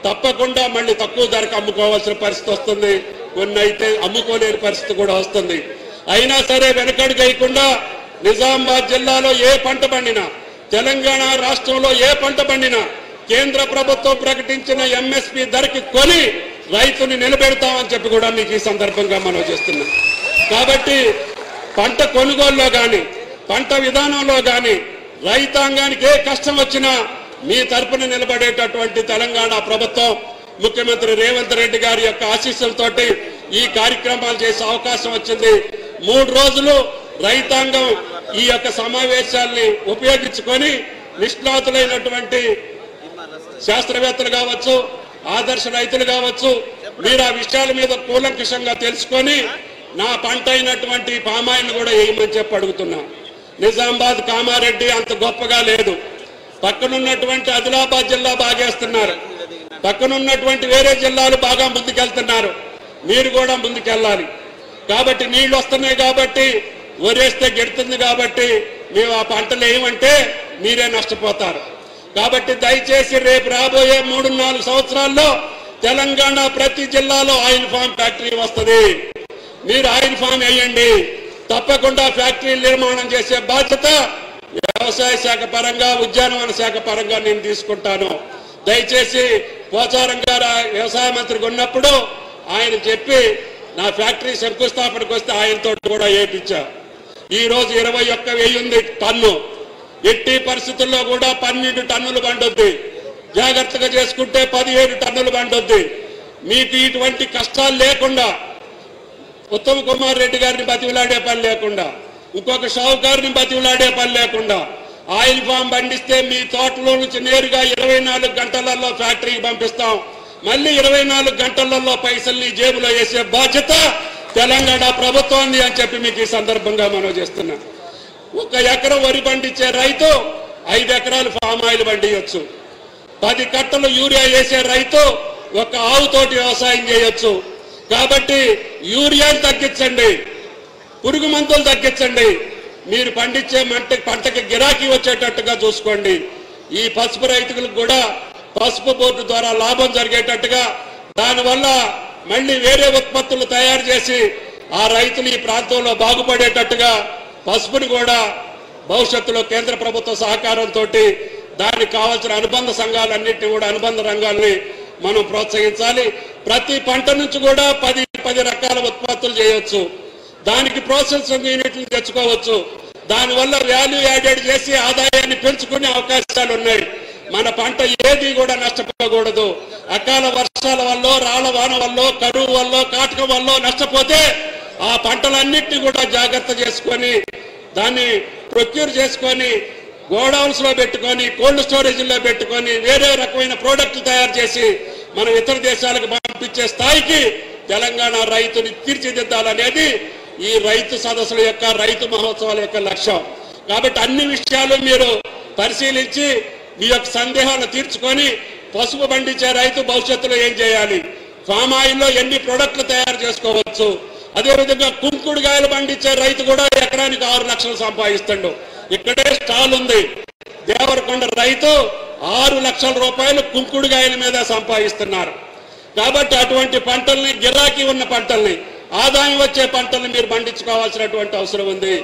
తప్పకుండా మళ్ళీ తక్కువ ధరకు అమ్ముకోవాల్సిన పరిస్థితి వస్తుంది, కొన్ని అయితే అమ్ముకోలేని పరిస్థితి కూడా వస్తుంది. అయినా సరే వెనకడుగు వేయకుండా నిజామాబాద్ జిల్లాలో ఏ పంట పండినా, తెలంగాణ రాష్ట్రంలో ఏ పంట పండినా కేంద్ర ప్రభుత్వం ప్రకటించిన ఎంఎస్పీ ధరకి కొని రైతుని నిలబెడతామని చెప్పి కూడా మీకు ఈ సందర్భంగా మనం చేస్తున్నాం. కాబట్టి పంట కొనుగోలులో కానీ పంట విధానంలో కానీ రైతాంగానికి ఏ కష్టం వచ్చినా మీ తరపున నిలబడేటటువంటి తెలంగాణ ప్రభుత్వం ముఖ్యమంత్రి రేవంత్ రెడ్డి గారి యొక్క ఆశీస్సులతోటి ఈ కార్యక్రమాలు చేసే అవకాశం వచ్చింది. 3 రోజులు రైతాంగం ఈ యొక్క సమావేశాల్ని ఉపయోగించుకొని నిష్ణాతులైనటువంటి శాస్త్రవేత్తలు కావచ్చు, ఆదర్శ రైతులు కావచ్చు, మీరు ఆ విషయాల మీద కూలంకషంగా తెలుసుకొని నా పంట అయినటువంటి పామాయిల్ని కూడా వేయమని చెప్పి అడుగుతున్నా. నిజామాబాద్ కామారెడ్డి అంత గొప్పగా లేదు. పక్కనున్నటువంటి ఆదిలాబాద్ జిల్లా బాగేస్తున్నారు. పక్కనున్నటువంటి వేరే జిల్లాలు బాగా ముందుకెళ్తున్నారు. మీరు కూడా ముందుకెళ్ళాలి. కాబట్టి నీళ్లు వస్తున్నాయి కాబట్టి వరేస్తే గెడుతుంది కాబట్టి మేము ఆ పంటలు వేయమంటే మీరే నష్టపోతారు. కాబట్టి దయచేసి రేపు రాబోయే 3-4 సంవత్సరాల్లో తెలంగాణ ప్రతి జిల్లాలో ఆయిల్ ఫామ్ ఫ్యాక్టరీ వస్తుంది. మీరు ఆయిల్ ఫామ్ వేయండి. తప్పకుండా ఫ్యాక్టరీ నిర్మాణం చేసే బాధ్యత వ్యవసాయ శాఖ పరంగా, ఉద్యానవన శాఖ పరంగా నేను తీసుకుంటాను. దయచేసి పోచారం గారు వ్యవసాయ మంత్రిగా ఉన్నప్పుడు ఆయన చెప్పి నా ఫ్యాక్టరీ శంకుస్థాపనకు వస్తే ఆయనతో కూడా ఏపించా. ఈ రోజు 21,000 టన్ను. ఎట్టి పరిస్థితుల్లో కూడా 12 టన్నులు పండుద్ది. జాగ్రత్తగా చేసుకుంటే 17 టన్నులు పండుద్ది. మీకు ఇటువంటి కష్టాలు లేకుండా, ఉత్తమ్ కుమార్ రెడ్డి గారిని బతిలాడే పని లేకుండా, ఇంకొక షావుకారుని బతిలాడే పని లేకుండా ఆయిల్ ఫామ్ పండిస్తే మీ తోటలో నుంచి నేరుగా 24 గంటలలో ఫ్యాక్టరీకి పంపిస్తాం. మళ్ళీ 24 గంటలలో పైసల్ని జేబులో వేసే బాధ్యత తెలంగాణ ప్రభుత్వం ఉంది అని చెప్పి మీకు ఈ సందర్భంగా మనం చేస్తున్నా. 1 ఎకరం వరి పండించే రైతు 5 ఎకరాలు ఫామ్ ఆయిల్ పండియొచ్చు. 10 కట్టలు యూరియా వేసే రైతు 1 ఆవుతోటి వ్యవసాయం చేయొచ్చు. కాబట్టి యూరియాను తగ్గించండి, పురుగు మందులు తగ్గించండి. మీరు పండించే పంటకి గిరాకీ వచ్చేటట్టుగా చూసుకోండి. ఈ పసుపు రైతులకు కూడా పసుపు బోర్డు ద్వారా లాభం జరిగేటట్టుగా, దానివల్ల మళ్ళీ వేరే ఉత్పత్తులు తయారు చేసి ఆ రైతులు ఈ ప్రాంతంలో బాగుపడేటట్టుగా పసుపుని కూడా భవిష్యత్తులో కేంద్ర ప్రభుత్వ సహకారంతో దానికి కావాల్సిన అనుబంధ సంఘాలన్నింటినీ కూడా అనుబంధ రంగాల్ని మనం ప్రోత్సహించాలి. ప్రతి పంట నుంచి కూడా 10 రకాల ఉత్పత్తులు చేయొచ్చు. దానికి ప్రాసెసింగ్ యూనిట్లు తెచ్చుకోవచ్చు. దానివల్ల వాల్యూ యాడెడ్ చేసి ఆదాయాన్ని పెంచుకునే అవకాశాలు ఉన్నాయి. మన పంట ఏది కూడా నష్టపోకూడదు. అకాల వర్షాల వల్ల, రాళ్ల వాన వల్ల, కరువు వల్ల, కాటకం వల్ల నష్టపోతే ఆ పంటలన్నింటినీ కూడా జాగ్రత్త చేసుకొని దాన్ని ప్రొక్యూర్ చేసుకొని గోడౌన్స్ లో పెట్టుకొని, కోల్డ్ స్టోరేజ్ లో పెట్టుకొని వేరే రకమైన ప్రోడక్ట్ తయారు చేసి మనం ఇతర దేశాలకు పంపించే స్థాయికి తెలంగాణ రైతుని తీర్చిదిద్దాలనేది ఈ రైతు సదస్సుల యొక్క, రైతు మహోత్సవాల యొక్క లక్ష్యం. కాబట్టి అన్ని విషయాలు మీరు పరిశీలించి మీ యొక్క సందేహాలను తీర్చుకొని పసుపు పండించే రైతు భవిష్యత్తులో ఏం చేయాలి, ఫామ్ ఆయిల్లో ఎన్ని ప్రొడక్ట్లు తయారు చేసుకోవచ్చు, అదేవిధంగా కుంకుడుకాయలు పండించే రైతు కూడా ఎకరానికి 6 లక్షలు సంపాదిస్తాడు. ఇక్కడే స్టాల్ ఉంది. దేవరకొండ రైతు 6 లక్షల రూపాయలు కుంకుడుకాయల మీద సంపాదిస్తున్నారు. కాబట్టి అటువంటి పంటల్ని, గిరాకీ ఉన్న పంటల్ని, ఆదాయం వచ్చే పంటల్ని మీరు పండించుకోవాల్సినటువంటి అవసరం ఉంది.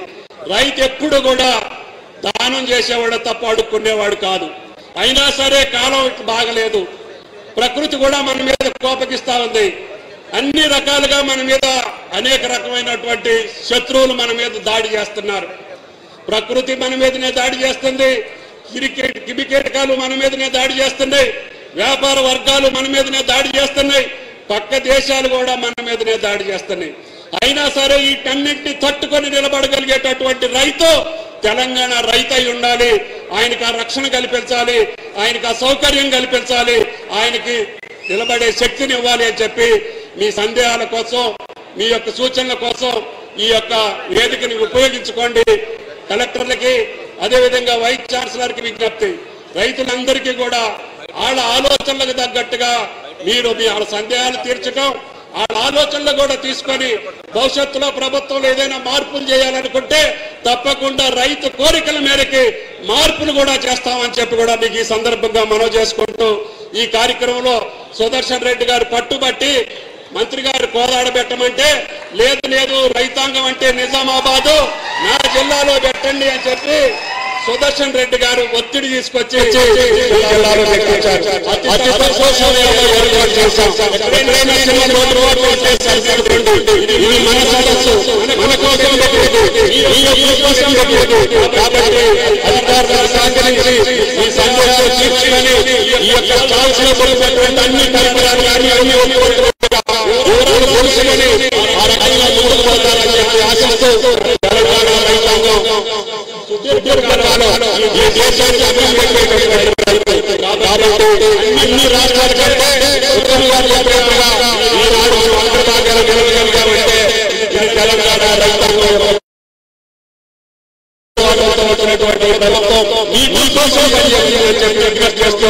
రైతు ఎప్పుడు కూడా దానం చేసేవాడు తప్ప అడుక్కునేవాడు కాదు. అయినా సరే కాలం బాగలేదు. ప్రకృతి కూడా మన మీద కోపగిస్తా ఉంది. అన్ని రకాలుగా మన మీద అనేక రకమైనటువంటి శత్రువులు మన మీద దాడి చేస్తున్నారు. ప్రకృతి మన మీదనే దాడి చేస్తుంది. కిబికేటకాలు మన మీదనే దాడి చేస్తున్నాయి. వ్యాపార వర్గాలు మన మీదనే దాడి చేస్తున్నాయి. పక్క దేశాలు కూడా మన మీదనే దాడి చేస్తున్నాయి. అయినా సరే వీటన్నింటినీ తట్టుకొని నిలబడగలిగేటటువంటి రైతు తెలంగాణ రైతు అయి ఉండాలి. ఆయనకు ఆ రక్షణ కల్పించాలి, ఆయనకు ఆ సౌకర్యం కల్పించాలి, ఆయనకి నిలబడే శక్తిని ఇవ్వాలి అని చెప్పి మీ సందేహాల కోసం, మీ యొక్క సూచనల కోసం ఈ యొక్క వేదికని ఉపయోగించుకోండి. కలెక్టర్లకి, అదేవిధంగా వైస్ ఛాన్సలర్కి విజ్ఞప్తి, రైతులందరికీ కూడా వాళ్ళ ఆలోచనలకు తగ్గట్టుగా మీరు మీ వాళ్ళ సందేహాలు తీర్చడం, వాళ్ళ ఆలోచనలు కూడా తీసుకొని భవిష్యత్తులో ప్రభుత్వంలో ఏదైనా మార్పులు చేయాలనుకుంటే తప్పకుండా రైతు కోరికల మేరకి మార్పులు కూడా చేస్తామని చెప్పి కూడా మీకు ఈ సందర్భంగా మనవి చేసుకుంటూ, ఈ కార్యక్రమంలో సుదర్శన్ రెడ్డి గారు పట్టుబట్టి మంత్రి గారు కోదాడ పెట్టమంటే లేదు రైతాంగం అంటే నిజామాబాదు నా జిల్లాలో పెట్టండి అని చెప్పి సుదర్శన్ రెడ్డి గారు ఒత్తిడి తీసుకొచ్చి జిల్లాలో పెట్టించారు. అతి తక్కువ సమయంలో ఏర్పాటు చేశాం. ఇది మన సదస్సు, మన కోసం కాబట్టి అధికారులకు సహకరించి ఈ సందేశాలు తీర్చుకొని ఈ యొక్క కాల్సిన పడినటువంటి అన్ని పరికరాలు అన్ని తెలుసుకొని ఆ రకంగా ముందుకు పోతారని చెప్పి ఆశిస్తూ తెలంగాణ రైతాంగం ఈ దేశానికి అభివృద్ధి కాబట్టి అన్ని రాష్ట్రాల కంటే ఈనాడు అంతర్భాగాలు నిలవగలిగామంటే ఇది తెలంగాణ రైతాంగం వచ్చినటువంటి ప్రభుత్వం మీకోసం పనిచేస్తుందని చెప్పి విజ్ఞప్తి చేస్తూ